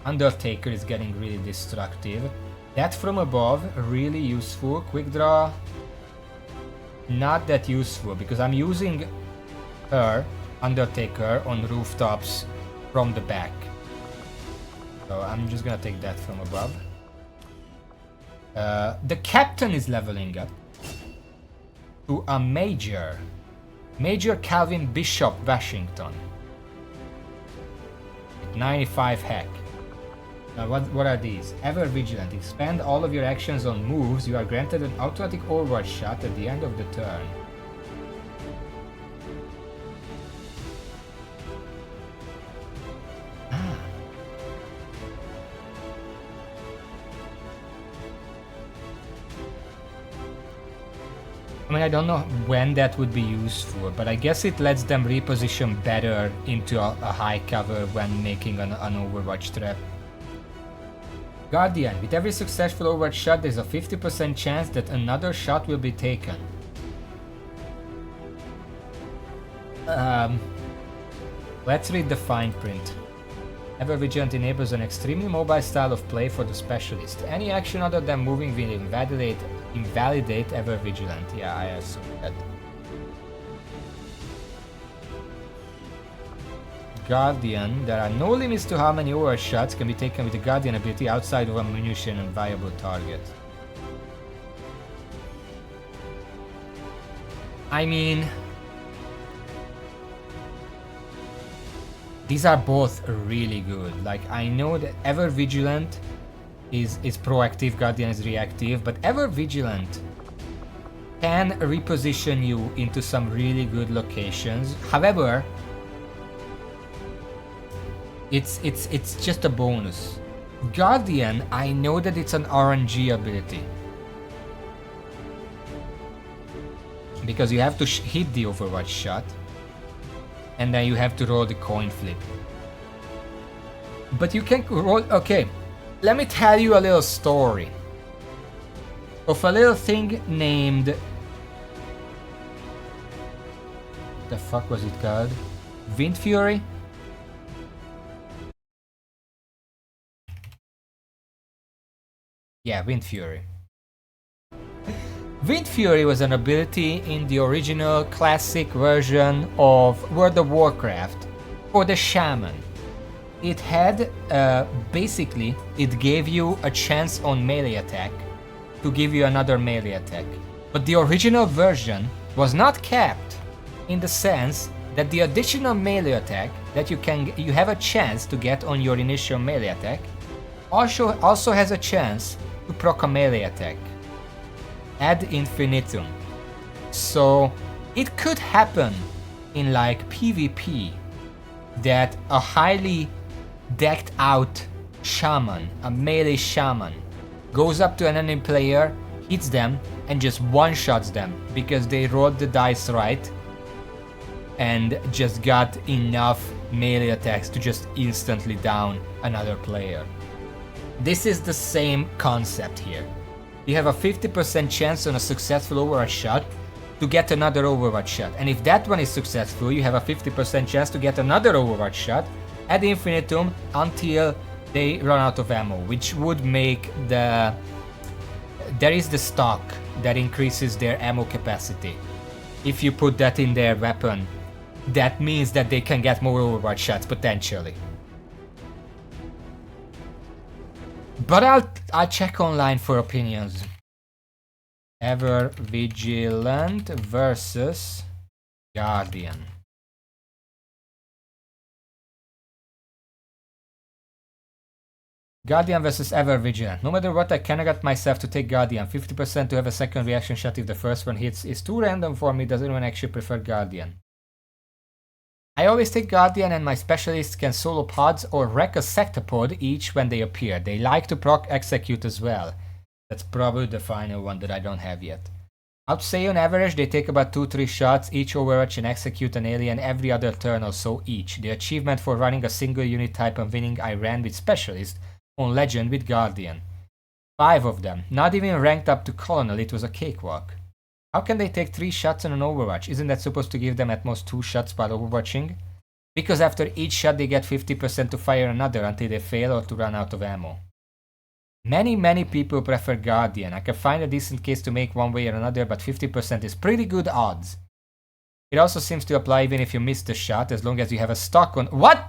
Undertaker is getting really destructive. That from above, really useful. Quick draw, not that useful because I'm using her, Undertaker, on rooftops from the back. So I'm just gonna take that from above. The captain is leveling up to a Major. Major Calvin Bishop Washington. 95 hack. Now what are these? Ever Vigilant. Expand all of your actions on moves. You are granted an automatic overwatch shot at the end of the turn. I mean, I don't know when that would be useful, but I guess it lets them reposition better into a high cover when making an overwatch trap. Guardian. With every successful overwatch shot, there's a 50% chance that another shot will be taken. Let's read the fine print. Ever Vigilant enables an extremely mobile style of play for the specialist. Any action other than moving will invalidate Ever Vigilant. Yeah, I assume that. Guardian. There are no limits to how many overwatch shots can be taken with the Guardian ability outside of ammunition and viable targets. I mean, these are both really good. Like, I know that Ever Vigilant is proactive, Guardian is reactive, but Ever Vigilant can reposition you into some really good locations. However, it's just a bonus. Guardian, I know that it's an RNG ability. Because you have to hit the overwatch shot. And then you have to roll the coin flip. But you can roll... Okay, let me tell you a little story of a little thing named... What the fuck was it called? Wind Fury? Yeah, Wind Fury. Wind Fury was an ability in the original classic version of World of Warcraft for the Shaman. It had, basically, it gave you a chance on melee attack to give you another melee attack. But the original version was not capped in the sense that the additional melee attack that you have a chance to get on your initial melee attack also has a chance to proc a melee attack. Ad infinitum. So it could happen in like PvP that a highly decked out shaman, a melee shaman, goes up to an enemy player, hits them, and just one-shots them because they rolled the dice right and just got enough melee attacks to just instantly down another player. This is the same concept here. You have a 50% chance on a successful overwatch shot to get another overwatch shot. And if that one is successful, you have a 50% chance to get another overwatch shot ad infinitum until they run out of ammo, which would make the... There is the stock that increases their ammo capacity. If you put that in their weapon, that means that they can get more overwatch shots potentially. But I'll check online for opinions. Ever Vigilant versus Guardian. Guardian versus Ever Vigilant. No matter what, I cannot get myself to take Guardian. 50% to have a second reaction shot if the first one hits is too random for me. Does anyone actually prefer Guardian? I always take Guardian, and my specialists can solo pods or wreck a sectopod each when they appear. They like to proc execute as well. That's probably the final one that I don't have yet. I'd say on average they take about 2-3 shots each overwatch and execute an alien every other turn or so each. The achievement for running a single unit type and winning I ran with specialist on Legend with Guardian. 5 of them. Not even ranked up to Colonel, it was a cakewalk. How can they take 3 shots on an overwatch? Isn't that supposed to give them at most 2 shots while overwatching? Because after each shot they get 50% to fire another until they fail or to run out of ammo. Many people prefer Guardian. I can find a decent case to make one way or another, but 50% is pretty good odds. It also seems to apply even if you miss the shot, as long as you have a stock on— What?!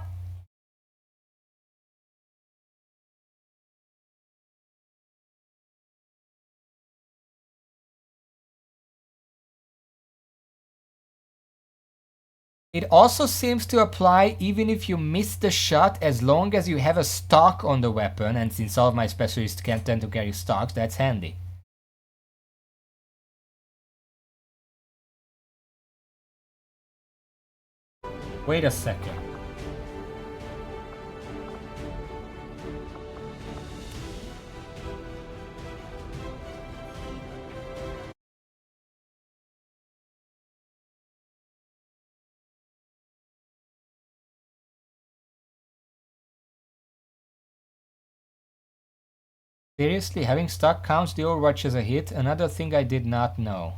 It also seems to apply even if you miss the shot, as long as you have a stock on the weapon, and since all of my specialists can tend to carry stocks, that's handy. Wait a second. Seriously, having stock counts the Overwatch as a hit? Another thing I did not know.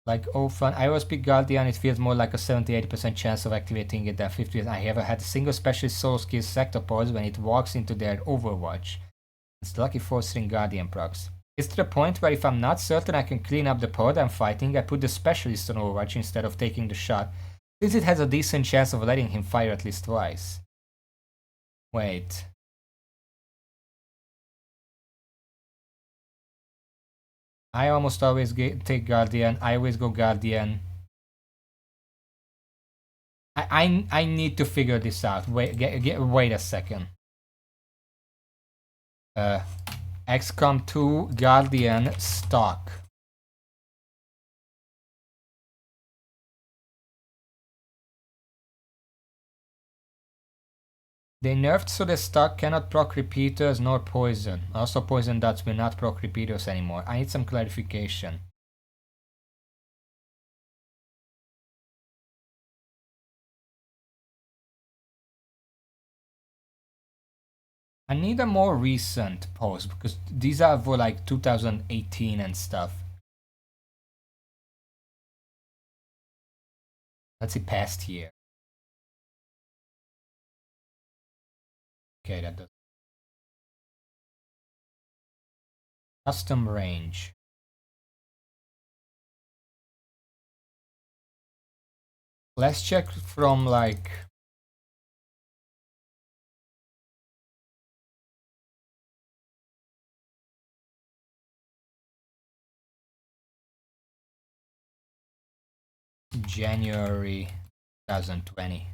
Like, oh fun, I always pick Guardian, it feels more like a 70-80% chance of activating it than 50%. I haven't had a single specialist solo skill sector pause when it walks into their Overwatch. It's lucky 4-string Guardian procs. It's to the point where if I'm not certain I can clean up the pod I'm fighting, I put the specialist on Overwatch instead of taking the shot, since it has a decent chance of letting him fire at least twice. Wait. I almost always take Guardian. I always go Guardian. I need to figure this out. Wait a second. XCOM 2 Guardian stock. They nerfed so the stock cannot proc repeaters nor poison. Also poison dots will not proc repeaters anymore. I need some clarification. I need a more recent post because these are for like 2018 and stuff. Let's see past year. Okay, that does. Custom range. Let's check from like January 2020.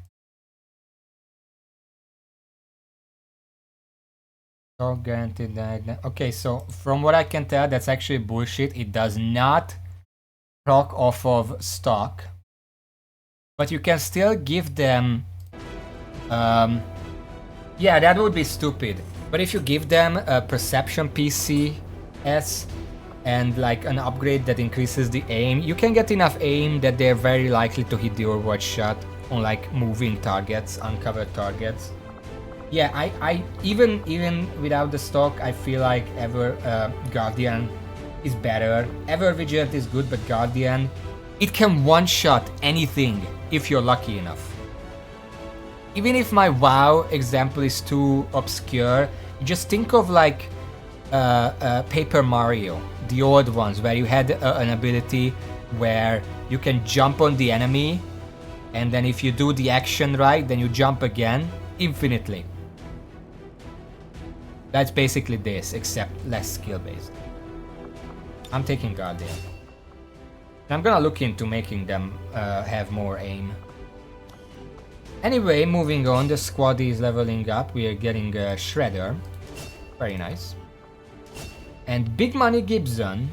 So guaranteed that. Okay, so from what I can tell, that's actually bullshit. It does not proc off of stock, but you can still give them. Yeah, that would be stupid. But if you give them a perception PCS and like an upgrade that increases the aim, you can get enough aim that they're very likely to hit the Overwatch shot on like moving targets, uncovered targets. Yeah, I even without the stock, I feel like Guardian is better. Ever Vigilant is good, but Guardian, it can one-shot anything if you're lucky enough. Even if my WoW example is too obscure, just think of like Paper Mario, the old ones, where you had an ability where you can jump on the enemy, and then if you do the action right, then you jump again infinitely. That's basically this, except less skill-based. I'm taking Guardian. I'm gonna look into making them have more aim. Anyway, moving on, the squad is leveling up. We are getting Shredder. Very nice. And Big Money Gibson.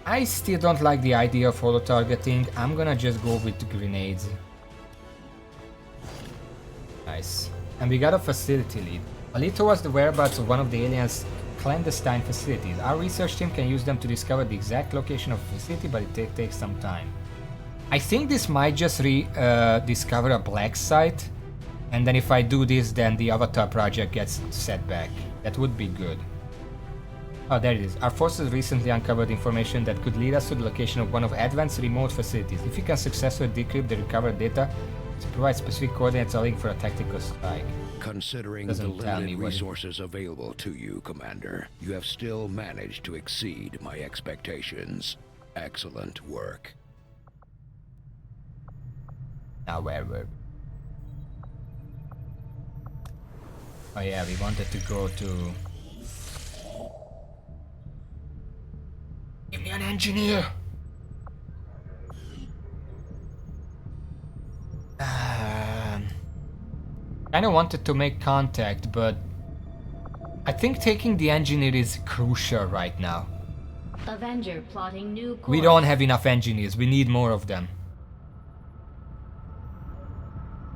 I still don't like the idea of holo targeting. I'm gonna just go with the grenades. Nice. And we got a facility lead. A lead towards the whereabouts of one of the aliens' clandestine facilities. Our research team can use them to discover the exact location of the facility, but it takes some time. I think this might just discover a black site, and then if I do this, then the Avatar project gets set back. That would be good. Oh, there it is. Our forces recently uncovered information that could lead us to the location of one of advanced remote facilities. If we can successfully decrypt the recovered data, to provide specific coordinates allowing for a tactical strike. Considering Doesn't the tell me limited what it- resources available to you, Commander, you have still managed to exceed my expectations. Excellent work. Now where were we? Oh yeah, we wanted to go to... Give me an engineer! Kinda wanted to make contact, but... I think taking the engineer is crucial right now. Avenger plotting new course. We don't have enough engineers, we need more of them.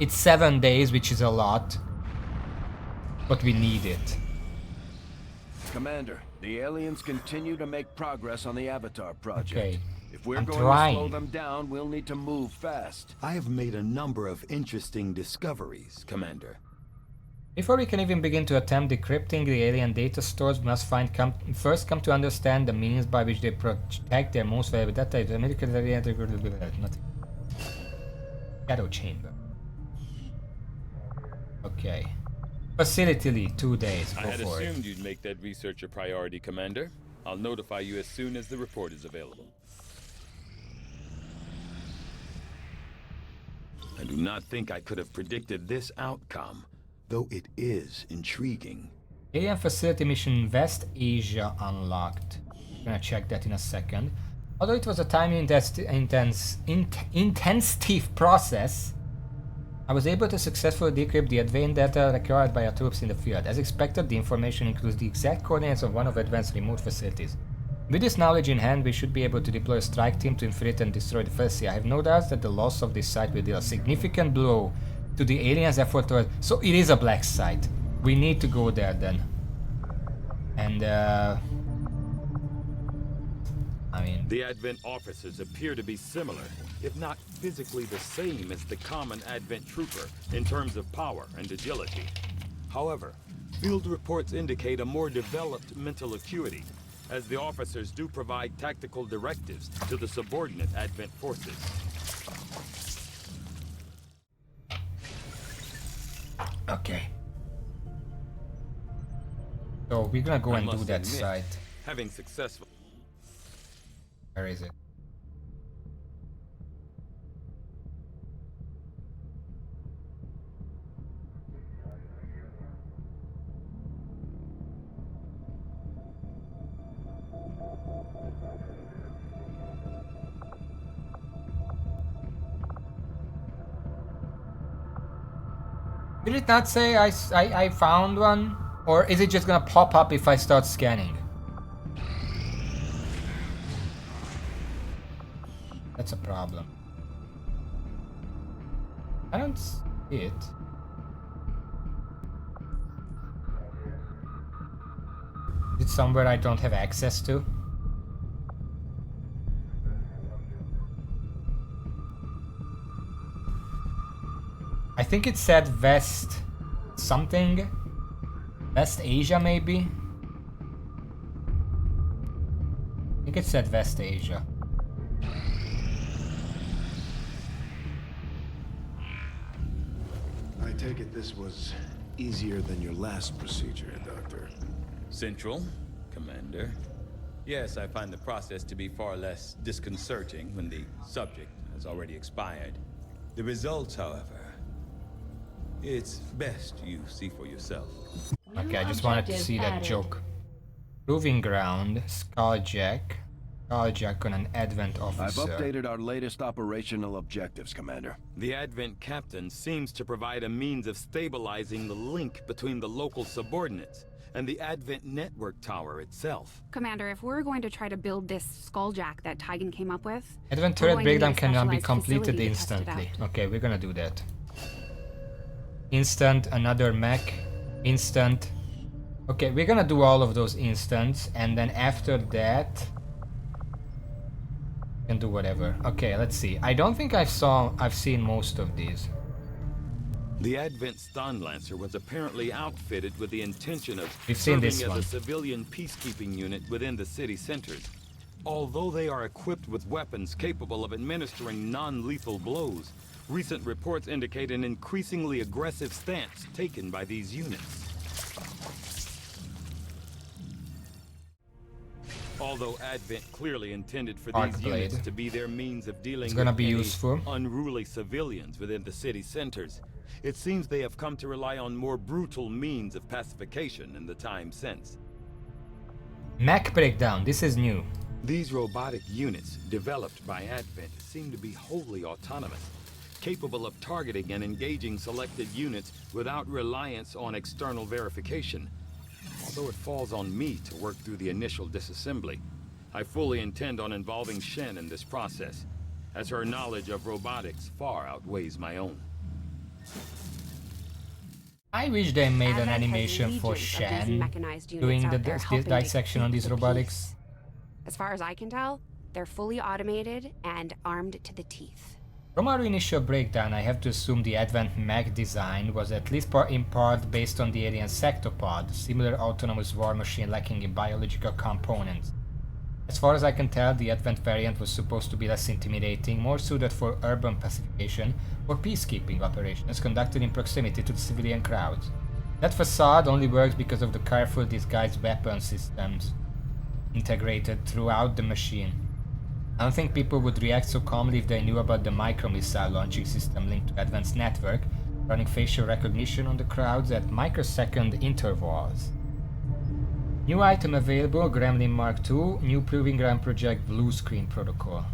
It's 7 days, which is a lot. But we need it. Commander, the aliens continue to make progress on the Avatar project. Okay. If we're I'm going trying. to slow them down, we'll need to move fast. I have made a number of interesting discoveries, Commander. Before we can even begin to attempt decrypting the alien data stores, we must first come to understand the means by which they protect their most valuable data. The military nothing. Shadow chamber. Okay. Facility lead, 2 days. I Go had for it. assumed you'd make that research a priority, Commander. I'll notify you as soon as the report is available. I do not think I could have predicted this outcome, though it is intriguing. Alien facility mission West Asia unlocked. I'm gonna check that in a second. Although it was a time-intensive process, I was able to successfully decrypt the advanced data required by our troops in the field. As expected, the information includes the exact coordinates of one of advanced remote facilities. With this knowledge in hand, we should be able to deploy a strike team to infiltrate and destroy the facility. I have no doubts that the loss of this site will deal a significant blow to the aliens' effort toward... So it is a black site. We need to go there then. And I mean... The Advent officers appear to be similar, if not physically the same as the common Advent trooper in terms of power and agility. However, field reports indicate a more developed mental acuity, as the officers do provide tactical directives to the subordinate Advent forces. Okay. So we're gonna go I and do must that admit, site. Having successful... Where is it? Did it not say I found one? Or is it just gonna pop up if I start scanning? That's a problem. I don't see it. Is it somewhere I don't have access to? I think it said West something. West Asia maybe? I think it said West Asia. I take it this was easier than your last procedure, Doctor. Central, Commander. Yes, I find the process to be far less disconcerting when the subject has already expired. The results, however, it's best you see for yourself. Okay, I just wanted to see that joke. Proving ground, Skulljack. Skulljack on an Advent officer. I've updated our latest operational objectives, Commander. The Advent captain seems to provide a means of stabilizing the link between the local subordinates and the Advent network tower itself. Commander, if we're going to try to build this skulljack that Tigan came up with... Advent turret breakdown cannot be completed instantly. Okay, we're gonna do that. Instant, another mech. Instant. Okay, we're gonna do all of those instants, and then after that... we can do whatever. Okay, let's see. I don't think I've seen most of these. The Advent Stun Lancer was apparently outfitted with the intention of We've seen serving this as one. a civilian peacekeeping unit within the city centers. Although they are equipped with weapons capable of administering non-lethal blows, recent reports indicate an increasingly aggressive stance taken by these units. Although Advent clearly intended for Arc these blade. units to be their means of dealing It's gonna with be any useful. unruly civilians within the city centers, it seems they have come to rely on more brutal means of pacification in the time since. Mech breakdown, this is new. These robotic units, developed by Advent, seem to be wholly autonomous, capable of targeting and engaging selected units without reliance on external verification. Although it falls on me to work through the initial disassembly, I fully intend on involving Shen in this process, as her knowledge of robotics far outweighs my own. I wish they made an Advent has animation for legions of these Shen mechanized units doing out the there helping to dissection on keep these the robotics. peace. As far as I can tell, they're fully automated and armed to the teeth. From our initial breakdown, I have to assume the Advent mech design was at least in part based on the alien sectopod, similar autonomous war machine lacking in biological components. As far as I can tell, the Advent variant was supposed to be less intimidating, more suited for urban pacification or peacekeeping operations conducted in proximity to the civilian crowds. That facade only works because of the careful disguised weapon systems integrated throughout the machine. I don't think people would react so calmly if they knew about the micro-missile launching system linked to Advent's network, running facial recognition on the crowds at microsecond intervals. New item available, Gremlin Mark II, new Proving Ground Project Blue Screen Protocol.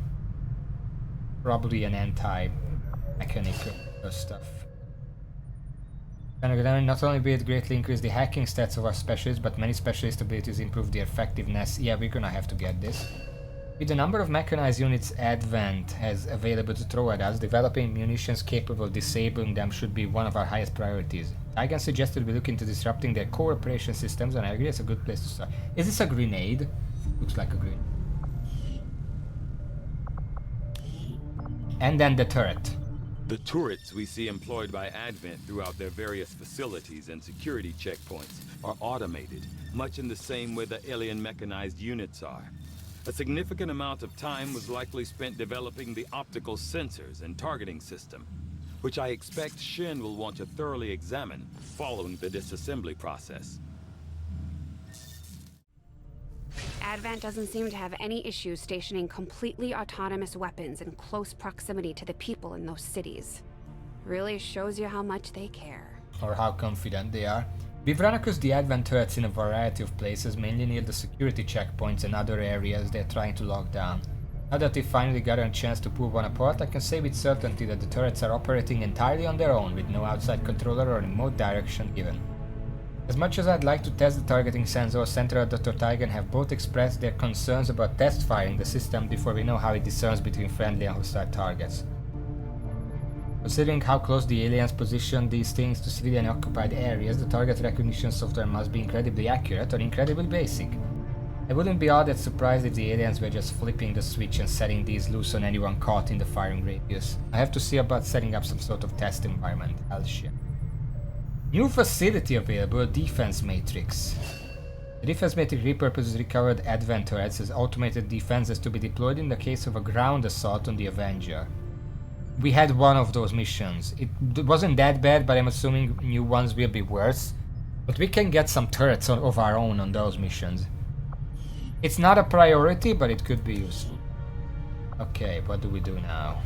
Probably an anti-mechanical stuff. And Gremlin not only will it greatly increase the hacking stats of our specialists, but many specialist abilities improve their effectiveness. Yeah, we're gonna have to get this. With the number of mechanized units Advent has available to throw at us, developing munitions capable of disabling them should be one of our highest priorities. Tigan suggested we look into disrupting their core operation systems, and I agree it's a good place to start. Is this a grenade? Looks like a grenade. And then the turret. The turrets we see employed by Advent throughout their various facilities and security checkpoints are automated, much in the same way the alien mechanized units are. A significant amount of time was likely spent developing the optical sensors and targeting system, which I expect Shen will want to thoroughly examine following the disassembly process. Advent doesn't seem to have any issues stationing completely autonomous weapons in close proximity to the people in those cities. Really shows you how much they care. Or how confident they are. We've run across the Advent turrets in a variety of places, mainly near the security checkpoints and other areas they're trying to lock down. Now that they've finally gotten a chance to pull one apart, I can say with certainty that the turrets are operating entirely on their own, with no outside controller or remote direction given. As much as I'd like to test the targeting sensor, Central Dr. Tigan have both expressed their concerns about test firing the system before we know how it discerns between friendly and hostile targets. Considering how close the aliens position these things to civilian occupied areas, the target recognition software must be incredibly accurate or incredibly basic. I wouldn't be all that surprised if the aliens were just flipping the switch and setting these loose on anyone caught in the firing radius. I have to see about setting up some sort of test environment. I'll share. New facility available, Defense Matrix. The Defense Matrix repurposes recovered Advent turrets as automated defenses to be deployed in the case of a ground assault on the Avenger. We had one of those missions. It wasn't that bad, but I'm assuming new ones will be worse. But we can get some turrets of our own on those missions. It's not a priority, but it could be useful. Okay, what do we do now?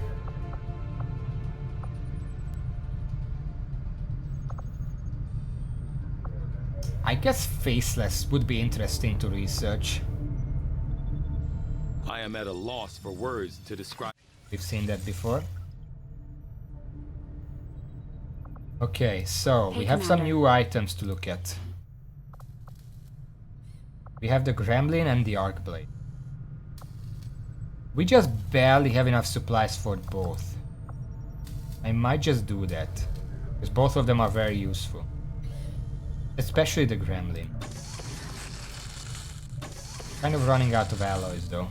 I guess Faceless would be interesting to research. I am at a loss for words to describe. We've seen that before. Okay, so we have some new items to look at. We have the Gremlin and the Arc Blade. We just barely have enough supplies for both. I might just do that, because both of them are very useful. Especially the Gremlin. Kind of running out of alloys though.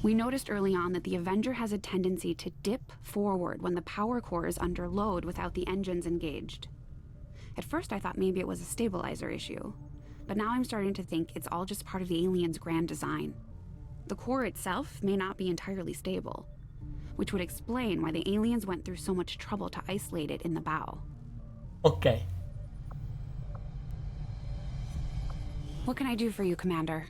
We noticed early on that the Avenger has a tendency to dip forward when the power core is under load without the engines engaged. At first I thought maybe it was a stabilizer issue, but now I'm starting to think it's all just part of the alien's grand design. The core itself may not be entirely stable, which would explain why the aliens went through so much trouble to isolate it in the bow. Okay. What can I do for you, Commander?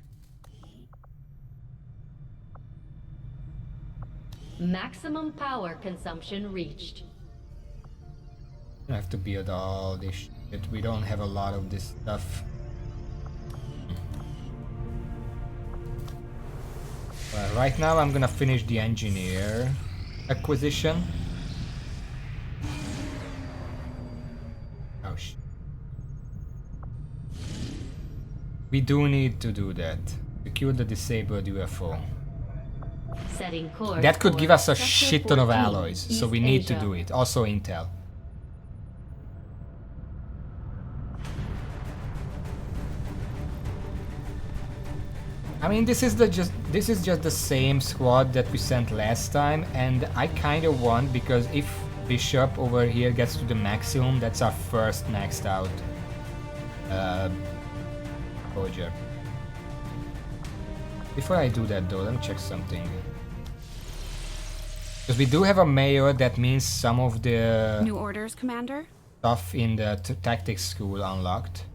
Maximum power consumption reached. I have to build all this shit. We don't have a lot of this stuff. Well, right now I'm gonna finish the engineer acquisition. Oh shit. We do need to do that. Secure the disabled UFO. Setting course. That could for give us a Sector shit ton of 14, alloys, so East we need to Asia. do it. Also intel. I mean, this is just the same squad that we sent last time, and I kind of want, because if Bishop over here gets to the maximum, that's our first maxed out Roger. Before I do that though, let me check something. Because we do have a mayor, that means some of the New orders, Commander? stuff in the tactics school unlocked.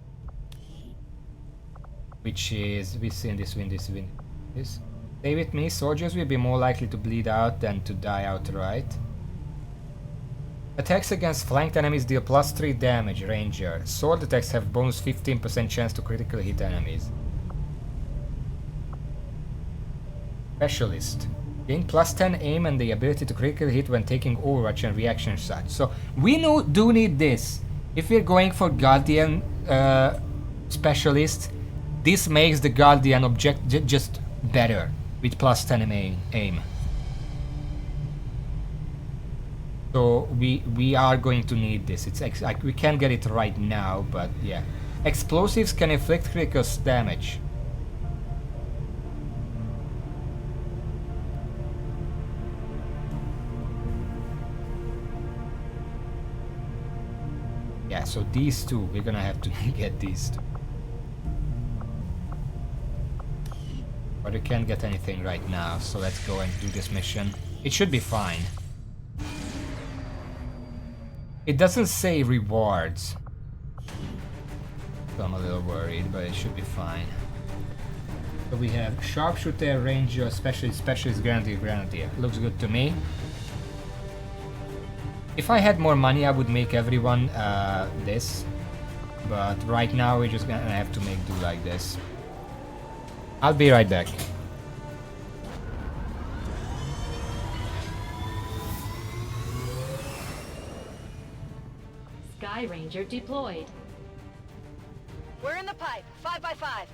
Which is, we see in this win. Stay with me, soldiers will be more likely to bleed out than to die outright. Attacks against flanked enemies deal +3 damage, Ranger. Sword attacks have bonus 15% chance to critically hit enemies. Specialist. Gain +10 aim and the ability to critically hit when taking overwatch and reaction shots. So we do need this. If we're going for Guardian Specialist, this makes the Guardian object just better with +10 aim. So we are going to need this. It's like we can't get it right now, but yeah. Explosives can inflict critical damage. Yeah, so these two, we're gonna have to get these two. But we can't get anything right now, so let's go and do this mission. It should be fine. It doesn't say rewards, so I'm a little worried, but it should be fine. So we have Sharpshooter, Ranger, Specialist, Grenadier. Looks good to me. If I had more money, I would make everyone this, but right now we're just gonna have to make do like this. I'll be right back. Sky Ranger deployed. We're in the pipe. 5x5.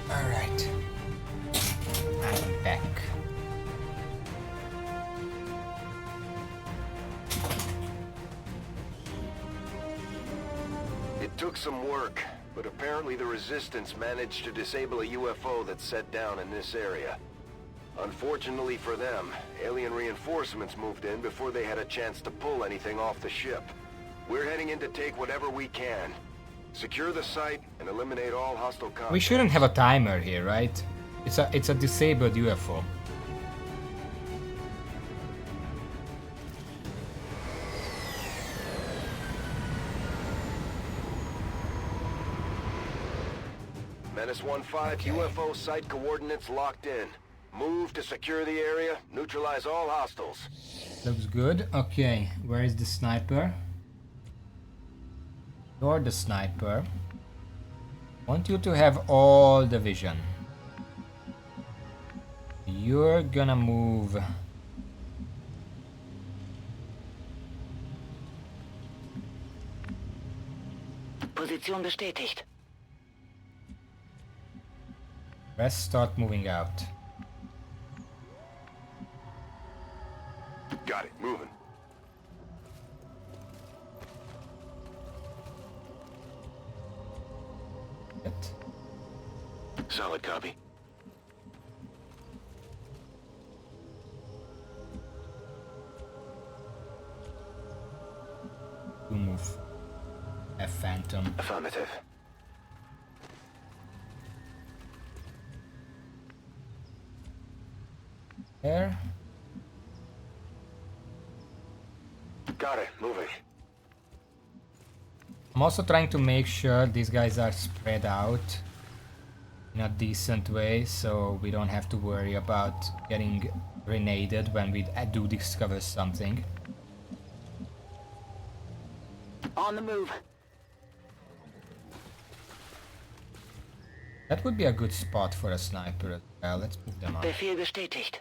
Alright. I'm back. It took some work, but apparently the Resistance managed to disable a UFO that's set down in this area. Unfortunately for them, alien reinforcements moved in before they had a chance to pull anything off the ship. We're heading in to take whatever we can. Secure the site and eliminate all hostile contact. We shouldn't have a timer here, right? It's a disabled UFO. Menace 1-5, Okay. UFO site coordinates locked in. Move to secure the area, neutralize all hostiles. Looks good. Okay, where is the sniper? You're the sniper. Want you to have all the vision. You're gonna move. Position bestätigt. Rest start moving out. Got it, moving. It. Solid copy. To move. A phantom. Affirmative. There. Got it, moving. I'm also trying to make sure these guys are spread out in a decent way, so we don't have to worry about getting grenaded when we do discover something. On the move. That would be a good spot for a sniper as well. Let's put them on. Befehl bestätigt.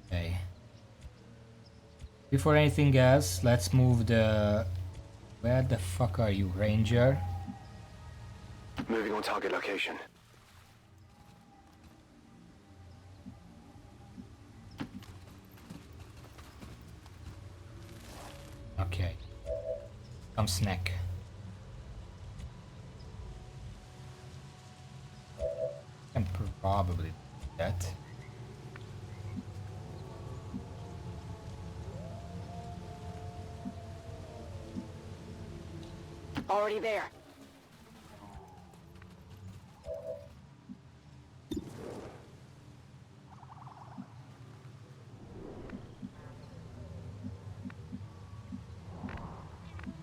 Okay. Before anything else, let's move the... Where the fuck are you, Ranger? Moving on target location. Okay. Come snack. Can probably do that. Already there.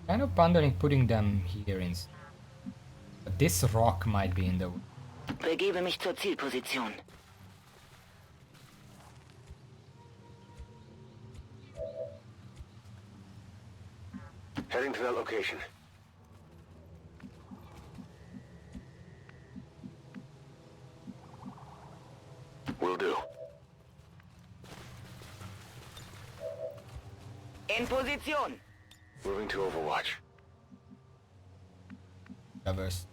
Kind of pondering putting them here in. But this rock might be in the way. Begebe mich zur Zielposition. Heading to that location. Will do. In Position. Moving to Overwatch. Covers.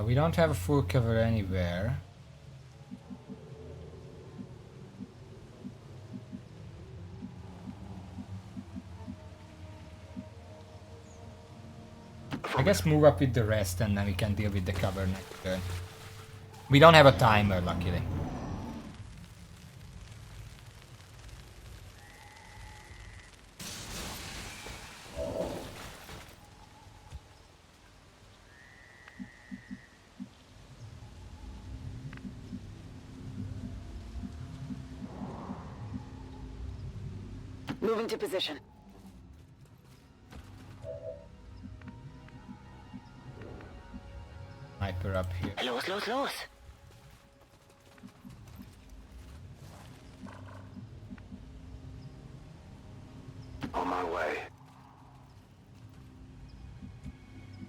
We don't have a full cover anywhere. I guess move up with the rest and then we can deal with the cover next turn. We don't have a timer, luckily. Moving to position. Sniper up here. Los, los, los. On my way.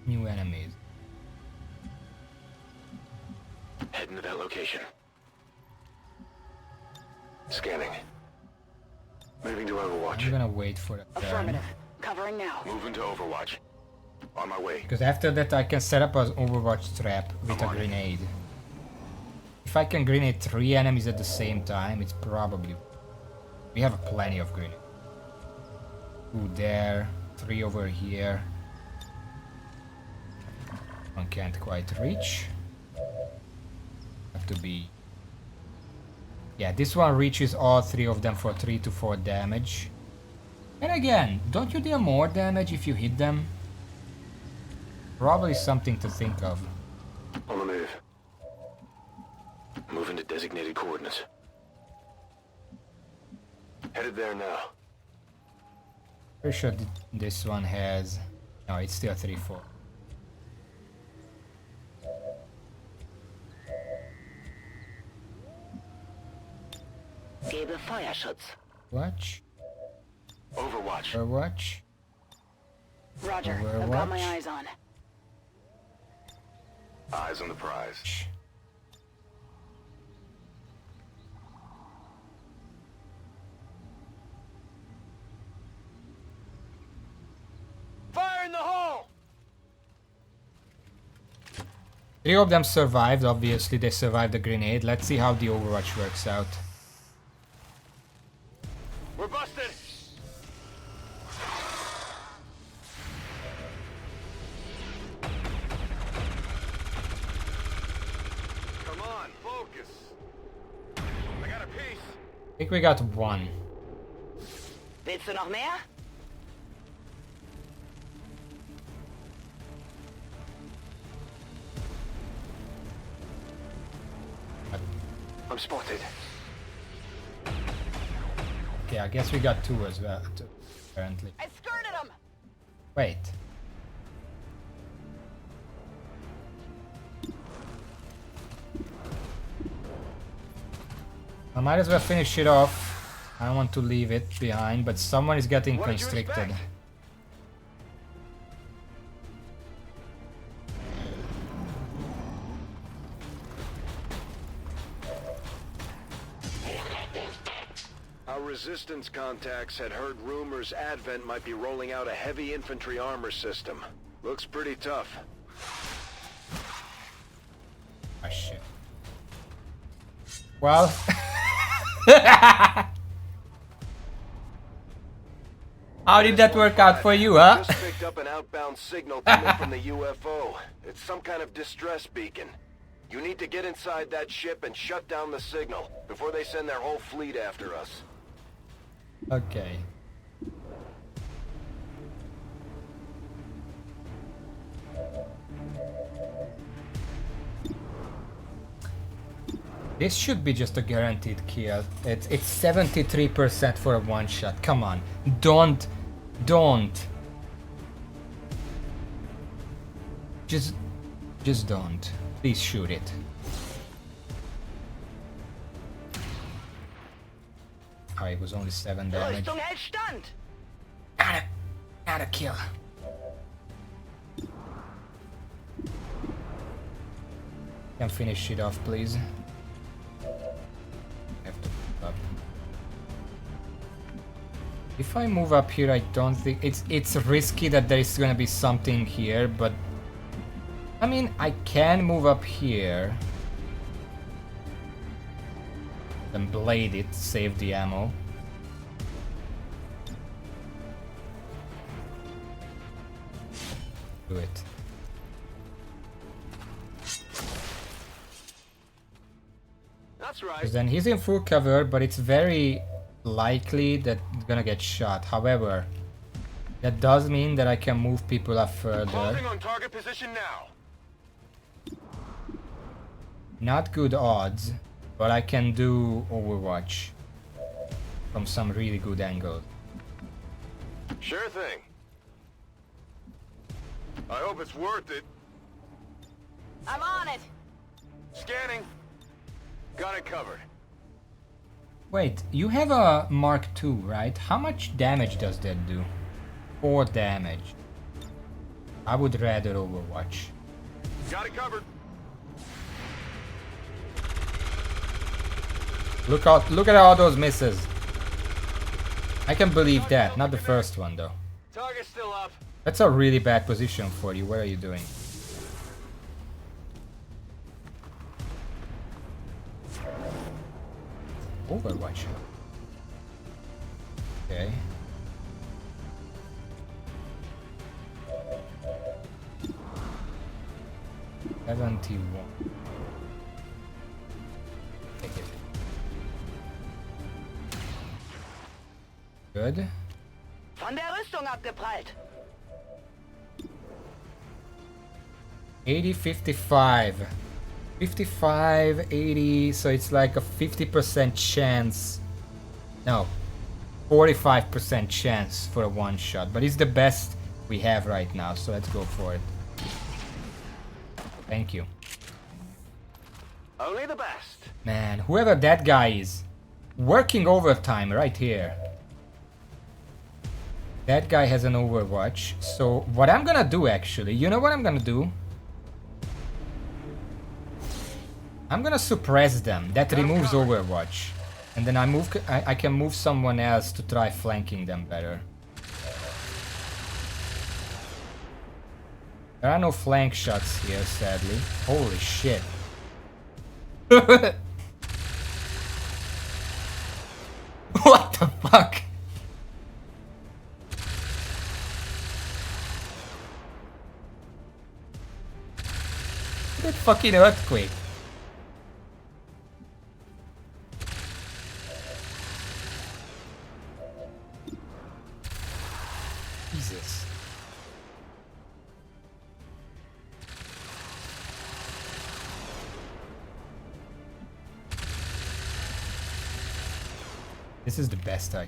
New enemies. Heading to that location. Scanning. Moving to Overwatch. I'm gonna wait for a turn. Affirmative. Covering now. Moving to Overwatch. On my way. Because after that I can set up an Overwatch trap with a grenade. If I can grenade 3 enemies at the same time, it's probably... We have plenty of grenades. 2 there, 3 over here. One can't quite reach. Have to be... Yeah, this one reaches all 3 of them for 3 to 4 damage. And again, don't you deal more damage if you hit them? Probably something to think of. On the move. Moving to designated coordinates. Headed there now. Pretty sure this one has... No, it's still 3-4. Gebe Feuerschutz. Watch. Overwatch. Overwatch. Roger. I've got Overwatch. my eyes on. Eyes on the prize. Fire in the hole! 3 of them survived. Obviously, they survived the grenade. Let's see how the Overwatch works out. We're busted! Come on, focus. I got a piece. I think we got 1. Willst du noch mehr? I'm spotted. Okay, I guess we got 2 as well, apparently. I skirted him! Wait. I might as well finish it off. I don't want to leave it behind, but someone is getting What did you constricted. expect? Our resistance contacts had heard rumors Advent might be rolling out a heavy infantry armor system. Looks pretty tough. Ah, shit. Well... How did that work out for you, huh? Just picked up an outbound signal coming from the UFO. It's some kind of distress beacon. You need to get inside that ship and shut down the signal before they send their whole fleet after us. Okay. This should be just a guaranteed kill. It's 73% for a one shot. Come on. Don't. Just don't. Please shoot it. Oh, it was only 7 damage. Rüstung hält stand. Gotta kill. Can finish it off, please. Have to move up. If I move up here, I don't think it's risky that there is gonna be something here, but I mean I can move up here. Then blade it, save the ammo. Do it. That's right. Because then he's in full cover, but it's very likely that he's gonna get shot. However, that does mean that I can move people up further. Closing on target position now. Not good odds, but I can do Overwatch from some really good angle. Sure thing. I hope it's worth it. I'm on it! Scanning. Got it covered. Wait, you have a Mark II, right? How much damage does that do? 4 damage. I would rather Overwatch. Got it covered. Look out! Look at all those misses. I can believe that. Not the first one though. Target's still up. That's a really bad position for you. What are you doing? Overwatch. Okay. $71. Take it. Good. Von der Rüstung abgeprallt. 80, 55. 55, 80, so it's like a 50% chance. No, 45% chance for a one shot. But it's the best we have right now, so let's go for it. Thank you. Only the best. Man, whoever that guy is, working overtime right here. That guy has an Overwatch. So what I'm gonna do actually, you know what I'm gonna do? I'm gonna suppress them. That removes Overwatch. And then I can move someone else to try flanking them better. There are no flank shots here, sadly. Holy shit. What the fuck? That fucking earthquake. Jesus. This is the best I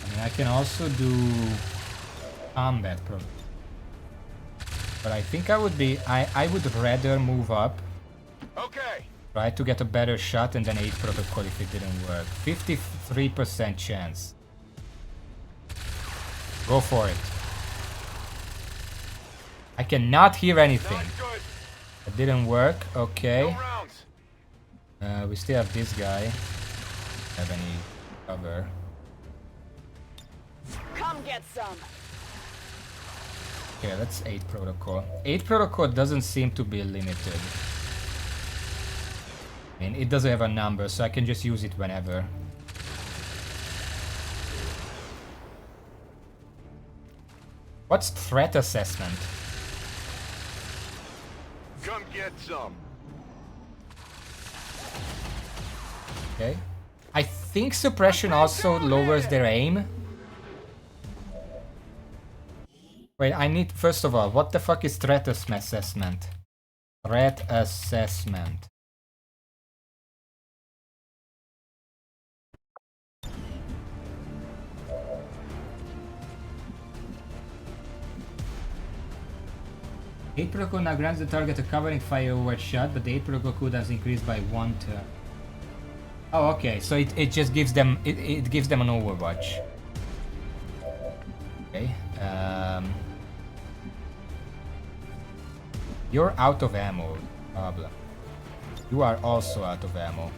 mean, I can also do combat pro. But I think I would rather move up. Okay. Try to get a better shot and then 8 protocol if it didn't work. 53% chance. Go for it. I cannot hear anything. It didn't work. Okay. We still have this guy. Have any cover? Come get some. Okay, that's 8 protocol. 8 protocol doesn't seem to be limited. I mean, it doesn't have a number, so I can just use it whenever. What's threat assessment? Come get some. Okay. I think suppression also lowers their aim. Wait, I need, first of all, what the fuck is threat assessment? Threat assessment. Eight protocol now grants the target a covering fire Overwatch shot, but the 8 protocol cooldown is increased by 1 turn. Oh, okay, so it just gives them it gives them an Overwatch. Okay. You're out of ammo. Problem. You are also out of ammo.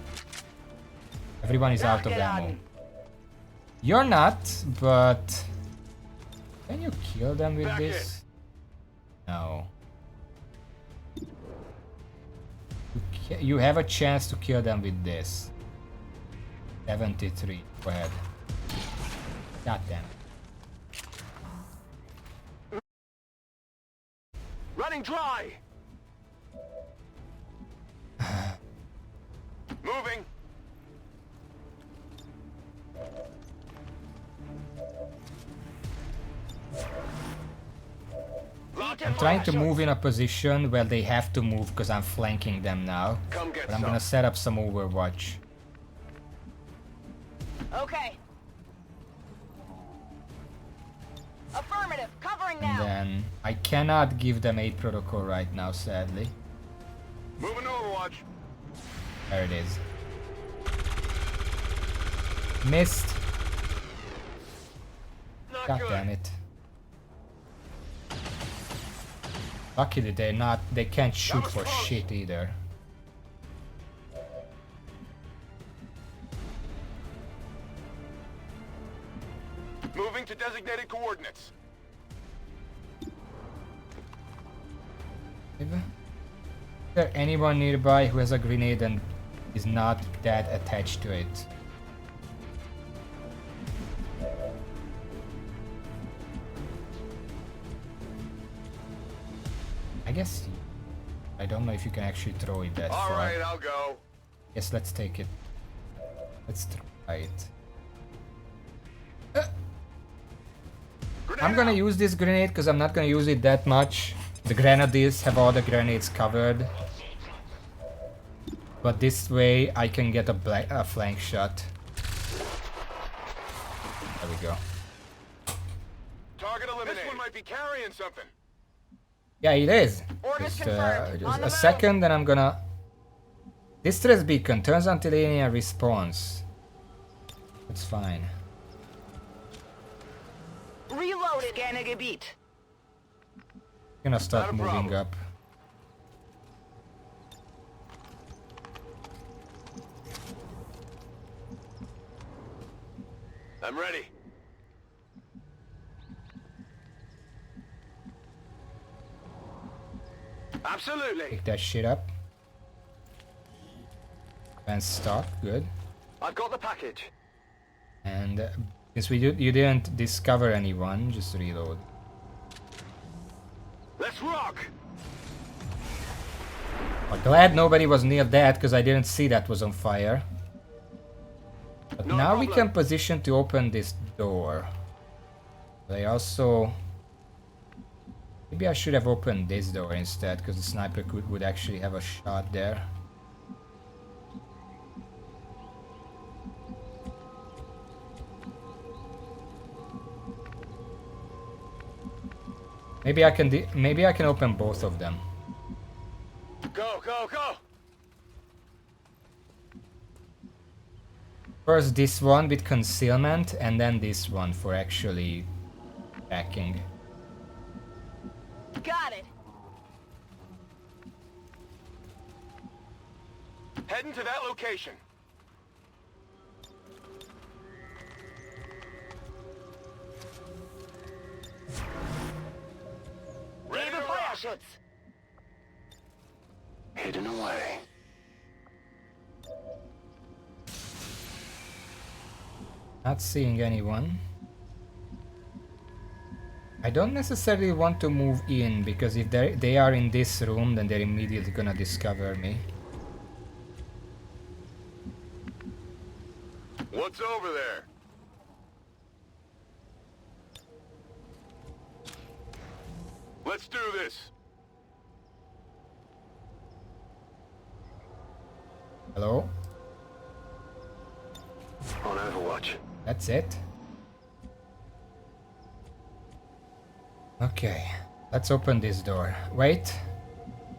Everyone is out of ammo. You're not, but can you kill them with this? No. You have a chance to kill them with this. 73. Go ahead. God damn it. Running dry. Moving. I'm trying to move in a position where they have to move because I'm flanking them now. But I'm gonna set up some Overwatch. Okay. Affirmative. Covering And now. then I cannot give them 8 protocol right now, sadly. Moving Overwatch. There it is. Missed. God damn it. Luckily they can't shoot for shit either. Moving to designated coordinates. Is there anyone nearby who has a grenade and is not that attached to it? I guess I don't know if you can actually throw it that far. Alright, I'll go. Yes, let's take it. Let's try it. I'm gonna use this grenade because I'm not gonna use it that much. The grenadiers have all the grenades covered. But this way I can get a flank shot. There we go. Target eliminated. This one might be carrying something. Yeah, it is. Orders Just confirmed. just On the a move. second, then I'm gonna Distress beacon turns until alien respawns. That's fine. Reload it. Scanner Gebiet. Gonna start Not a moving problem. up. I'm ready. Absolutely. Pick that shit up. And stop. Good. I've got the package. And since you didn't discover anyone, just reload. Let's rock. I'm glad nobody was near that because I didn't see that was on fire. But No now we problem. can position to open this door. I also... Maybe I should have opened this door instead because the sniper would actually have a shot there. Maybe I can open both of them. Go, go, go. First this one with concealment and then this one for actually backing. Got it. Heading to that location. Ready Gebe to rock. Feuerschutz. Hidden away. Not seeing anyone. I don't necessarily want to move in because if they are in this room, then they're immediately gonna discover me. What's over there? Let's do this. Hello? On Overwatch. That's it? Okay, let's open this door. Wait,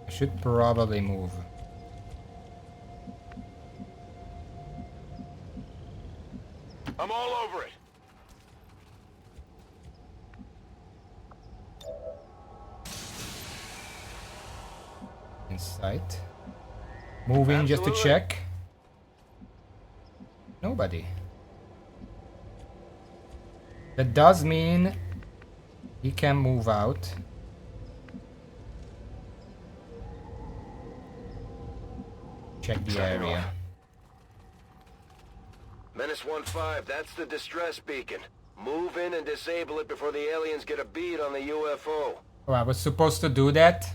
I should probably move. I'm all over it. In sight. Moving just to Absolutely. check. Nobody. That does mean he can move out. Check the Sign area. off. Menace 1-5, that's the distress beacon. Move in and disable it before the aliens get a bead on the UFO. Oh, I was supposed to do that?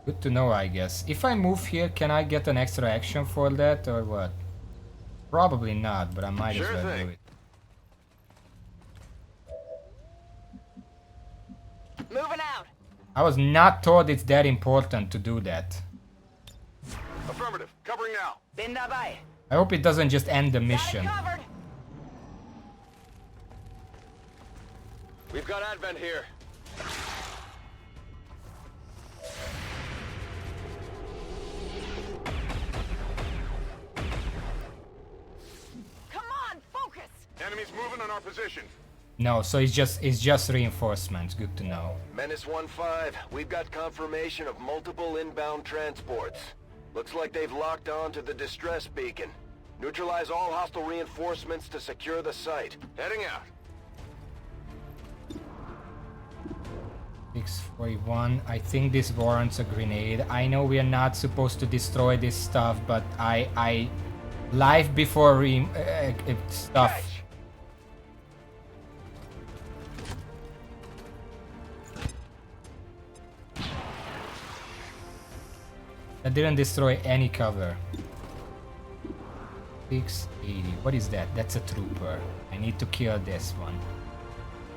Good to know, I guess. If I move here, can I get an extra action for that, or what? Probably not, but I might Sure as well thing. do it. Moving out. I was not told it's that important to do that. Affirmative. Covering now. Bin dabei. I hope it doesn't just end the Got it mission. covered. We've got Advent here. Come on, focus. Enemies moving on our position. No, so it's just reinforcements. Good to know. Menace 1-5, we've got confirmation of multiple inbound transports. Looks like they've locked on to the distress beacon. Neutralize all hostile reinforcements to secure the site. Heading out. 641. I think this warrants a grenade. I know we are not supposed to destroy this stuff, but I life before stuff. Catch. That didn't destroy any cover. 680. What is that? That's a trooper. I need to kill this one.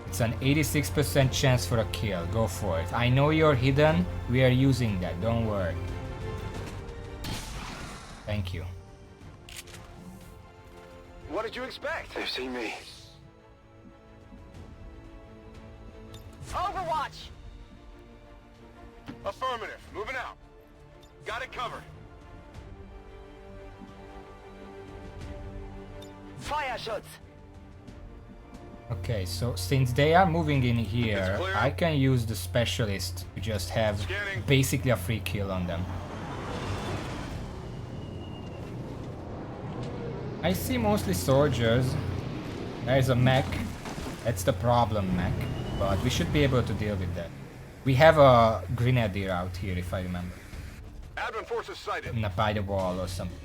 It's an 86% chance for a kill. Go for it. I know you're hidden. We are using that. Don't worry. Thank you. What did you expect? They've seen me. Overwatch. Affirmative. Moving out. Got it covered. Feuerschutz. Okay, so since they are moving in here, I can use the specialist to just have basically a free kill on them. I see mostly soldiers. There's a mech. That's the problem, mech. But we should be able to deal with that. We have a grenadier out here, if I remember. Advent forces sighted. By the wall or something.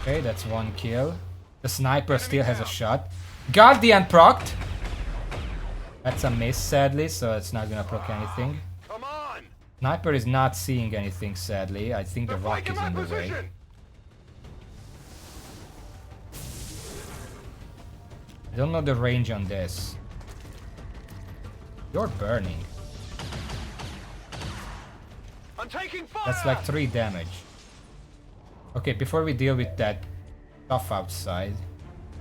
Okay, that's one kill. The sniper still has a shot. Guardian procced! That's a miss, sadly, so it's not gonna proc anything. Come on! Sniper is not seeing anything, sadly. I think the rock is in the way. I don't know the range on this. You're burning. I'm taking fire! That's like 3 damage. Okay, before we deal with that stuff outside.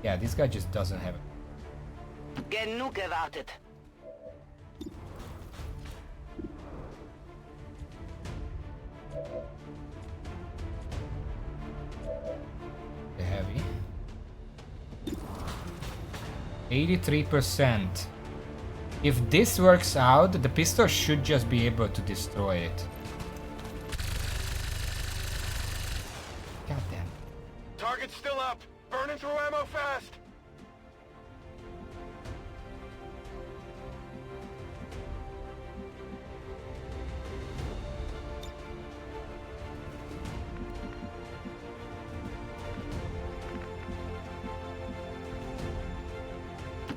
Yeah, this guy just doesn't have it. Genug gewartet. The heavy. 83%. If this works out, the pistol should just be able to destroy it. God damn. Target's still up. Burning through ammo fast.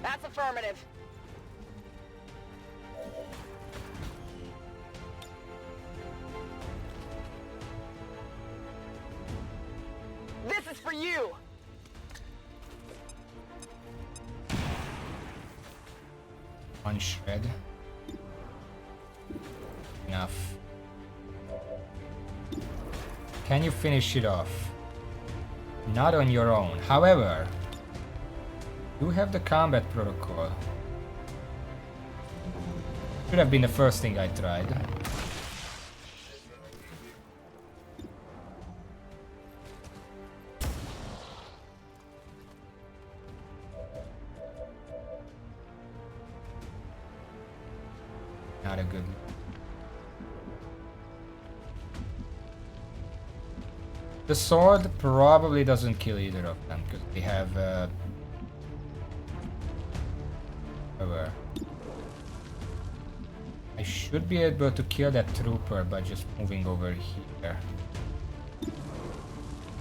That's affirmative. This is for you. One shred. Enough. Can you finish it off? Not on your own. However, you have the combat protocol. Should have been the first thing I tried. Not a good. The sword probably doesn't kill either of them because they have cover. I should be able to kill that trooper by just moving over here.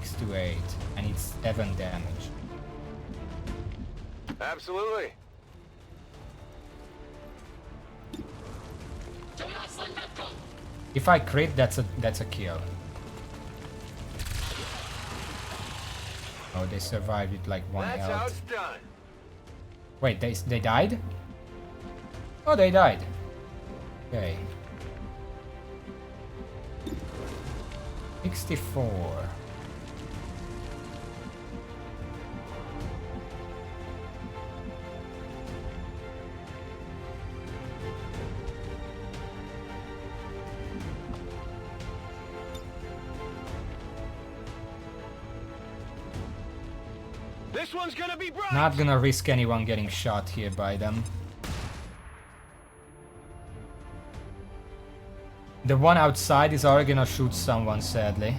6 to 8. I need 7 damage. Absolutely. If I crit, that's a kill. Oh, they survived with like 1 That's how health. it's done. Wait, they died? Oh, they died. Okay. 64. This one's gonna be bright. Not gonna risk anyone getting shot here by them. The one outside is already gonna shoot someone, sadly.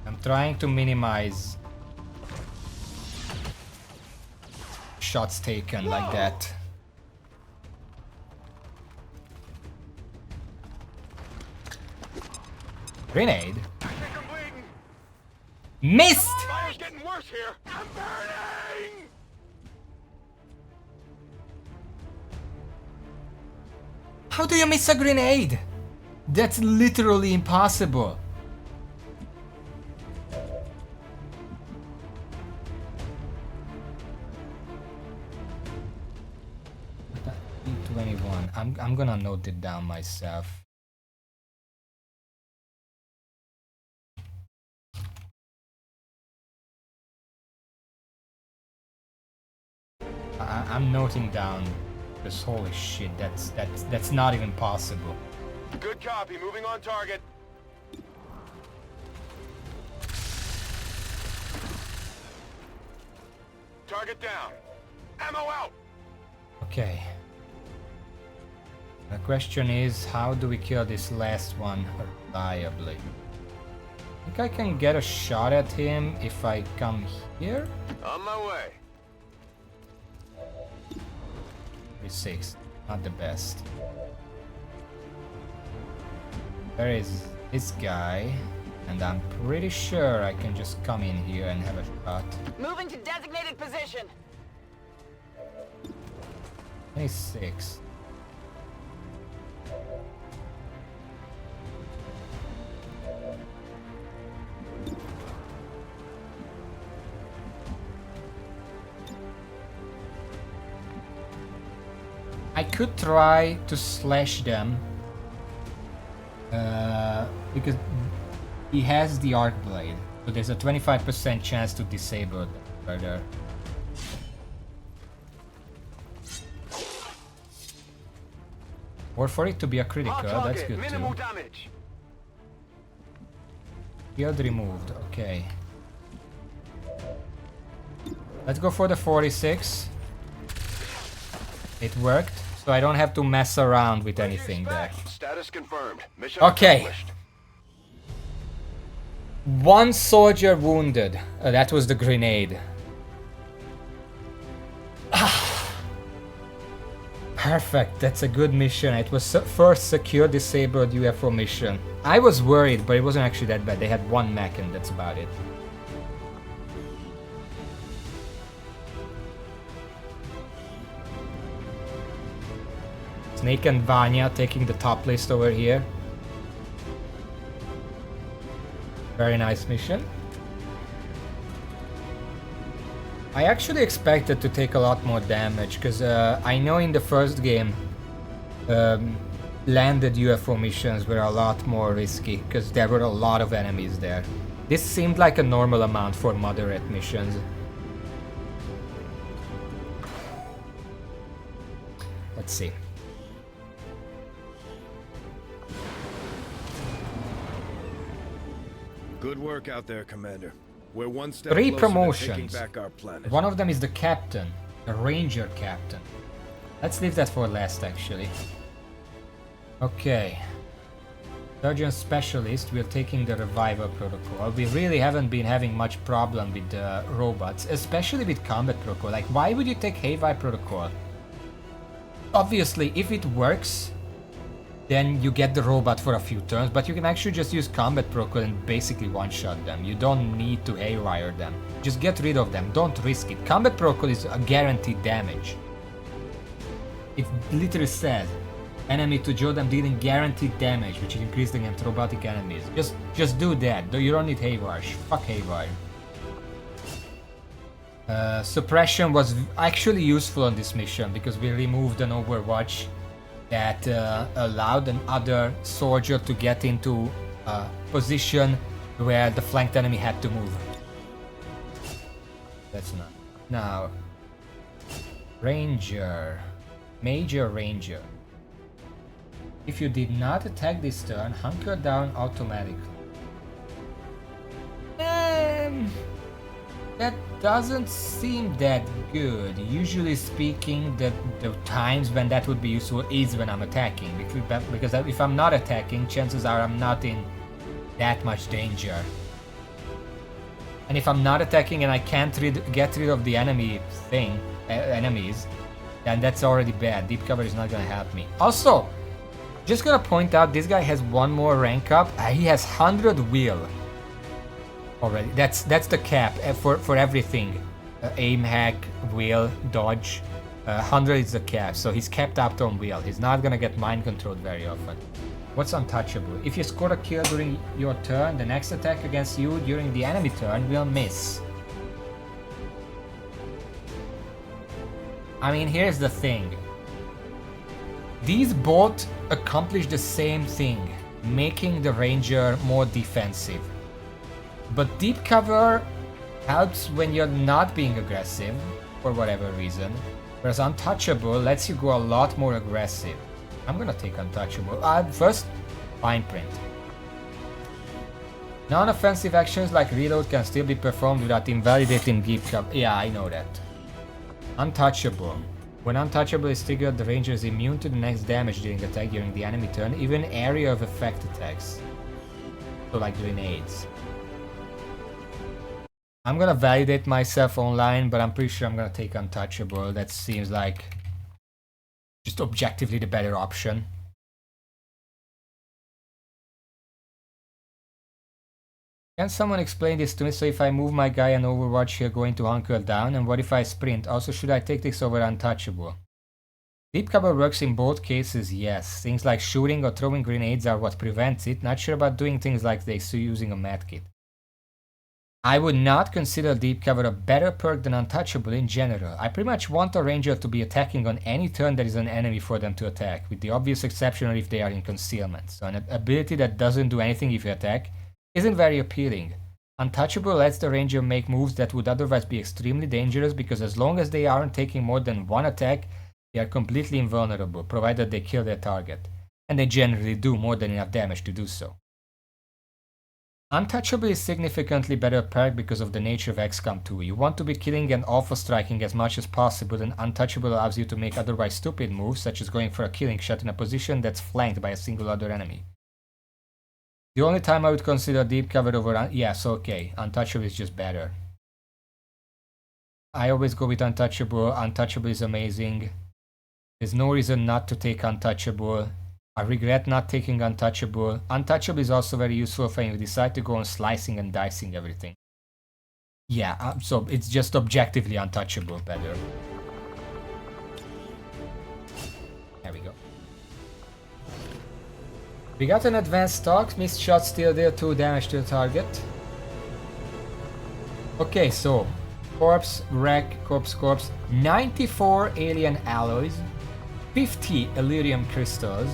I'm trying to minimize shots taken like that. Grenade? Missed! Fire's getting worse here. I'm burning. How do you miss a grenade? That's literally impossible. E21. I'm gonna note it down myself. I'm noting down Because holy shit, that's not even possible. Good copy. Moving on target. Target down. Ammo out. Okay. The question is, how do we kill this last one reliably? I think I can get a shot at him if I come here. On my way. 36, not the best. There is this guy, and I'm pretty sure I can just come in here and have a shot. Moving to designated position. 26. I could try to slash them because he has the arc blade, so there's a 25% chance to disable them further. Or for it to be a critical, that's good Minimal too. damage. Shield removed, okay. Let's go for the 46. It worked, so I don't have to mess around with anything there. Status confirmed. Mission Okay. accomplished. One soldier wounded. That was the grenade. Perfect, that's a good mission. It was first secure disabled UFO mission. I was worried, but it wasn't actually that bad. They had one mech and that's about it. Snake and Vanya taking the top list over here. Very nice mission. I actually expected to take a lot more damage, because I know in the first game landed UFO missions were a lot more risky, because there were a lot of enemies there. This seemed like a normal amount for moderate missions. Let's see. Good work out there, Commander. We're one step 3 closer to promotions. taking back our planet. One of them is the captain, the ranger captain. Let's leave that for last, actually. Okay. Surgeon specialist, we're taking the revival protocol. We really haven't been having much problem with the robots, especially with combat protocol. Like, why would you take Hawaii protocol? Obviously, if it works, then you get the robot for a few turns, but you can actually just use combat protocol and basically one-shot them. You don't need to haywire them. Just get rid of them, don't risk it. Combat protocol is a guaranteed damage. It literally says, enemy to Jordan dealing guaranteed damage, which is increased against robotic enemies. Just do that, you don't need haywire. Fuck haywire. Suppression was actually useful on this mission, because we removed an overwatch that allowed another soldier to get into a position where the flanked enemy had to move. That's not. Now, Ranger. Major Ranger. If you did not attack this turn, hunker down automatically. That doesn't seem that good. Usually speaking, the times when that would be useful is when I'm attacking. Because if I'm not attacking, chances are I'm not in that much danger. And if I'm not attacking and I can't get rid of the enemies, then that's already bad. Deep cover is not gonna help me. Also, just gonna point out, this guy has one more rank up. He has 100 will. Already, that's the cap for everything. Aim, hack, wheel, dodge. 100 is the cap, so he's capped up on wheel. He's not gonna get mind controlled very often. What's untouchable? If you score a kill during your turn, the next attack against you during the enemy turn will miss. I mean, here's the thing. These both accomplish the same thing, making the Ranger more defensive. But deep cover helps when you're not being aggressive, for whatever reason. Whereas Untouchable lets you go a lot more aggressive. I'm gonna take Untouchable. First, Fine Print. Non-offensive actions like reload can still be performed without invalidating deep cover. Yeah, I know that. Untouchable. When Untouchable is triggered, the ranger is immune to the next damage during attack during the enemy turn, even area of effect attacks. So like grenades. I'm gonna validate myself online, but I'm pretty sure I'm gonna take Untouchable. That seems like just objectively the better option. Can someone explain this to me? So if I move my guy and Overwatch, he'll go into hunker down, and what if I sprint? Also, should I take this over Untouchable? Deep cover works in both cases, yes. Things like shooting or throwing grenades are what prevents it. Not sure about doing things like this, so using a medkit. I would not consider deep cover a better perk than Untouchable in general. I pretty much want a ranger to be attacking on any turn there is an enemy for them to attack, with the obvious exception of if they are in concealment. So an ability that doesn't do anything if you attack isn't very appealing. Untouchable lets the ranger make moves that would otherwise be extremely dangerous because as long as they aren't taking more than one attack, they are completely invulnerable, provided they kill their target. And they generally do more than enough damage to do so. Untouchable is significantly better perk because of the nature of XCOM 2. You want to be killing and alpha striking as much as possible, and Untouchable allows you to make otherwise stupid moves, such as going for a killing shot in a position that's flanked by a single other enemy. The only time I would consider deep cover over... yes, okay, Untouchable is just better. I always go with Untouchable. Untouchable is amazing. There's no reason not to take Untouchable. I regret not taking Untouchable. Untouchable is also very useful when you decide to go on slicing and dicing everything. Yeah, so it's just objectively Untouchable better. There we go. We got an advanced stock. Missed shot still deal 2 damage to the target. Okay, so corpse, wreck, corpse, 94 alien alloys, 50 Elerium crystals,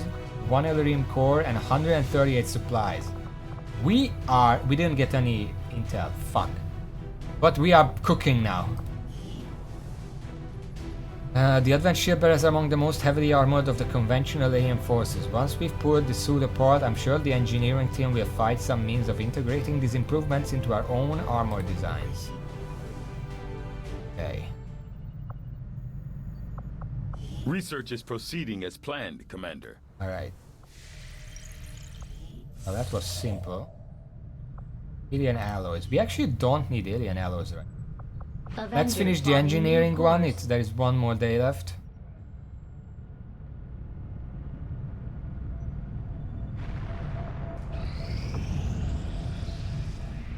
1 Elerium core, and 138 supplies. We didn't get any intel, fuck. But we are cooking now. The advanced shield bearers are among the most heavily armored of the conventional alien forces. Once we've pulled the suit apart, I'm sure the engineering team will find some means of integrating these improvements into our own armor designs. Okay. Research is proceeding as planned, Commander. Alright. Well, that was simple. Alien alloys. We actually don't need alien alloys, right? Let's finish the engineering one. There is one more day left.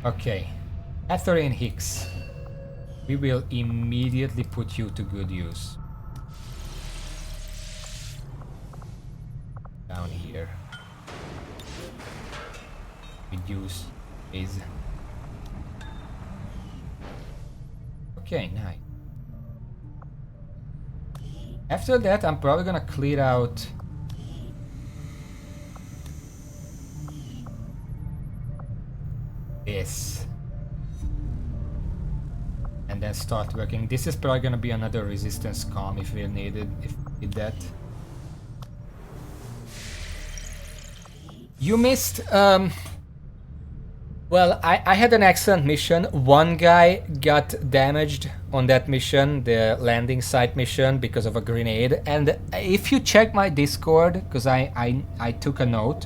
Okay. Catherine Hicks. We will immediately put you to good use. Down here. Reduce is. Okay, nice. After that, I'm probably gonna clear out this. And then start working. This is probably gonna be another resistance comm if we needed, if we did that. You missed, well, I had an excellent mission. One guy got damaged on that mission, the landing site mission, because of a grenade. And if you check my Discord, because I took a note,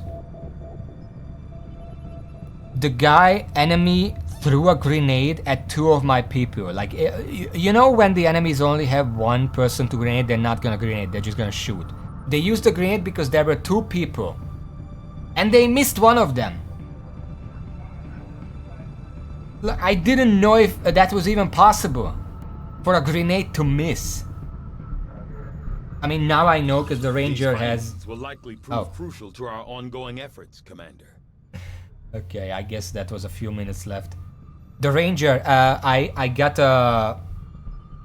the enemy threw a grenade at 2 of my people. Like, you know when the enemies only have 1 person to grenade, they're not gonna grenade, they're just gonna shoot. They used the grenade because there were 2 people. And they missed one of them. I didn't know if that was even possible for a grenade to miss. I mean, now I know because the ranger has... will likely prove crucial to our ongoing efforts, Commander. Okay, I guess that was a few minutes left. The ranger, I got a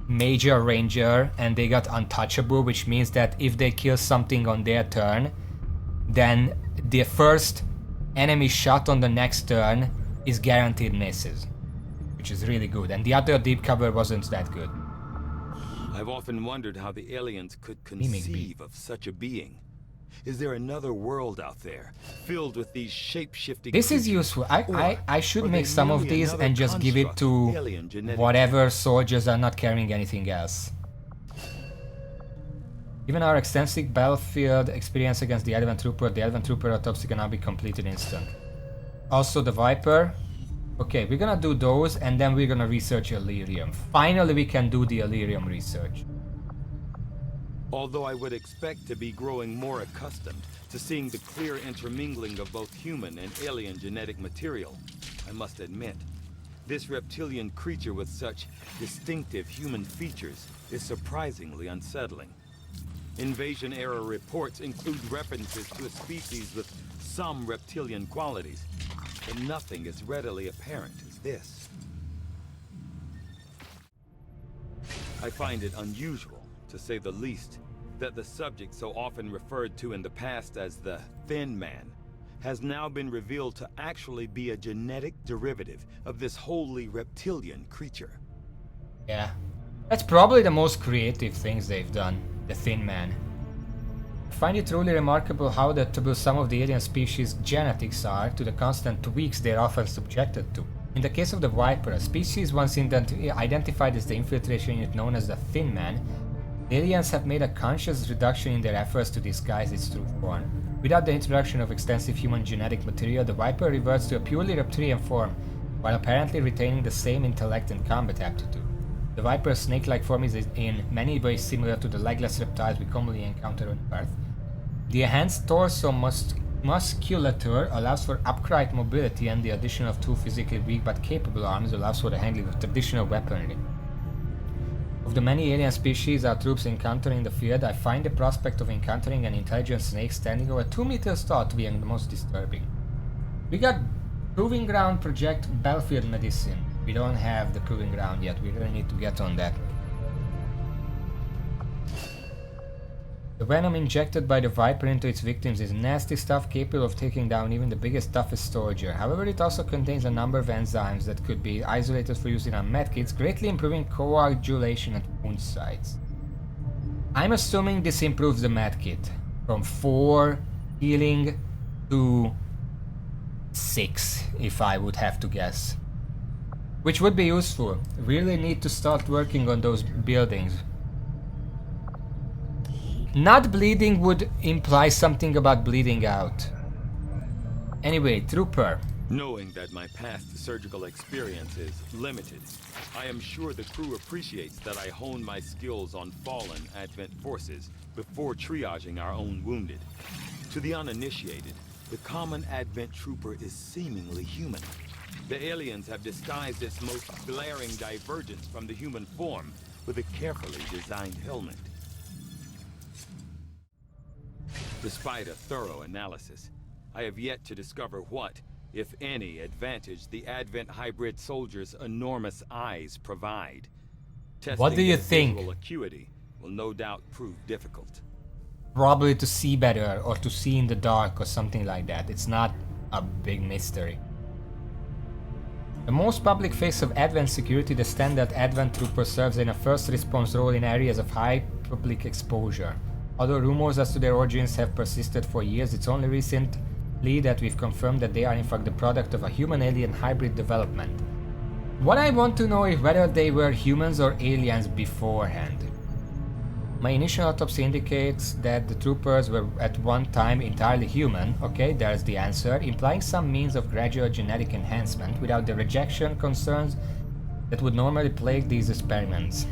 major ranger and they got untouchable, which means that if they kill something on their turn, then the first enemy shot on the next turn is guaranteed misses, which is really good. And the other deep cover wasn't that good. I've often wondered how the aliens could Mimic conceive of such a being. Is there another world out there, filled with these shape-shifting This is creatures? useful. I should are make they some of merely these another and just give it construct to of alien genetic whatever soldiers are not carrying anything else. Given our extensive battlefield experience against the Advent Trooper autopsy can now be completed instant. Also the Viper. Okay, we're gonna do those and then we're gonna research Illyrium. Finally we can do the Illyrium research. Although I would expect to be growing more accustomed to seeing the clear intermingling of both human and alien genetic material, I must admit, this reptilian creature with such distinctive human features is surprisingly unsettling. Invasion-era reports include references to a species with some reptilian qualities, but nothing as readily apparent as this. I find it unusual, to say the least, that the subject so often referred to in the past as the Thin Man has now been revealed to actually be a genetic derivative of this wholly reptilian creature. Yeah, that's probably the most creative things they've done, the Thin Man. I find it truly remarkable how adaptable some of the alien species' genetics are to the constant tweaks they're often subjected to. In the case of the Viper, a species once identified as the infiltration unit known as the Thin Man, the aliens have made a conscious reduction in their efforts to disguise its true form. Without the introduction of extensive human genetic material, the Viper reverts to a purely reptilian form, while apparently retaining the same intellect and combat aptitude. The Viper's snake-like form is in many ways similar to the legless reptiles we commonly encounter on Earth. The enhanced torso musculature allows for upright mobility, and the addition of two physically weak but capable arms allows for the handling of traditional weaponry. Of the many alien species our troops encounter in the field, I find the prospect of encountering an intelligent snake standing over 2 meters tall to be the most disturbing. We got Proving Ground Project Battlefield Medicine. We don't have the Proving Ground yet, we really need to get on that. The venom injected by the Viper into its victims is nasty stuff capable of taking down even the biggest, toughest soldier. However, it also contains a number of enzymes that could be isolated for use in our medkits, greatly improving coagulation at wound sites. I'm assuming this improves the medkit from 4 healing to 6, if I would have to guess. Which would be useful. Really need to start working on those buildings. Not bleeding would imply something about bleeding out. Anyway, Trooper. Knowing that my past surgical experience is limited, I am sure the crew appreciates that I hone my skills on fallen Advent forces before triaging our own wounded. To the uninitiated, the common Advent trooper is seemingly human. The aliens have disguised its most glaring divergence from the human form with a carefully designed helmet. Despite a thorough analysis, I have yet to discover what, if any, advantage the Advent hybrid soldiers' enormous eyes provide. What do you think? Visual acuity will no doubt prove difficult. Probably to see better or to see in the dark or something like that. It's not a big mystery. The most public face of Advent security, the standard Advent trooper serves in a first response role in areas of high public exposure. Although rumors as to their origins have persisted for years, it's only recently that we've confirmed that they are in fact the product of a human-alien hybrid development. What I want to know is whether they were humans or aliens beforehand. My initial autopsy indicates that the troopers were at one time entirely human. Okay, there's the answer, implying some means of gradual genetic enhancement without the rejection concerns that would normally plague these experiments.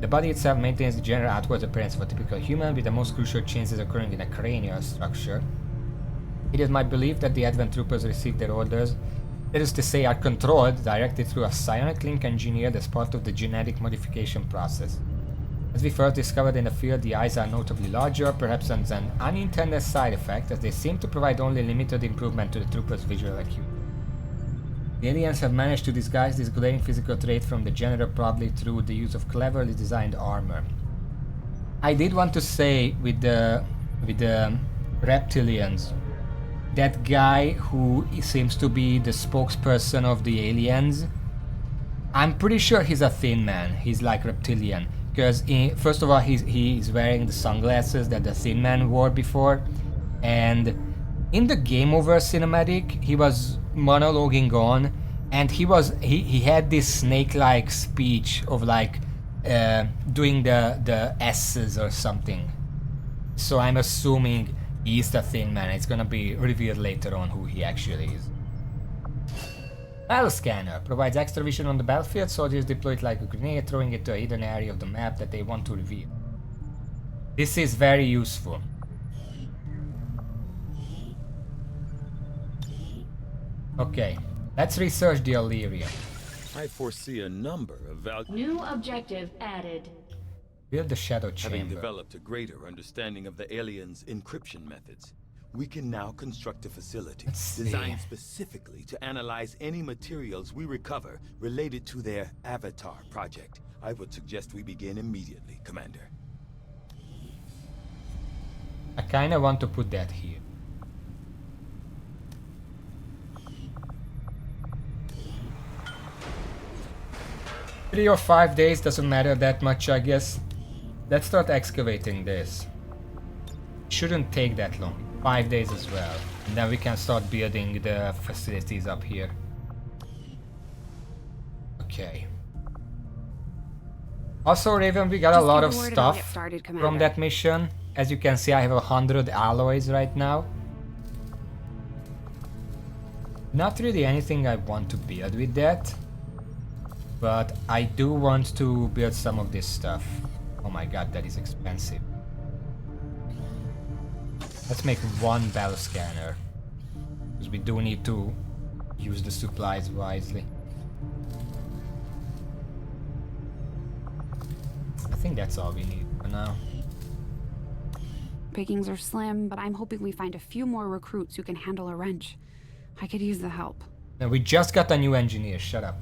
The body itself maintains the general outward appearance of a typical human, with the most crucial changes occurring in the cranial structure. It is my belief that the Advent troopers received their orders, that is to say, are controlled directly through a psionic link engineered as part of the genetic modification process. As we first discovered in the field, the eyes are notably larger, perhaps as an unintended side effect, as they seem to provide only limited improvement to the troopers' visual acuity. The aliens have managed to disguise this glaring physical trait from the general probably through the use of cleverly designed armor. I did want to say with the reptilians, that guy who seems to be the spokesperson of the aliens, I'm pretty sure he's a Thin Man. He's like reptilian. because first of all he's wearing the sunglasses that the Thin Man wore before, and in the Game Over cinematic he was monologuing on, and he had this snake-like speech of like doing the S's or something. So I'm assuming he's the Thin Man. It's gonna be revealed later on who he actually is. Battle scanner provides extra vision on the battlefield. Soldiers deploy it like a grenade, throwing it to a hidden area of the map that they want to reveal. This is very useful. Okay, let's research the Illyrium. I foresee a number of New objective added. Build the shadow Having chamber. developed a greater understanding of the aliens' encryption methods, we can now construct a facility designed specifically to analyze any materials we recover related to their Avatar project. I would suggest we begin immediately, Commander. I kinda want to put that here. Three or 5 days doesn't matter that much, I guess. Let's start excavating this. Shouldn't take that long. 5 days as well. And then we can start building the facilities up here. Okay. Also, Raven, we got a lot of stuff from that mission. As you can see, I have 100 alloys right now. Not really anything I want to build with that. But I do want to build some of this stuff. Oh my god, that is expensive. Let's make one battle scanner. Because we do need to use the supplies wisely. I think that's all we need for now. Pickings are slim, but I'm hoping we find a few more recruits who can handle a wrench. I could use the help. Now, we just got a new engineer, shut up.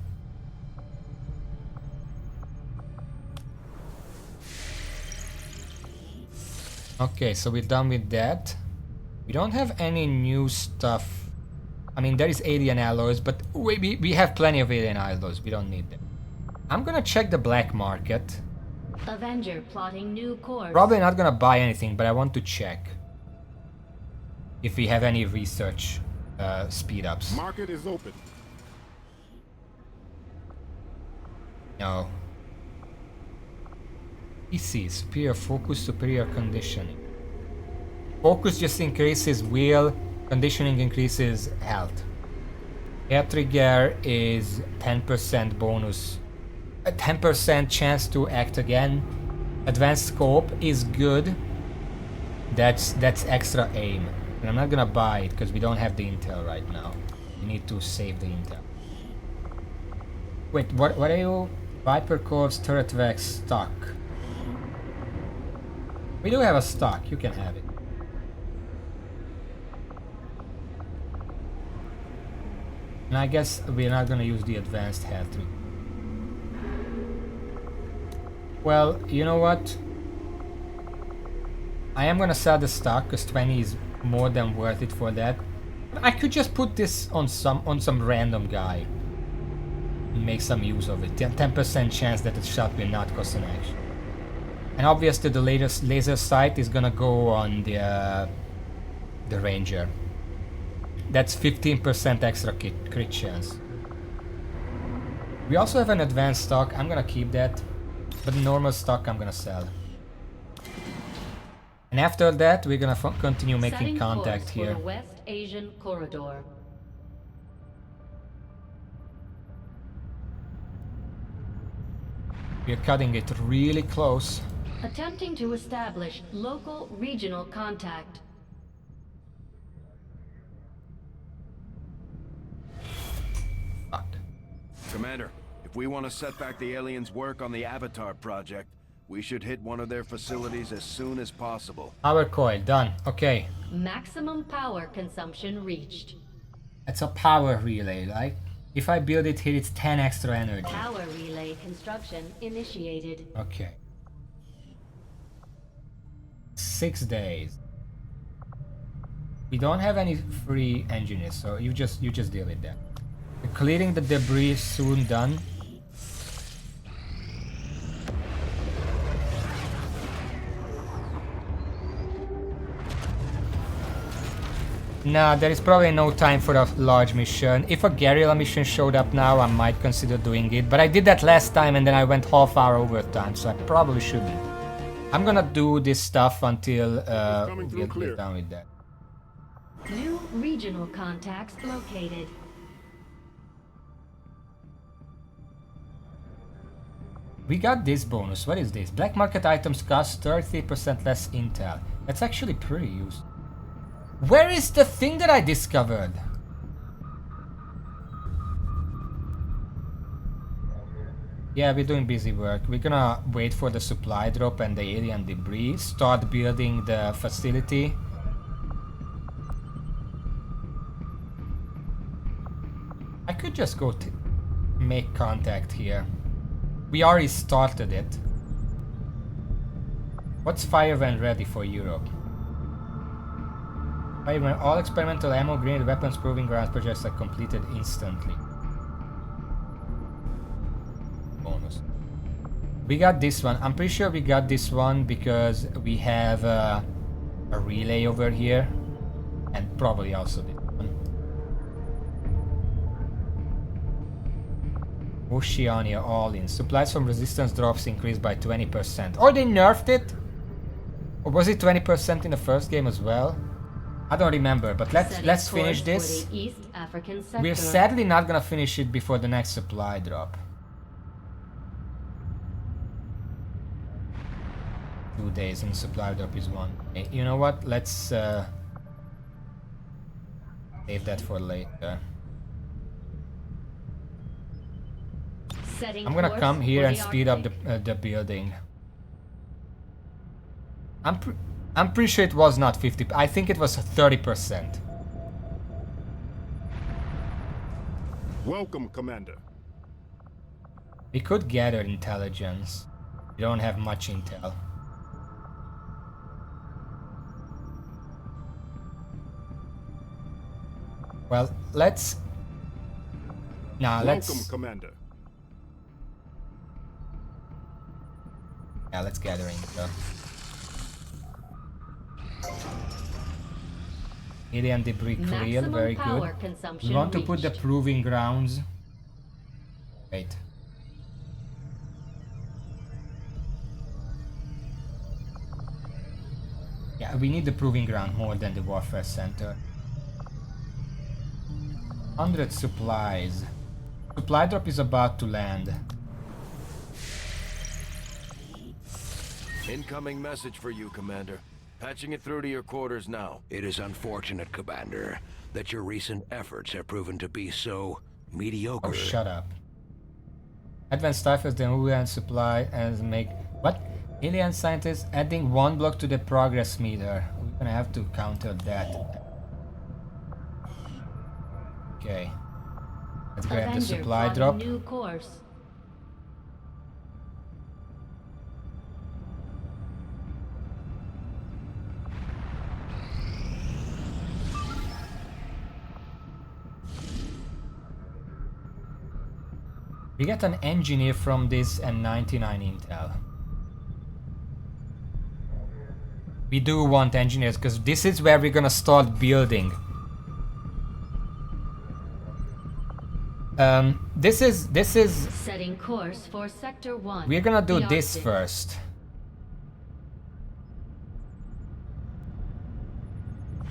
Okay, so we're done with that. We don't have any new stuff. I mean, there is alien alloys, but we have plenty of alien alloys. We don't need them. I'm gonna check the black market. Avenger plotting new course. Probably not gonna buy anything, but I want to check if we have any research speed ups. Market is open. No. PC, superior focus, superior conditioning. Focus just increases wheel, conditioning increases health. Air trigger is 10% bonus. A 10% chance to act again. Advanced scope is good. That's extra aim. And I'm not gonna buy it because we don't have the intel right now. We need to save the intel. Wait, what are you? Viper Corps turret wax stock. We do have a stock, you can have it. And I guess we're not gonna use the advanced health. Well, you know what? I am gonna sell the stock because 20 is more than worth it for that. I could just put this on some random guy and make some use of it. 10% chance that the shot will not cost an action. And obviously the latest laser sight is gonna go on the ranger. That's 15% extra crit chance. We also have an advanced stock. I'm gonna keep that, but normal stock I'm gonna sell. And after that, we're gonna continue making Setting contact course here. For the West Asian corridor. We're cutting it really close. Attempting to establish local regional contact. Fuck. Commander, if we want to set back the aliens' work on the Avatar project, we should hit one of their facilities as soon as possible. Power coil, done. Okay. Maximum power consumption reached. It's a power relay, like if I build it here, it's 10 extra energy. Power relay construction initiated. Okay. 6 days. We don't have any free engineers, so you just deal with that. Clearing the debris is soon done. Nah, there is probably no time for a large mission. If a guerrilla mission showed up now, I might consider doing it. But I did that last time and then I went half-hour overtime, so I probably shouldn't. I'm gonna do this stuff until we get done with that. New regional contacts located. We got this bonus. What is this? Black market items cost 30% less intel. That's actually pretty useful. Where is the thing that I discovered? Yeah, we're doing busy work. We're gonna wait for the supply drop and the alien debris. Start building the facility. I could just go to make contact here. We already started it. What's fire when ready for Europe? Fire when all experimental ammo, grenade weapons, proving grounds projects are completed instantly. Bonus. We got this one. I'm pretty sure we got this one because we have a relay over here. And probably also this one. Oceania all in. Supplies from resistance drops increased by 20%. Or they nerfed it? Or was it 20% in the first game as well? I don't remember, but let's finish this. We're sadly not gonna finish it before the next supply drop. 2 days and supply drop is 1 day. You know what? Let's save that for later. I'm gonna come here and speed up the building. I'm pretty sure it was not 50. I think it was 30%. Welcome, Commander. We could gather intelligence. We don't have much intel. Well, let's... Nah, let's... Welcome, Commander. Yeah, let's gather intel. Alien debris cleared, very good. We want to put the proving grounds. Wait. Yeah, we need the proving ground more than the warfare center. 100 supplies. Supply drop is about to land. Incoming message for you, Commander. Patching it through to your quarters now. It is unfortunate, Commander, that your recent efforts have proven to be so mediocre. Oh, shut up. Advanced stifles the alien supply and make... What? Alien scientists adding 1 block to the progress meter. We're gonna have to counter that. Okay. Let's grab the supply drop. New course. We get an engineer from this and 99 intel. We do want engineers because this is where we're gonna start building. This is setting course for sector 1. We're gonna do this first.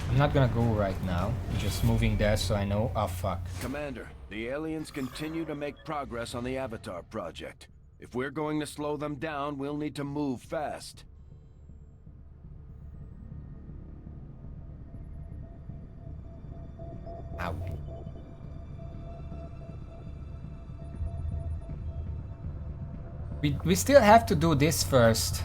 I'm not gonna go right now. I'm just moving there so I know. Oh fuck. Commander, the aliens continue to make progress on the Avatar project. If we're going to slow them down, we'll need to move fast. Ow. We still have to do this first.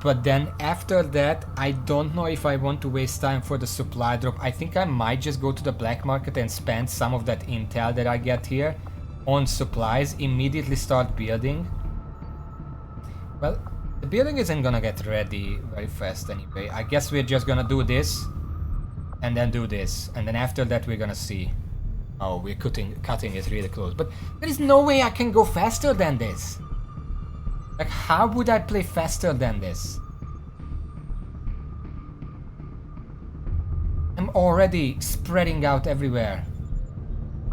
But then after that, I don't know if I want to waste time for the supply drop. I think I might just go to the black market and spend some of that intel that I get here on supplies, immediately start building. Well, the building isn't gonna get ready very fast anyway. I guess we're just gonna do this and then do this. And then after that we're gonna see. Oh, we're cutting it really close. But there is no way I can go faster than this. Like, how would I play faster than this? I'm already spreading out everywhere.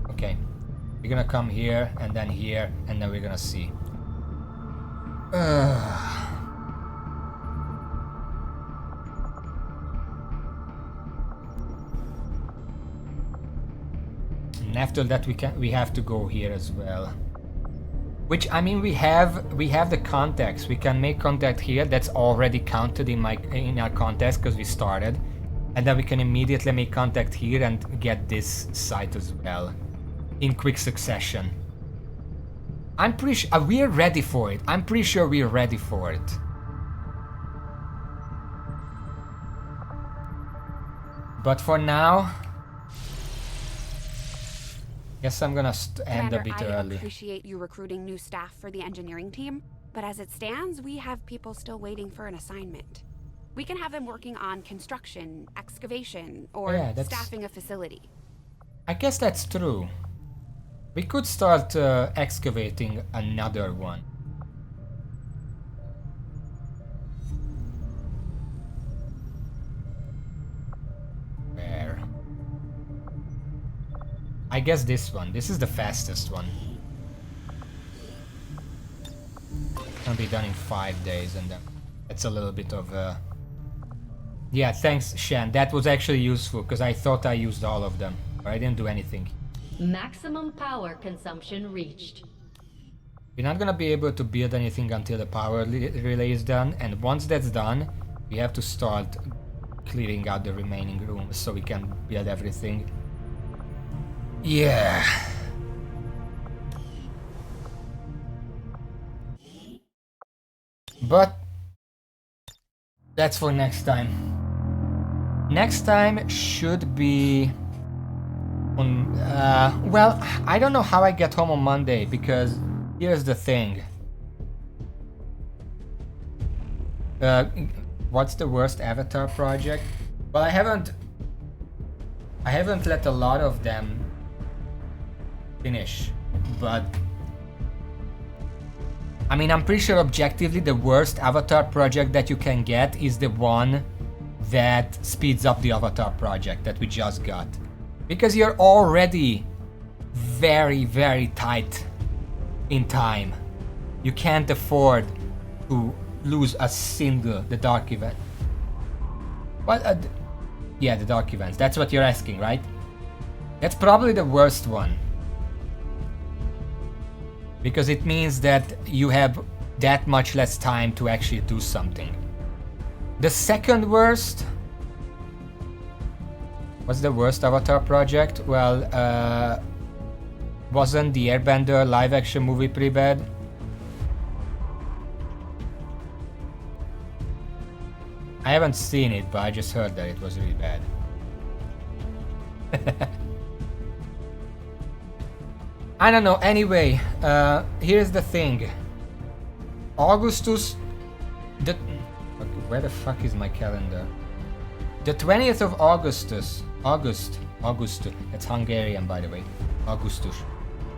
Okay. We're gonna come here, and then we're gonna see. And after that we have to go here as well. Which, I mean, we have the contacts. We can make contact here. That's already counted in our contacts because we started. And then we can immediately make contact here and get this site as well. In quick succession. I'm pretty sure we're ready for it. I'm pretty sure we're ready for it. But for now, guess I'm gonna end a bit early. I appreciate you recruiting new staff for the engineering team, but as it stands, we have people still waiting for an assignment. We can have them working on construction, excavation, or staffing a facility. I guess that's true. We could start excavating another one. Where? I guess this one. This is the fastest one. Can be done in 5 days, and then it's a little bit of a... Yeah, thanks, Shan. That was actually useful because I thought I used all of them, but I didn't do anything. Maximum power consumption reached. We're not gonna be able to build anything until the power relay is done, and once that's done, we have to start clearing out the remaining rooms so we can build everything. Yeah. But that's for next time. Next time should be on, well, I don't know how I get home on Monday, because here's the thing. What's the worst Avatar project? Well, I haven't let a lot of them finish, but I mean, I'm pretty sure objectively the worst Avatar project that you can get is the one that speeds up the Avatar project that we just got. Because you're already very, very tight in time. You can't afford to lose a single, the dark event. What? Yeah, the dark events. That's what you're asking, right? That's probably the worst one. Because it means that you have that much less time to actually do something. The second worst... What's the worst Avatar project? Well, wasn't the Airbender live action movie pretty bad? I haven't seen it, but I just heard that it was really bad. I don't know, anyway, here's the thing. Augustus... Where the fuck is my calendar? The 20th of August, that's Hungarian, by the way, Augustus.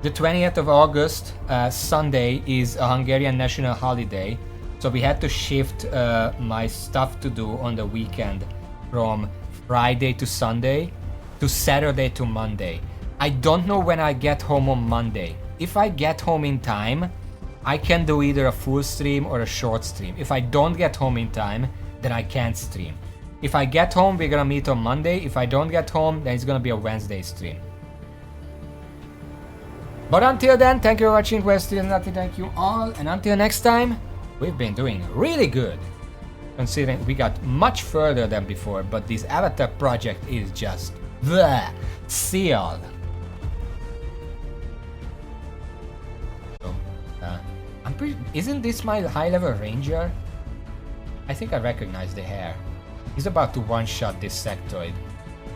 The 20th of August, Sunday, is a Hungarian national holiday, so we had to shift my stuff to do on the weekend from Friday to Sunday to Saturday to Monday. I don't know when I get home on Monday. If I get home in time, I can do either a full stream or a short stream. If I don't get home in time, then I can't stream. If I get home, we're gonna meet on Monday. If I don't get home, then it's gonna be a Wednesday stream. But until then, thank you for watching. Thank you all. And until next time, we've been doing really good. Considering we got much further than before, but this Avatar project is just... bleh. See y'all. So, I'm pretty... Isn't this my high-level ranger? I think I recognize the hair. He's about to one-shot this sectoid.